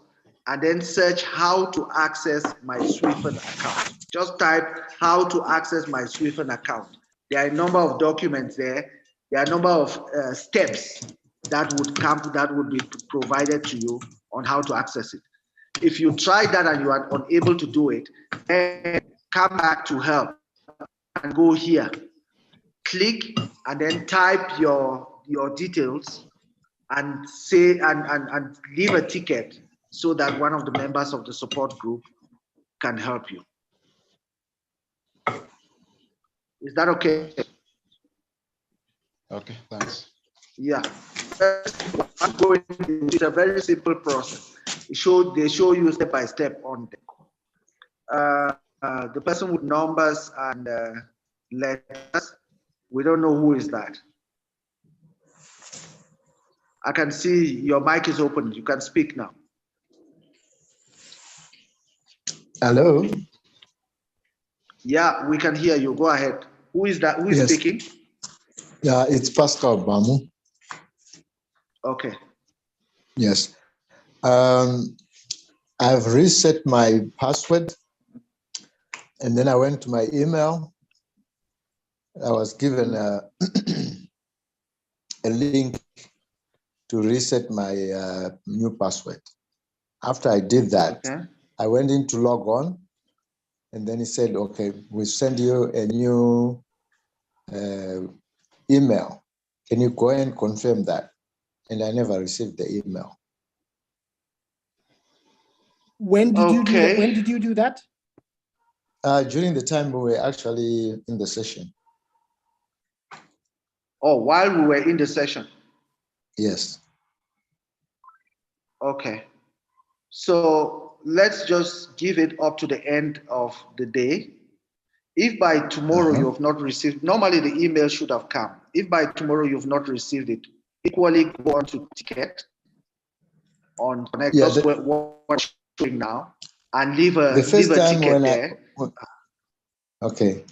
and then search how to access my Swifin account. Just type how to access my Swifin account. There are a number of documents there. There are a number of steps that would be provided to you on how to access it. If you try that and you are unable to do it, then come back to help and go here. Click and then type your details and say and leave a ticket so that one of the members of the support group can help you. Is that okay? Okay, thanks. Yeah. It's a very simple process. They show you step by step on the person with numbers and letters. We don't know who is that. I can see your mic is open. You can speak now. Hello. Yeah, we can hear you. Go ahead. Who is that? Who is speaking? Yeah, it's Pascal Bamu. Okay. Yes. I've reset my password, and then I went to my email. I was given a link to reset my new password. After I did that, I went in to log on, and then he said, okay, we'll send you a new email. Can you go and confirm that? And I never received the email. When did you do that? When did you do that? During the time we were actually in the session. Oh, while we were in the session? Yes. Okay. So let's just give it up to the end of the day. If by tomorrow you have not received, normally the email should have come. If by tomorrow you've not received it, equally go on to ticket on Connect, just what we're showing now, and leave a ticket there. Okay.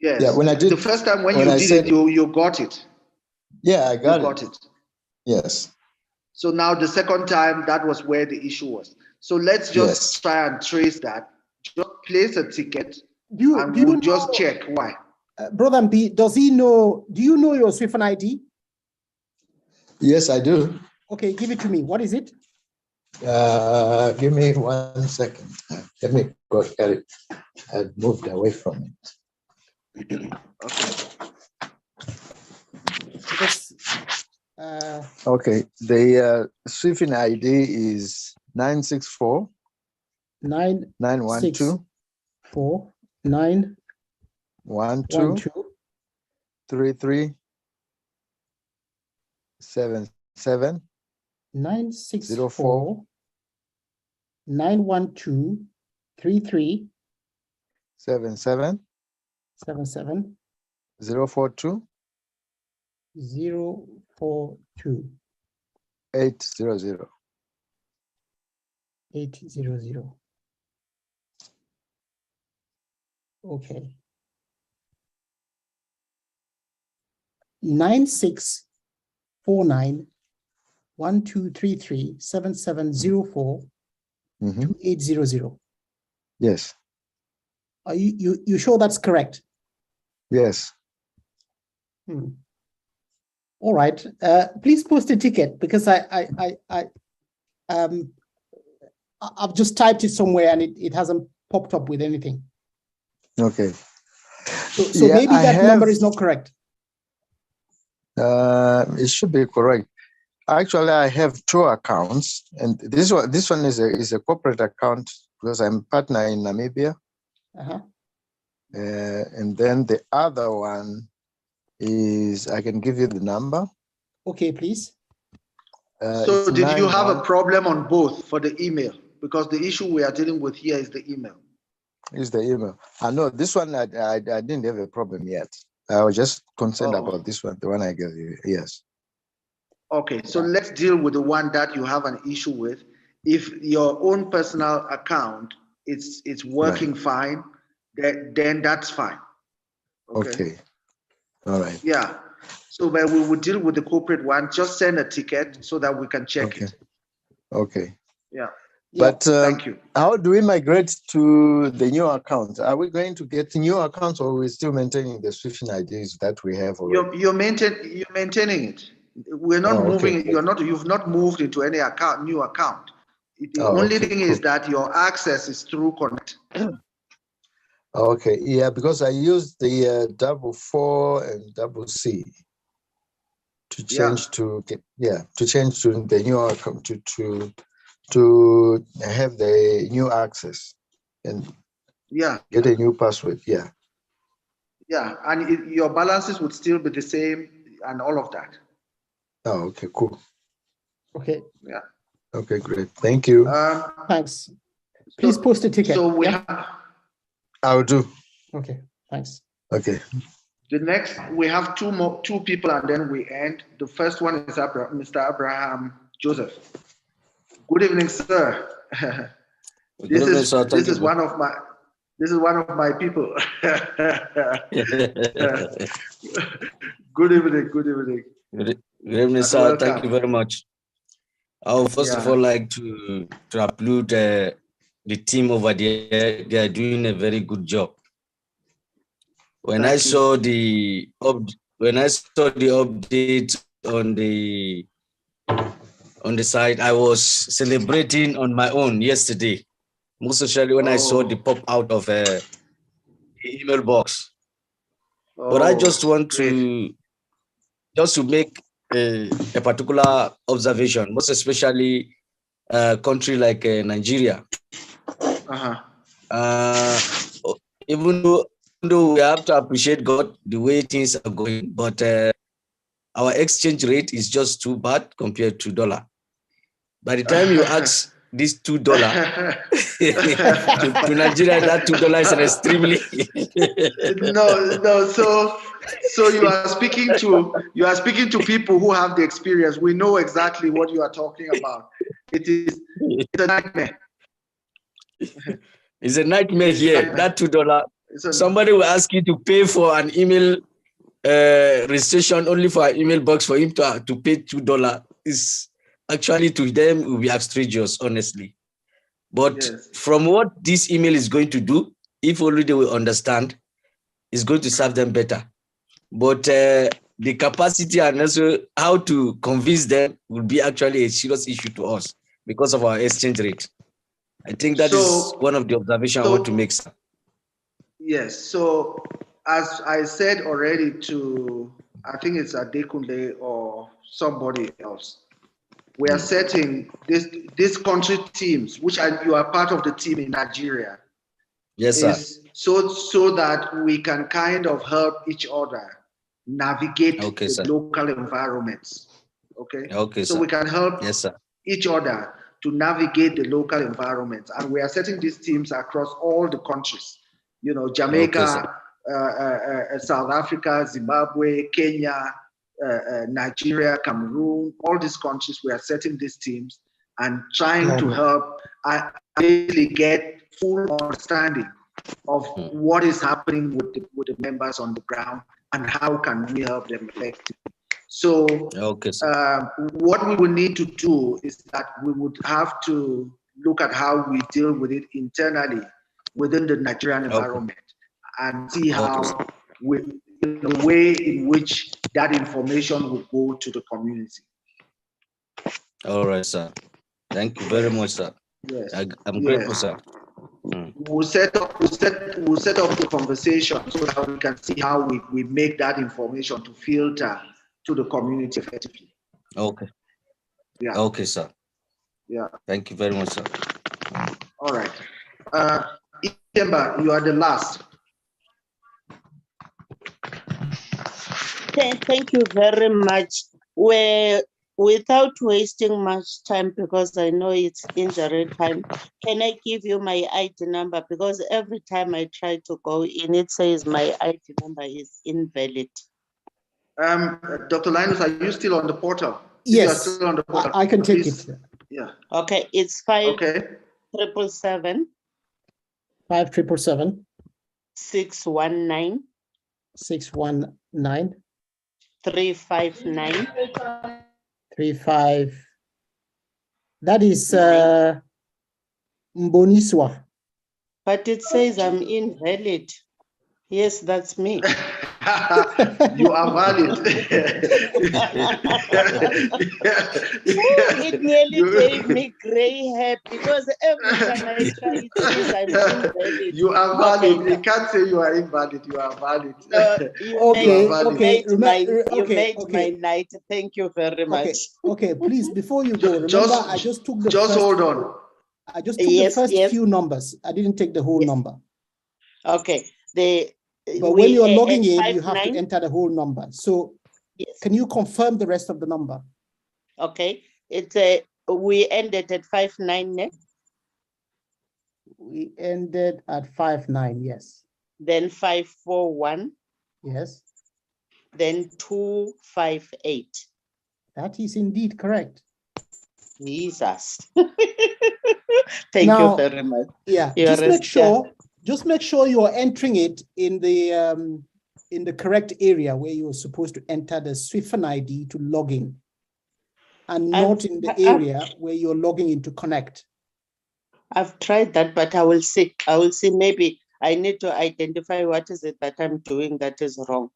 Yes. Yeah, when I did the first time when you did it, you got it. Yeah, I got it. Yes. So now the second time, that was where the issue was. So let's just try and trace that. Just place a ticket, and we'll just check why. Brother B, does he know? Do you know your Swifin ID? Yes, I do. Okay, give it to me. What is it? Give me 1 second. Let me go get it. I moved away from it. Okay. Okay, the Swifin ID is 964 912 33 77 964 912 33 77 77 042 042 800. 800. Okay. 9649 1233 7704 2800. Yes. Are you sure that's correct? Yes. All right. Please post a ticket, because I've just typed it somewhere and it hasn't popped up with anything. Okay. So yeah, maybe that number is not correct. It should be correct. Actually, I have 2 accounts, and this one is a corporate account because I'm a partner in Namibia. And then the other one is, I can give you the number. Okay, please. So did you have a problem on both for the email? Because the issue we are dealing with here is the email. Is the email. I know this one, I didn't have a problem yet. I was just concerned about this one, the one I gave you. Yes. Okay, so let's deal with the one that you have an issue with. If your own personal account it's working fine, then that's fine. Okay. All right. Yeah. So but we will deal with the corporate one. Just send a ticket so that we can check it. Okay. Yeah. But thank you. How do we migrate to the new account? Are we going to get new accounts, or are we still maintaining the Swifin IDs that we have already? You're maintaining it. We're not moving it. You've not moved into any new account. The only thing is that your access is through Connect. Okay, yeah, because I used the 44 and CC to change to the new account to have the new access and get a new password. Yeah, and your balances would still be the same and all of that. Oh, okay, cool. Okay. Yeah. Okay, great. Thank you. Thanks. Please post a ticket. So we yeah? have I'll do. Okay, thanks. Okay. the next. We have two people, and then we end. The first one is Mr. Abraham Joseph. Good evening, sir. This is one of my people. Good evening. Good evening. Good evening, sir. Welcome. Thank you very much. I would first of all like to applaud the team over there. They are doing a very good job. When I saw the update on the site, I was celebrating on my own yesterday. Most especially when I saw the pop out of the email box. But I just want to make a particular observation, most especially a country like Nigeria. Even though we have to appreciate God the way things are going, but our exchange rate is just too bad compared to dollar. By the time you ask this $2 to Nigeria, that $2 is an extremely no. So you are speaking to people who have the experience. We know exactly what you are talking about. It's a nightmare. It's a nightmare here. That $2. Somebody will ask you to pay for an email registration only for an email box for him to pay $2. Is actually, to them, will be outrageous, honestly. But from what this email is going to do, if only they will understand, it's going to serve them better. But the capacity and also how to convince them will be actually a serious issue to us because of our exchange rate. I think that is one of the observations I want to make, sir. Yes. So as I said already to, I think it's Adekunle or somebody else, we are setting this country teams, which you are part of the team in Nigeria. Yes, sir. So that we can kind of help each other navigate the local environments. Okay. Okay. So sir. we can help each other to navigate the local environments, and we are setting these teams across all the countries. You know, Jamaica, South Africa, Zimbabwe, Kenya, Nigeria, Cameroon, all these countries. We are setting these teams and trying to help really get full understanding of what is happening with the members on the ground and how can we help them effectively. So what we will need to do is that we would have to look at how we deal with it internally within the Nigerian environment and see how the way in which that information will go to the community. All right, sir. Thank you very much, sir. Yes. I'm grateful, sir. We'll set up the conversation so that we can see how we make that information to filter to the community effectively. Okay. Yeah. Okay, sir. Yeah. Thank you very much, sir. All right. Ikemba, you are the last. Thank you very much. Without wasting much time, because I know it's injury time, can I give you my ID number? Because every time I try to go in, it says my ID number is invalid. Dr. Linus, are you still on the portal? Yes, you are still on the portal, I can take it. Yeah. Okay, it's 577 577 619 619 359 35. That is Mboniswa. But it says I'm invalid. Yes, that's me. You are valid. It nearly gave me gray hair because every time I try it says I'm invalid. You are valid. You can't say you are invalid. You are valid. You made my night. Thank you very much. Okay, please, before you go, remember I just took the first, hold on. I just took the first few numbers. I didn't take the whole number. Okay. But when you're logging in, you have to enter the whole number. So Yes. Can you confirm the rest of the number? Okay. It's we ended at 59 net. We ended at 59, yes. Then 541. Yes. Then 258. That is indeed correct. Jesus. Thank you very much. Yeah, You're just make sure you are entering it in the correct area where you're supposed to enter the Swifin ID to log in, and not in the area where you're logging in to connect. I've tried that, but I will see. I will see. Maybe I need to identify what is it that I'm doing that is wrong.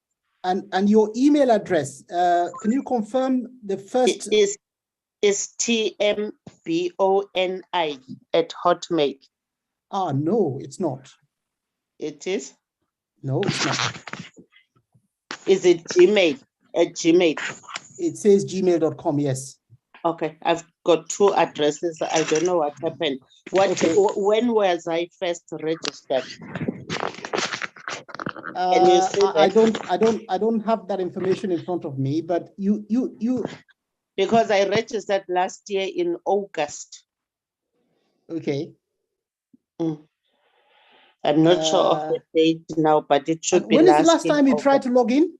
And your email address, can you confirm the first? Is TMBONI@Hotmail. Ah, no, it's not. It is? No, it's not. Is it Gmail? At Gmail? It says gmail.com, yes. Okay, I've got two addresses. I don't know what happened. When was I first registered? Can you see that? I don't have that information in front of me, but you because I registered last year in August. Okay. I'm not sure of the date now, but it should be. When is the last time you tried to log in?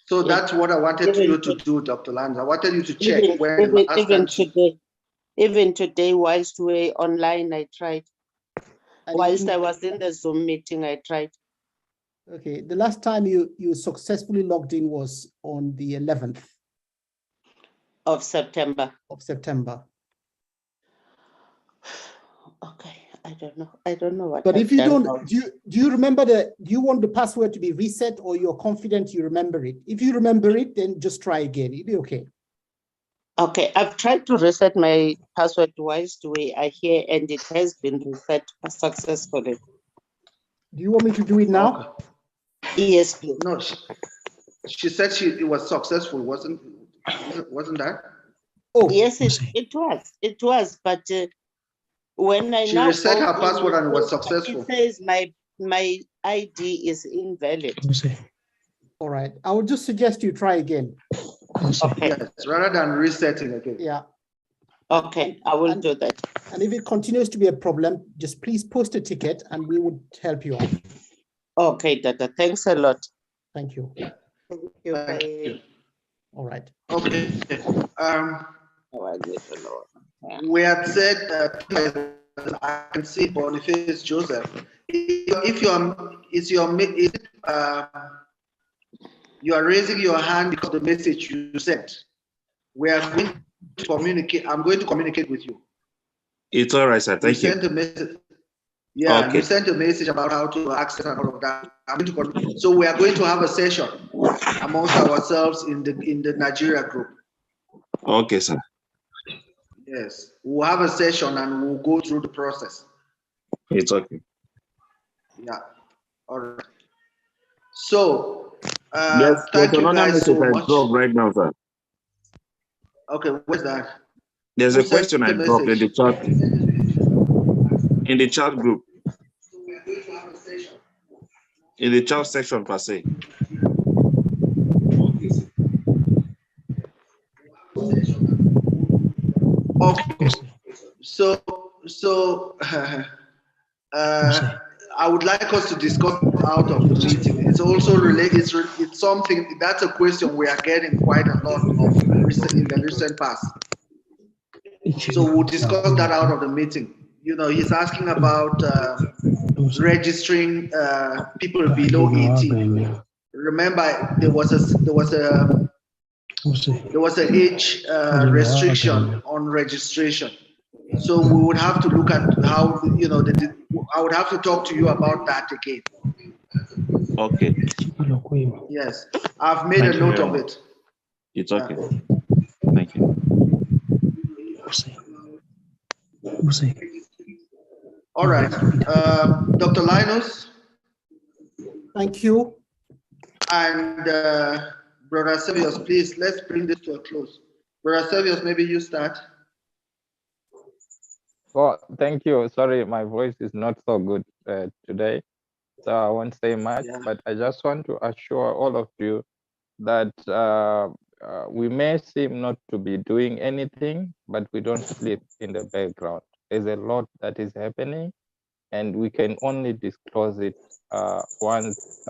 So that's what I wanted you to do, Dr. Lanz. I wanted you to check when the last time. Even today, whilst we're online, I tried. Whilst I was in the Zoom meeting, I tried. Okay, the last time you successfully logged in was on the 11th of September. Okay, I don't know. I don't know what. But if you don't, do you remember do you want the password to be reset, or you're confident you remember it? If you remember it, then just try again. It'll be okay. Okay, I've tried to reset my password whilst we are here, and it has been reset successfully. Do you want me to do it now? Yes, please. No, she said it was successful, wasn't that? Oh, yes, it was. It was, but when I she now reset her go password in, and it was successful. It says my ID is invalid. All right, I would just suggest you try again. Okay. Yes, rather than resetting again. Yeah. Okay, I will do that. And if it continues to be a problem, just please post a ticket and we would help you out. Okay, Dada. Thanks a lot. Thank you. Thank you. Bye. All right. Okay. We had said that I can see Boniface Joseph. If you are raising your hand because of the message you sent, we are going to communicate. I'm going to communicate with you. It's all right, sir. Thank you. Sent a message. Yeah, okay. You sent a message about how to access and all of that. So we are going to have a session amongst ourselves in the Nigeria group. Okay, sir. Yes, we'll have a session and we'll go through the process. It's okay. Yeah. All right. So, yes, thank you guys so much. Right now, sir. Okay, where's that? There's a question I dropped in the chat. In the chat group. In the chat section per se. Okay. So I would like us to discuss out of the meeting. It's also related. It's something that's a question we are getting quite a lot of in the recent past. So we'll discuss that out of the meeting. You know, he's asking about registering people below 18. Remember, there was an age restriction on registration. So we would have to look at how, you know, I would have to talk to you about that again. Okay. Yes, I've made a note of it. It's okay. Thank you. All right, Dr. Linus. Thank you. And Brother Sevius, please, let's bring this to a close. Brother Sevius, maybe you start. Well, thank you. Sorry, my voice is not so good today, so I won't say much, but I just want to assure all of you that we may seem not to be doing anything, but we don't sleep in the background. There's a lot that is happening, and we can only disclose it once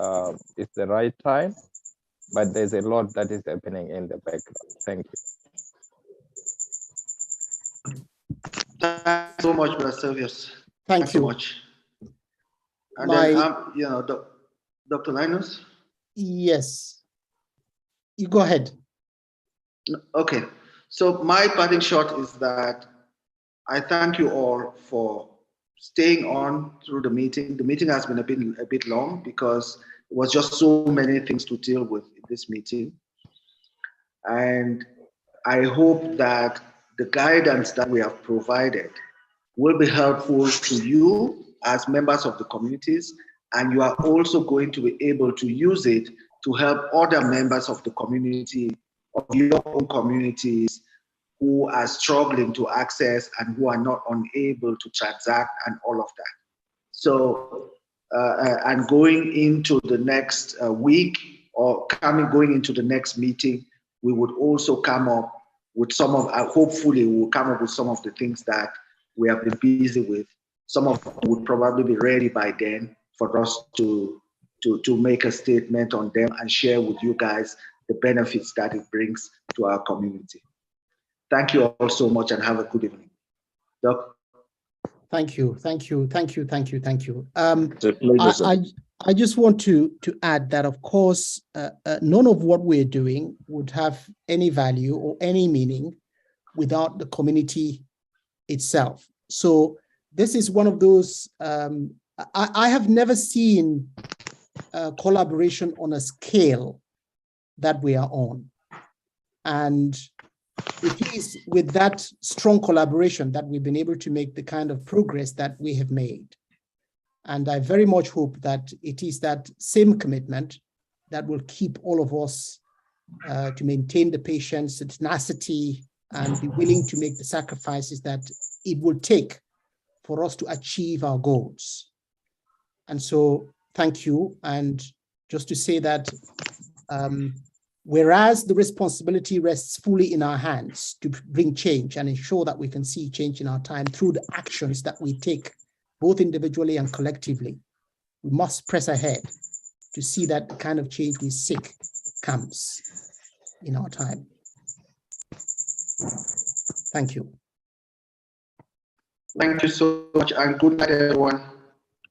it's the right time, but there's a lot that is happening in the background. Thank you. Thanks so much, Brother Silvius. Thank you so much. And then, Dr. Linus? Yes. You go ahead. Okay. So my parting shot is that I thank you all for staying on through the meeting. The meeting has been a bit long because it was just so many things to deal with in this meeting. And I hope that the guidance that we have provided will be helpful to you as members of the communities, and you are also going to be able to use it to help other members of the community, of your own communities, who are struggling to access and who are not unable to transact and all of that. So, and going into the next week or going into the next meeting, we would also come up with some of, hopefully we'll come up with some of the things that we have been busy with. Some of them would probably be ready by then for us to make a statement on them and share with you guys the benefits that it brings to our community. Thank you all so much and have a good evening. Doc? Thank you. Pleasure, I just want to add that, of course, none of what we're doing would have any value or any meaning without the community itself. So this is one of those, I have never seen collaboration on a scale that we are on. And it is with that strong collaboration that we've been able to make the kind of progress that we have made. And I very much hope that it is that same commitment that will keep all of us to maintain the patience, the tenacity, and be willing to make the sacrifices that it will take for us to achieve our goals. And so thank you. And just to say that whereas the responsibility rests fully in our hands to bring change and ensure that we can see change in our time through the actions that we take, both individually and collectively, we must press ahead to see that the kind of change we seek comes in our time. Thank you. Thank you so much, and good night, everyone.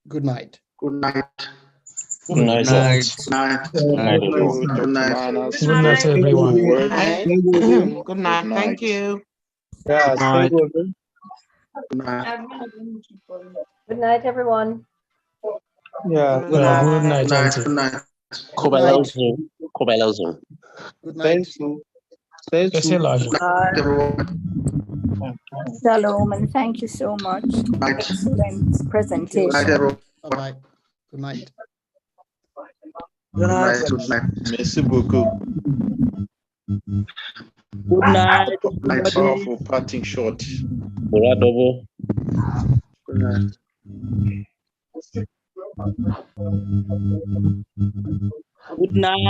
Good night. Good night. Good night. Good night. Good night, everyone. Good night. Good night, everyone. Good night. Thank you. Yeah, Night. Good night. Good night, everyone. Yeah. Good night, Good night. Auntie. Good night. Kobelozum. Good night. Stay large. Shalom, and thank you so much. Excellent presentation. Good night, everyone. Bye-bye. Good night. Good night. Good night. Merci beaucoup. Good night. Good night. Powerful parting shot. Double. Good night. Good night.